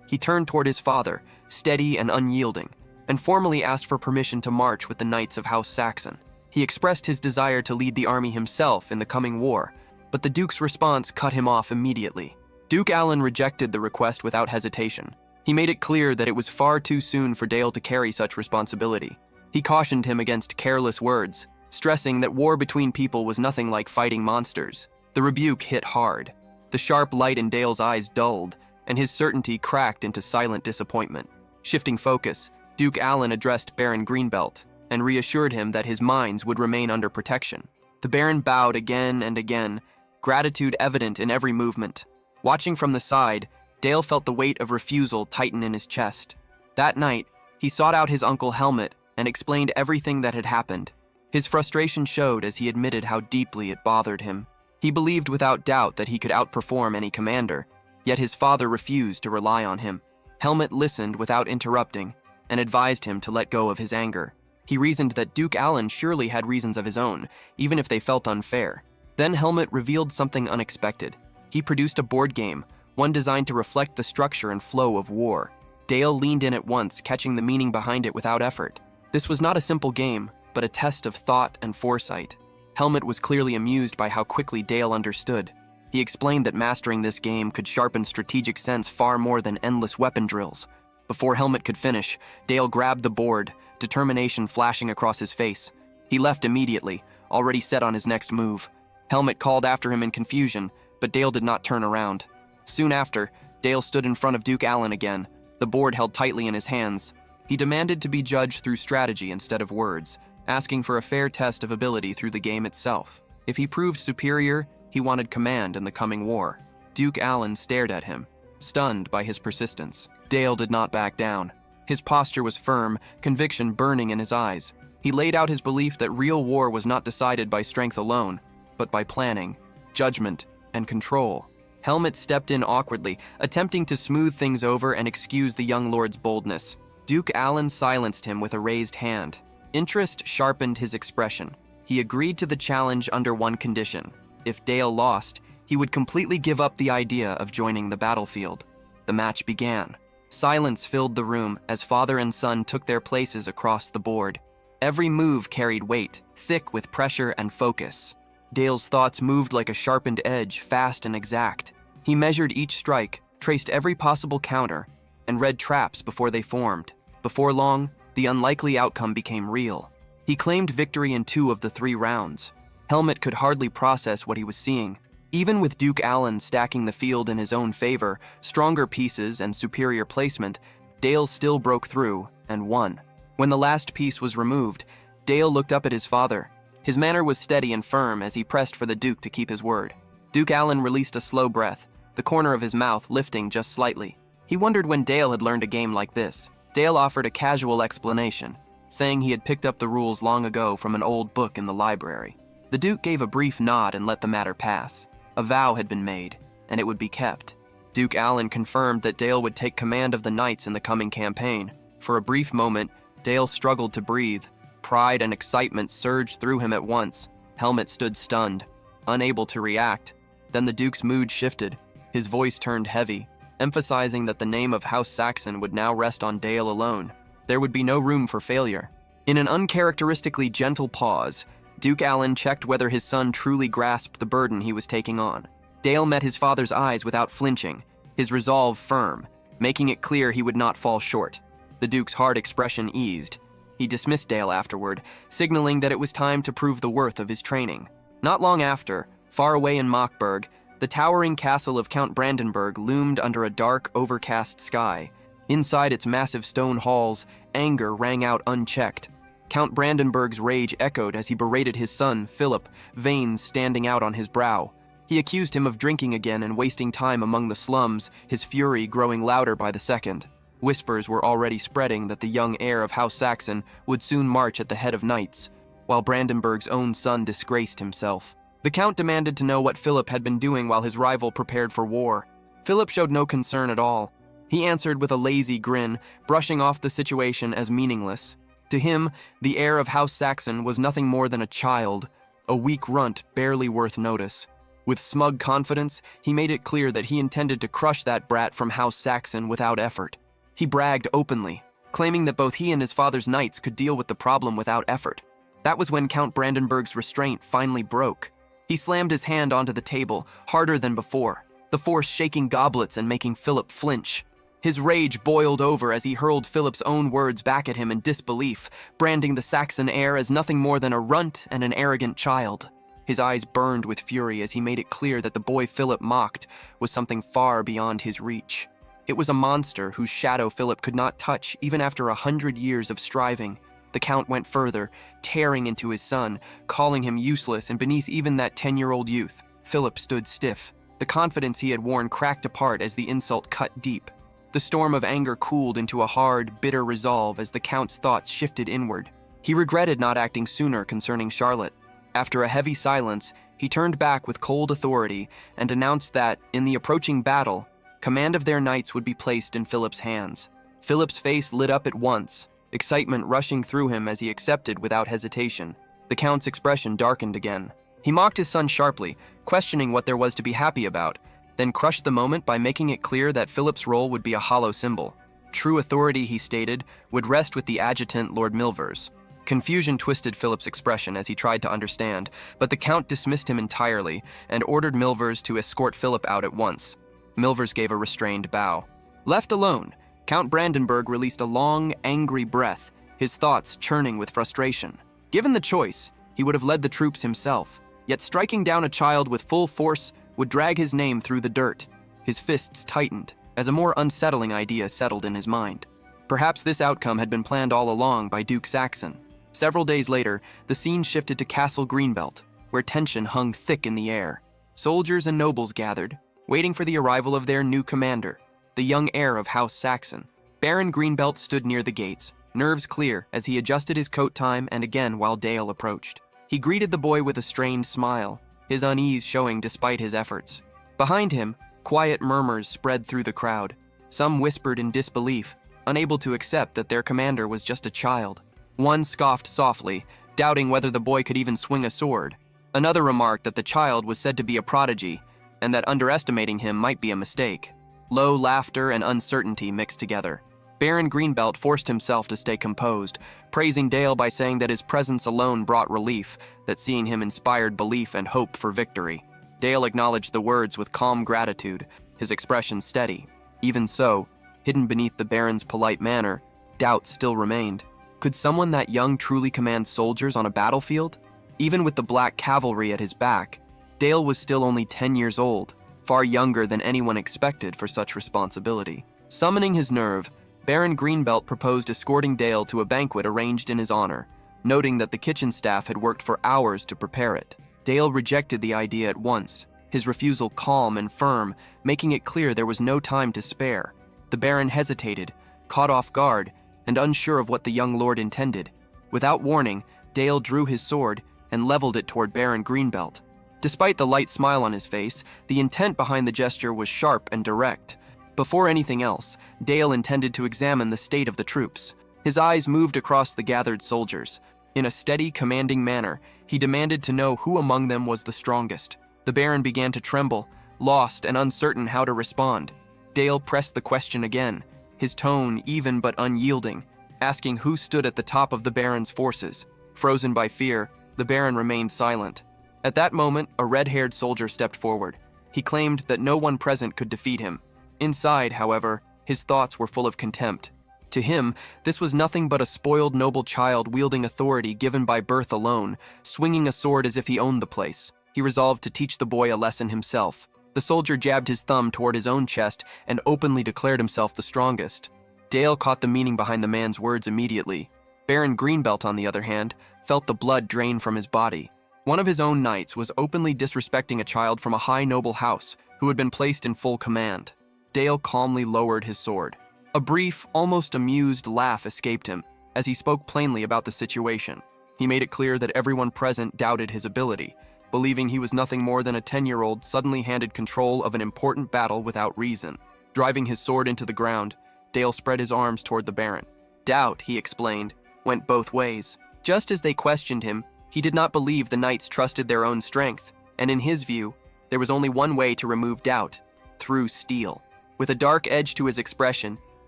He turned toward his father, steady and unyielding, and formally asked for permission to march with the Knights of House Saxon. He expressed his desire to lead the army himself in the coming war, but the Duke's response cut him off immediately. Duke Alan rejected the request without hesitation. He made it clear that it was far too soon for Dale to carry such responsibility. He cautioned him against careless words, stressing that war between people was nothing like fighting monsters. The rebuke hit hard. The sharp light in Dale's eyes dulled, and his certainty cracked into silent disappointment. Shifting focus, Duke Alan addressed Baron Greenbelt and reassured him that his mines would remain under protection. The Baron bowed again and again, gratitude evident in every movement. Watching from the side, Dale felt the weight of refusal tighten in his chest. That night, he sought out his uncle Helmet and explained everything that had happened. His frustration showed as he admitted how deeply it bothered him. He believed without doubt that he could outperform any commander, yet his father refused to rely on him. Helmet listened without interrupting and advised him to let go of his anger. He reasoned that Duke Alan surely had reasons of his own, even if they felt unfair. Then Helmet revealed something unexpected. He produced a board game, one designed to reflect the structure and flow of war. Dale leaned in at once, catching the meaning behind it without effort. This was not a simple game, but a test of thought and foresight. Helmet was clearly amused by how quickly Dale understood. He explained that mastering this game could sharpen strategic sense far more than endless weapon drills. Before Helmet could finish, Dale grabbed the board, determination flashing across his face. He left immediately, already set on his next move. Helmet called after him in confusion, but Dale did not turn around. Soon after, Dale stood in front of Duke Alan again, the board held tightly in his hands. He demanded to be judged through strategy instead of words, asking for a fair test of ability through the game itself. If he proved superior, he wanted command in the coming war. Duke Alan stared at him, stunned by his persistence. Dale did not back down. His posture was firm, conviction burning in his eyes. He laid out his belief that real war was not decided by strength alone, but by planning, judgment, and control. Helmet stepped in awkwardly, attempting to smooth things over and excuse the young lord's boldness. Duke Alan silenced him with a raised hand. Interest sharpened his expression. He agreed to the challenge under one condition. If Dale lost, he would completely give up the idea of joining the battlefield. The match began. Silence filled the room as father and son took their places across the board. Every move carried weight, thick with pressure and focus. Dale's thoughts moved like a sharpened edge, fast and exact. He measured each strike, traced every possible counter, and read traps before they formed. Before long, the unlikely outcome became real. He claimed victory in 2 of the 3 rounds. Helmet could hardly process what he was seeing. Even with Duke Alan stacking the field in his own favor, stronger pieces and superior placement, Dale still broke through and won. When the last piece was removed, Dale looked up at his father. His manner was steady and firm as he pressed for the Duke to keep his word. Duke Alan released a slow breath, the corner of his mouth lifting just slightly. He wondered when Dale had learned a game like this. Dale offered a casual explanation, saying he had picked up the rules long ago from an old book in the library. The Duke gave a brief nod and let the matter pass. A vow had been made, and it would be kept. Duke Alan confirmed that Dale would take command of the knights in the coming campaign. For a brief moment, Dale struggled to breathe. Pride and excitement surged through him at once. Helmet stood stunned, unable to react. Then the Duke's mood shifted. His voice turned heavy, emphasizing that the name of House Saxon would now rest on Dale alone. There would be no room for failure. In an uncharacteristically gentle pause, Duke Allen checked whether his son truly grasped the burden he was taking on. Dale met his father's eyes without flinching, his resolve firm, making it clear he would not fall short. The Duke's hard expression eased. He dismissed Dale afterward, signaling that it was time to prove the worth of his training. Not long after, far away in Mockburg, the towering castle of Count Brandenburg loomed under a dark, overcast sky. Inside its massive stone halls, anger rang out unchecked. Count Brandenburg's rage echoed as he berated his son, Philip, veins standing out on his brow. He accused him of drinking again and wasting time among the slums, his fury growing louder by the second. Whispers were already spreading that the young heir of House Saxon would soon march at the head of knights, while Brandenburg's own son disgraced himself. The Count demanded to know what Philip had been doing while his rival prepared for war. Philip showed no concern at all. He answered with a lazy grin, brushing off the situation as meaningless. To him, the heir of House Saxon was nothing more than a child, a weak runt barely worth notice. With smug confidence, he made it clear that he intended to crush that brat from House Saxon without effort. He bragged openly, claiming that both he and his father's knights could deal with the problem without effort. That was when Count Brandenburg's restraint finally broke. He slammed his hand onto the table, harder than before, the force shaking goblets and making Philip flinch. His rage boiled over as he hurled Philip's own words back at him in disbelief, branding the Saxon heir as nothing more than a runt and an arrogant child. His eyes burned with fury as he made it clear that the boy Philip mocked was something far beyond his reach. It was a monster whose shadow Philip could not touch even after 100 years of striving. The Count went further, tearing into his son, calling him useless, and beneath even that 10-year-old youth, Philip stood stiff. The confidence he had worn cracked apart as the insult cut deep. The storm of anger cooled into a hard, bitter resolve as the Count's thoughts shifted inward. He regretted not acting sooner concerning Charlotte. After a heavy silence, he turned back with cold authority and announced that, in the approaching battle, command of their knights would be placed in Philip's hands. Philip's face lit up at once, excitement rushing through him as he accepted without hesitation. The Count's expression darkened again. He mocked his son sharply, questioning what there was to be happy about, then crushed the moment by making it clear that Philip's role would be a hollow symbol. True authority, he stated, would rest with the adjutant Lord Milvers. Confusion twisted Philip's expression as he tried to understand, but the Count dismissed him entirely and ordered Milvers to escort Philip out at once. Milvers gave a restrained bow. Left alone, Count Brandenburg released a long, angry breath, his thoughts churning with frustration. Given the choice, he would have led the troops himself, yet striking down a child with full force would drag his name through the dirt. His fists tightened as a more unsettling idea settled in his mind. Perhaps this outcome had been planned all along by Duke Saxon. Several days later, the scene shifted to Castle Greenbelt, where tension hung thick in the air. Soldiers and nobles gathered, waiting for the arrival of their new commander, the young heir of House Saxon. Baron Greenbelt stood near the gates, nerves clear as he adjusted his coat time and again while Dale approached. He greeted the boy with a strained smile, his unease showing despite his efforts. Behind him, quiet murmurs spread through the crowd. Some whispered in disbelief, unable to accept that their commander was just a child. One scoffed softly, doubting whether the boy could even swing a sword. Another remarked that the child was said to be a prodigy, and that underestimating him might be a mistake. Low laughter and uncertainty mixed together. Baron Greenbelt forced himself to stay composed, praising Dale by saying that his presence alone brought relief, that seeing him inspired belief and hope for victory. Dale acknowledged the words with calm gratitude, his expression steady. Even so, hidden beneath the Baron's polite manner, doubt still remained. Could someone that young truly command soldiers on a battlefield? Even with the black cavalry at his back, Dale was still only 10 years old, far younger than anyone expected for such responsibility. Summoning his nerve, Baron Greenbelt proposed escorting Dale to a banquet arranged in his honor, noting that the kitchen staff had worked for hours to prepare it. Dale rejected the idea at once, his refusal calm and firm, making it clear there was no time to spare. The Baron hesitated, caught off guard, and unsure of what the young lord intended. Without warning, Dale drew his sword and leveled it toward Baron Greenbelt. Despite the light smile on his face, the intent behind the gesture was sharp and direct. Before anything else, Dale intended to examine the state of the troops. His eyes moved across the gathered soldiers. In a steady, commanding manner, he demanded to know who among them was the strongest. The Baron began to tremble, lost and uncertain how to respond. Dale pressed the question again, his tone even but unyielding, asking who stood at the top of the Baron's forces. Frozen by fear, the Baron remained silent. At that moment, a red-haired soldier stepped forward. He claimed that no one present could defeat him. Inside, however, his thoughts were full of contempt. To him, this was nothing but a spoiled noble child wielding authority given by birth alone, swinging a sword as if he owned the place. He resolved to teach the boy a lesson himself. The soldier jabbed his thumb toward his own chest and openly declared himself the strongest. Dale caught the meaning behind the man's words immediately. Baron Greenbelt, on the other hand, felt the blood drain from his body. One of his own knights was openly disrespecting a child from a high noble house who had been placed in full command. Dale calmly lowered his sword. A brief, almost amused laugh escaped him as he spoke plainly about the situation. He made it clear that everyone present doubted his ability, believing he was nothing more than a 10-year-old suddenly handed control of an important battle without reason. Driving his sword into the ground, Dale spread his arms toward the Baron. Doubt, he explained, went both ways. Just as they questioned him, he did not believe the knights trusted their own strength, and in his view, there was only one way to remove doubt: through steel. With a dark edge to his expression,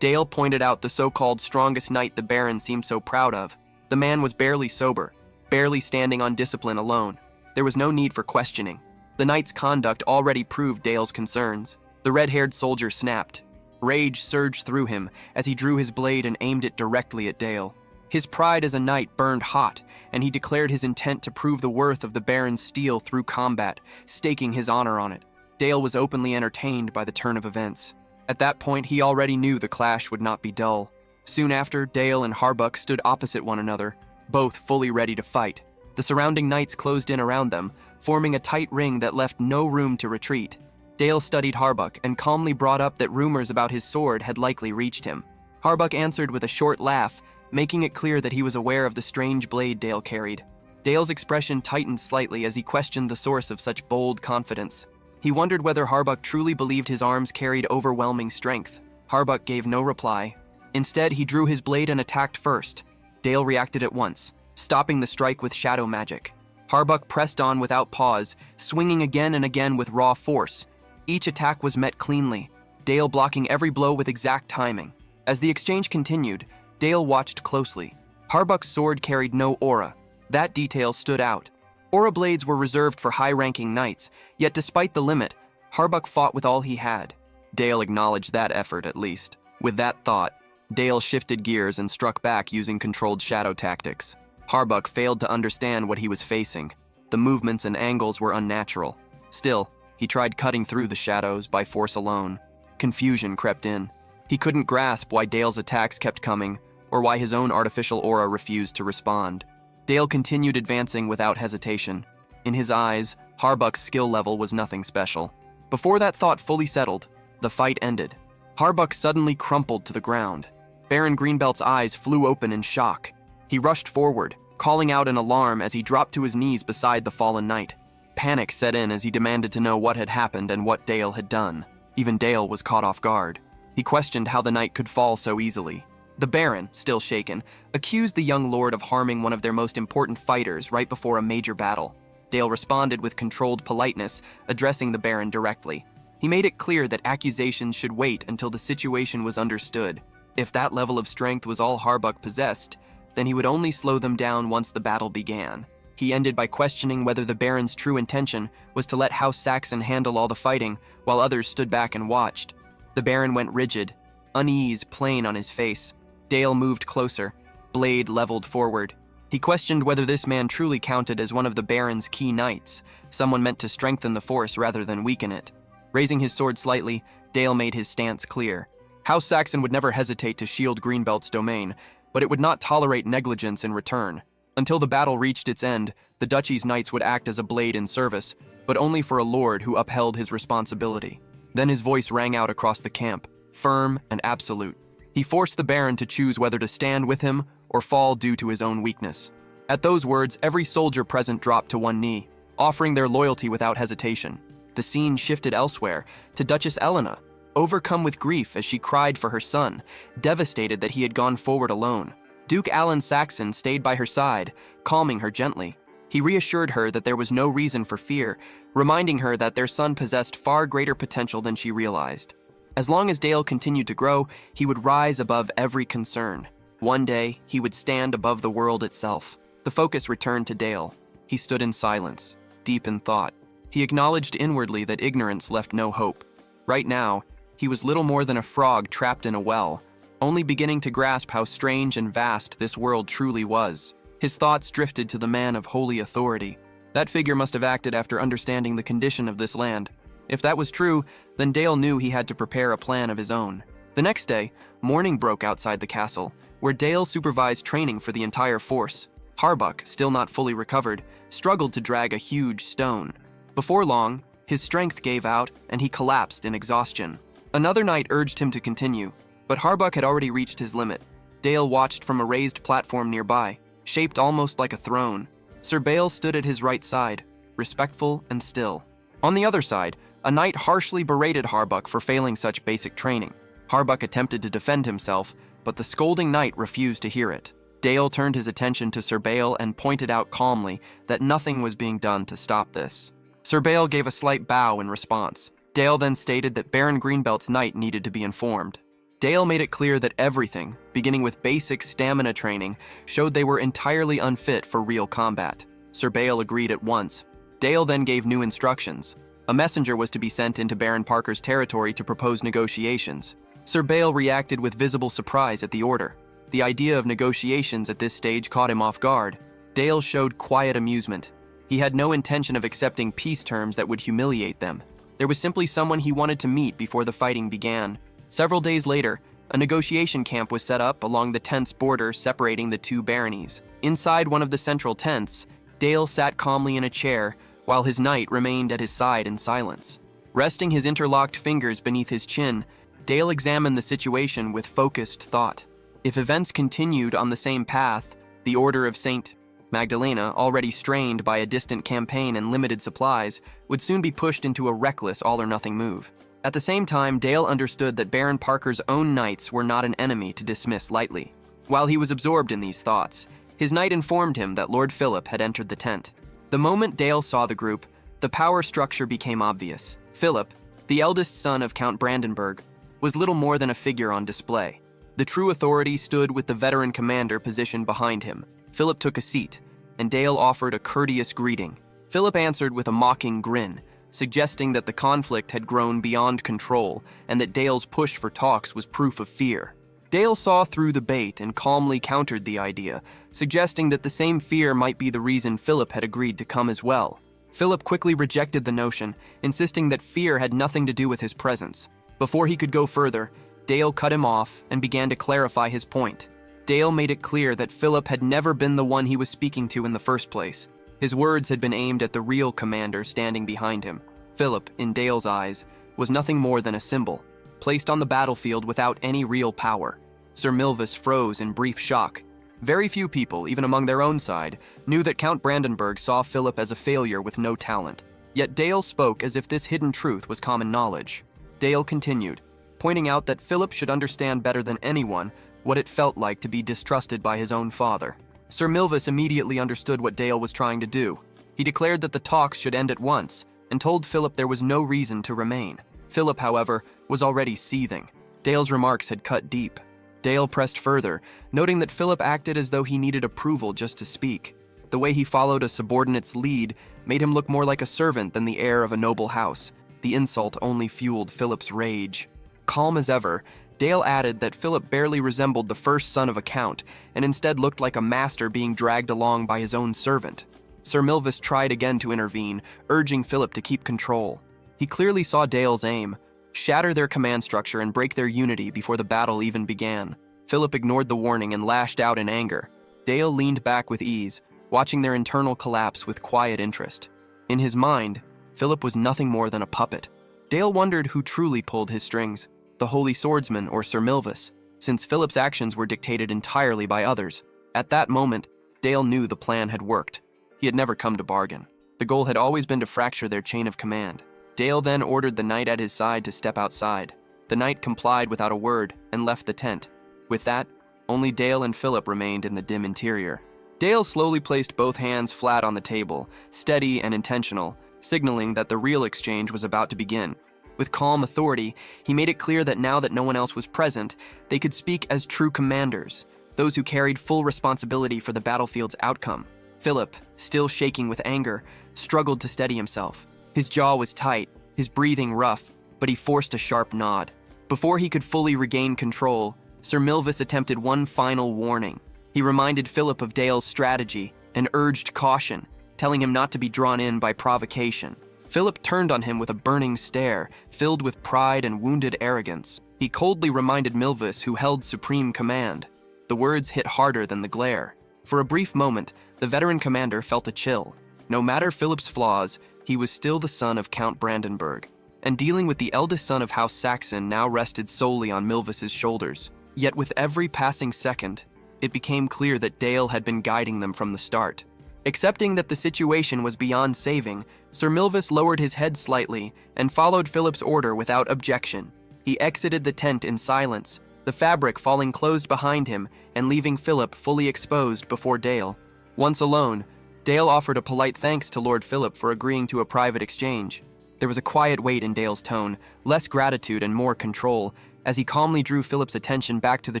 Dale pointed out the so-called strongest knight the Baron seemed so proud of. The man was barely sober, barely standing on discipline alone. There was no need for questioning. The knight's conduct already proved Dale's concerns. The red-haired soldier snapped. Rage surged through him as he drew his blade and aimed it directly at Dale. His pride as a knight burned hot, and he declared his intent to prove the worth of the Baron's steel through combat, staking his honor on it. Dale was openly entertained by the turn of events. At that point, he already knew the clash would not be dull. Soon after, Dale and Harbuck stood opposite one another, both fully ready to fight. The surrounding knights closed in around them, forming a tight ring that left no room to retreat. Dale studied Harbuck and calmly brought up that rumors about his sword had likely reached him. Harbuck answered with a short laugh, making it clear that he was aware of the strange blade Dale carried. Dale's expression tightened slightly as he questioned the source of such bold confidence. He wondered whether Harbuck truly believed his arms carried overwhelming strength. Harbuck gave no reply. Instead, he drew his blade and attacked first. Dale reacted at once, stopping the strike with shadow magic. Harbuck pressed on without pause, swinging again and again with raw force. Each attack was met cleanly, Dale blocking every blow with exact timing. As the exchange continued, Dale watched closely. Harbuck's sword carried no aura. That detail stood out. Aura blades were reserved for high-ranking knights, yet despite the limit, Harbuck fought with all he had. Dale acknowledged that effort, at least. With that thought, Dale shifted gears and struck back using controlled shadow tactics. Harbuck failed to understand what he was facing. The movements and angles were unnatural. Still, he tried cutting through the shadows by force alone. Confusion crept in. He couldn't grasp why Dale's attacks kept coming, or why his own artificial aura refused to respond. Dale continued advancing without hesitation. In his eyes, Harbuck's skill level was nothing special. Before that thought fully settled, the fight ended. Harbuck suddenly crumpled to the ground. Baron Greenbelt's eyes flew open in shock. He rushed forward, calling out in alarm as he dropped to his knees beside the fallen knight. Panic set in as he demanded to know what had happened and what Dale had done. Even Dale was caught off guard. He questioned how the knight could fall so easily. The Baron, still shaken, accused the young lord of harming one of their most important fighters right before a major battle. Dale responded with controlled politeness, addressing the Baron directly. He made it clear that accusations should wait until the situation was understood. If that level of strength was all Harbuck possessed, then he would only slow them down once the battle began. He ended by questioning whether the Baron's true intention was to let House Saxon handle all the fighting, while others stood back and watched. The Baron went rigid, unease plain on his face. Dale moved closer, blade leveled forward. He questioned whether this man truly counted as one of the Baron's key knights, someone meant to strengthen the force rather than weaken it. Raising his sword slightly, Dale made his stance clear. House Saxon would never hesitate to shield Greenbelt's domain, but it would not tolerate negligence in return. Until the battle reached its end, the duchy's knights would act as a blade in service, but only for a lord who upheld his responsibility. Then his voice rang out across the camp, firm and absolute. He forced the Baron to choose whether to stand with him or fall due to his own weakness. At those words, every soldier present dropped to one knee, offering their loyalty without hesitation. The scene shifted elsewhere, to Duchess Elena. overcome with grief as she cried for her son, devastated that he had gone forward alone. Duke Alan Saxon stayed by her side, calming her gently. He reassured her that there was no reason for fear, reminding her that their son possessed far greater potential than she realized. As long as Dale continued to grow, he would rise above every concern. One day, he would stand above the world itself. The focus returned to Dale. He stood in silence, deep in thought. He acknowledged inwardly that ignorance left no hope. Right now, he was little more than a frog trapped in a well, only beginning to grasp how strange and vast this world truly was. His thoughts drifted to the man of holy authority. That figure must have acted after understanding the condition of this land. If that was true, then Dale knew he had to prepare a plan of his own. The next day, morning broke outside the castle, where Dale supervised training for the entire force. Harbuck, still not fully recovered, struggled to drag a huge stone. Before long, his strength gave out and he collapsed in exhaustion. Another knight urged him to continue, but Harbuck had already reached his limit. Dale watched from a raised platform nearby, shaped almost like a throne. Sir Bale stood at his right side, respectful and still. On the other side, a knight harshly berated Harbuck for failing such basic training. Harbuck attempted to defend himself, but the scolding knight refused to hear it. Dale turned his attention to Sir Bale and pointed out calmly that nothing was being done to stop this. Sir Bale gave a slight bow in response. Dale then stated that Baron Greenbelt's knight needed to be informed. Dale made it clear that everything, beginning with basic stamina training, showed they were entirely unfit for real combat. Sir Bale agreed at once. Dale then gave new instructions. A messenger was to be sent into Baron Parker's territory to propose negotiations. Sir Bale reacted with visible surprise at the order. The idea of negotiations at this stage caught him off guard. Dale showed quiet amusement. He had no intention of accepting peace terms that would humiliate them. There was simply someone he wanted to meet before the fighting began. Several days later, a negotiation camp was set up along the tense border separating the two baronies. Inside one of the central tents, Dale sat calmly in a chair, while his knight remained at his side in silence. Resting his interlocked fingers beneath his chin, Dale examined the situation with focused thought. If events continued on the same path, the Order of St. Magdalena, already strained by a distant campaign and limited supplies, would soon be pushed into a reckless all-or-nothing move. At the same time, Dale understood that Baron Parker's own knights were not an enemy to dismiss lightly. While he was absorbed in these thoughts, his knight informed him that Lord Philip had entered the tent. The moment Dale saw the group, the power structure became obvious. Philip, the eldest son of Count Brandenburg, was little more than a figure on display. The true authority stood with the veteran commander positioned behind him. Philip took a seat, and Dale offered a courteous greeting. Philip answered with a mocking grin, suggesting that the conflict had grown beyond control and that Dale's push for talks was proof of fear. Dale saw through the bait and calmly countered the idea, suggesting that the same fear might be the reason Philip had agreed to come as well. Philip quickly rejected the notion, insisting that fear had nothing to do with his presence. Before he could go further, Dale cut him off and began to clarify his point. Dale made it clear that Philip had never been the one he was speaking to in the first place. His words had been aimed at the real commander standing behind him. Philip, in Dale's eyes, was nothing more than a symbol, placed on the battlefield without any real power. Sir Milvis froze in brief shock. Very few people, even among their own side, knew that Count Brandenburg saw Philip as a failure with no talent. Yet Dale spoke as if this hidden truth was common knowledge. Dale continued, pointing out that Philip should understand better than anyone what it felt like to be distrusted by his own father. Sir Milvis immediately understood what Dale was trying to do. He declared that the talks should end at once, and told Philip there was no reason to remain. Philip, however, was already seething. Dale's remarks had cut deep. Dale pressed further, noting that Philip acted as though he needed approval just to speak. The way he followed a subordinate's lead made him look more like a servant than the heir of a noble house. The insult only fueled Philip's rage. Calm as ever, Dale added that Philip barely resembled the first son of a count, and instead looked like a master being dragged along by his own servant. Sir Milvis tried again to intervene, urging Philip to keep control. He clearly saw Dale's aim: shatter their command structure and break their unity before the battle even began. Philip ignored the warning and lashed out in anger. Dale leaned back with ease, watching their internal collapse with quiet interest. In his mind, Philip was nothing more than a puppet. Dale wondered who truly pulled his strings, the Holy Swordsman or Sir Milvis, since Philip's actions were dictated entirely by others. At that moment, Dale knew the plan had worked. He had never come to bargain. The goal had always been to fracture their chain of command. Dale then ordered the knight at his side to step outside. The knight complied without a word and left the tent. With that, only Dale and Philip remained in the dim interior. Dale slowly placed both hands flat on the table, steady and intentional, signaling that the real exchange was about to begin. With calm authority, he made it clear that now that no one else was present, they could speak as true commanders, those who carried full responsibility for the battlefield's outcome. Philip, still shaking with anger, struggled to steady himself. His jaw was tight, his breathing rough, but he forced a sharp nod. Before he could fully regain control, Sir Milvis attempted one final warning. He reminded Philip of Dale's strategy and urged caution, telling him not to be drawn in by provocation. Philip turned on him with a burning stare, filled with pride and wounded arrogance. He coldly reminded Milvis who held supreme command. The words hit harder than the glare. For a brief moment, the veteran commander felt a chill. No matter Philip's flaws, he was still the son of Count Brandenburg, and dealing with the eldest son of House Saxon now rested solely on Milvis's shoulders. Yet with every passing second, it became clear that Dale had been guiding them from the start. Accepting that the situation was beyond saving, Sir Milvis lowered his head slightly and followed Philip's order without objection. He exited the tent in silence, the fabric falling closed behind him and leaving Philip fully exposed before Dale. Once alone, Dale offered a polite thanks to Lord Philip for agreeing to a private exchange. There was a quiet weight in Dale's tone, less gratitude and more control, as he calmly drew Philip's attention back to the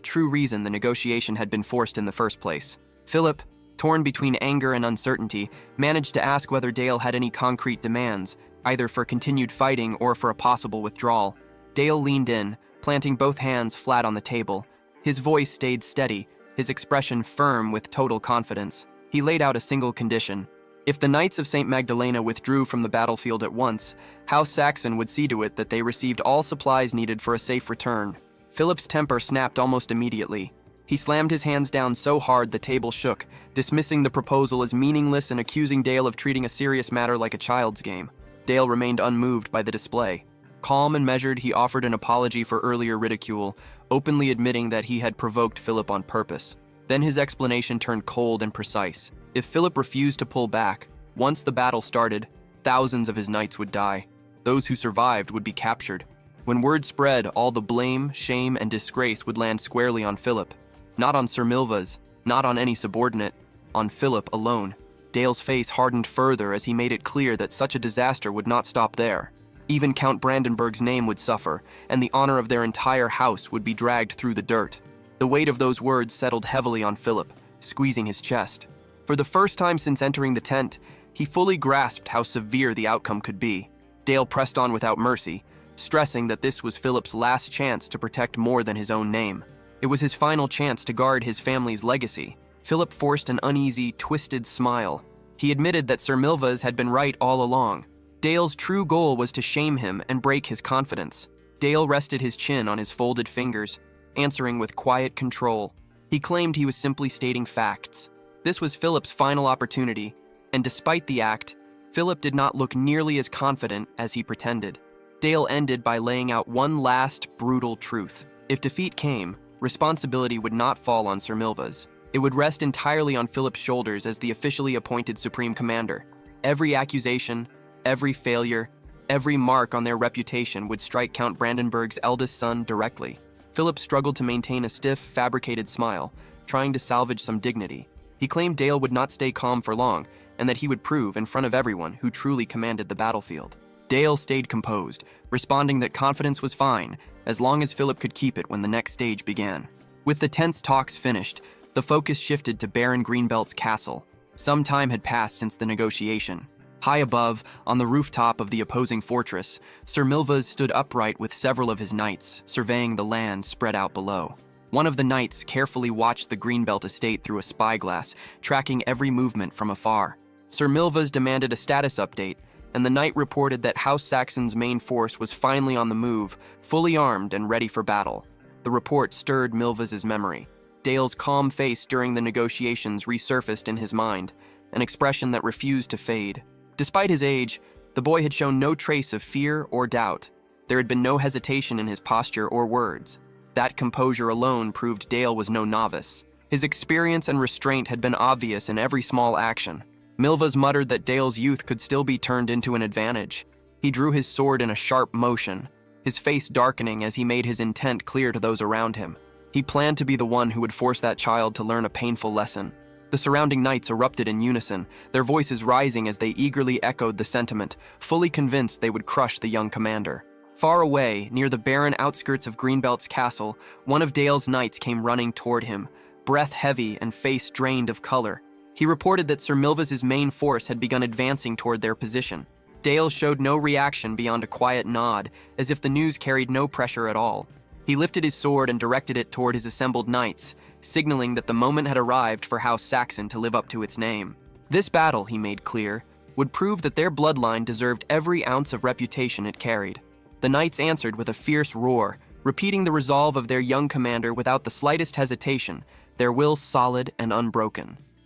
true reason the negotiation had been forced in the first place. Philip, torn between anger and uncertainty, managed to ask whether Dale had any concrete demands, either for continued fighting or for a possible withdrawal. Dale leaned in, planting both hands flat on the table. His voice stayed steady, his expression firm with total confidence. He laid out a single condition. If the Knights of St. Magdalena withdrew from the battlefield at once, House Saxon would see to it that they received all supplies needed for a safe return. Philip's temper snapped almost immediately. He slammed his hands down so hard the table shook, dismissing the proposal as meaningless and accusing Dale of treating a serious matter like a child's game. Dale remained unmoved by the display. Calm and measured, he offered an apology for earlier ridicule, openly admitting that he had provoked Philip on purpose. Then his explanation turned cold and precise. If Philip refused to pull back, once the battle started, thousands of his knights would die. Those who survived would be captured. When word spread, all the blame, shame, and disgrace would land squarely on Philip. Not on Sir Milvas, not on any subordinate, on Philip alone. Dale's face hardened further as he made it clear that such a disaster would not stop there. Even Count Brandenburg's name would suffer, and the honor of their entire house would be dragged through the dirt. The weight of those words settled heavily on Philip, squeezing his chest. For the first time since entering the tent, he fully grasped how severe the outcome could be. Dale pressed on without mercy, stressing that this was Philip's last chance to protect more than his own name. It was his final chance to guard his family's legacy. Philip forced an uneasy, twisted smile. He admitted that Sir Milvas had been right all along. Dale's true goal was to shame him and break his confidence. Dale rested his chin on his folded fingers, answering with quiet control. He claimed he was simply stating facts. This was Philip's final opportunity, and despite the act, Philip did not look nearly as confident as he pretended. Dale ended by laying out one last, brutal truth. If defeat came, responsibility would not fall on Sir Milvas. It would rest entirely on Philip's shoulders as the officially appointed Supreme Commander. Every accusation, every failure, every mark on their reputation would strike Count Brandenburg's eldest son directly. Philip struggled to maintain a stiff, fabricated smile, trying to salvage some dignity. He claimed Dale would not stay calm for long, and that he would prove in front of everyone who truly commanded the battlefield. Dale stayed composed, responding that confidence was fine, as long as Philip could keep it when the next stage began. With the tense talks finished, the focus shifted to Baron Greenbelt's castle. Some time had passed since the negotiation. High above, on the rooftop of the opposing fortress, Sir Milvas stood upright with several of his knights, surveying the land spread out below. One of the knights carefully watched the Greenbelt estate through a spyglass, tracking every movement from afar. Sir Milvas demanded a status update, and the knight reported that House Saxon's main force was finally on the move, fully armed and ready for battle. The report stirred Milvas's memory. Dale's calm face during the negotiations resurfaced in his mind, an expression that refused to fade. Despite his age, the boy had shown no trace of fear or doubt. There had been no hesitation in his posture or words. That composure alone proved Dale was no novice. His experience and restraint had been obvious in every small action. Milvas muttered that Dale's youth could still be turned into an advantage. He drew his sword in a sharp motion, his face darkening as he made his intent clear to those around him. He planned to be the one who would force that child to learn a painful lesson. The surrounding knights erupted in unison, their voices rising as they eagerly echoed the sentiment, fully convinced they would crush the young commander. Far away, near the barren outskirts of Greenbelt's castle, one of Dale's knights came running toward him, breath heavy and face drained of color. He reported that Sir Milva's main force had begun advancing toward their position. Dale showed no reaction beyond a quiet nod, as if the news carried no pressure at all. He lifted his sword and directed it toward his assembled knights, signaling that the moment had arrived for House Saxon to live up to its name. This battle, he made clear, would prove that their bloodline deserved every ounce of reputation it carried. The knights answered with a fierce roar, repeating the resolve of their young commander without the slightest hesitation, their will solid and unbroken.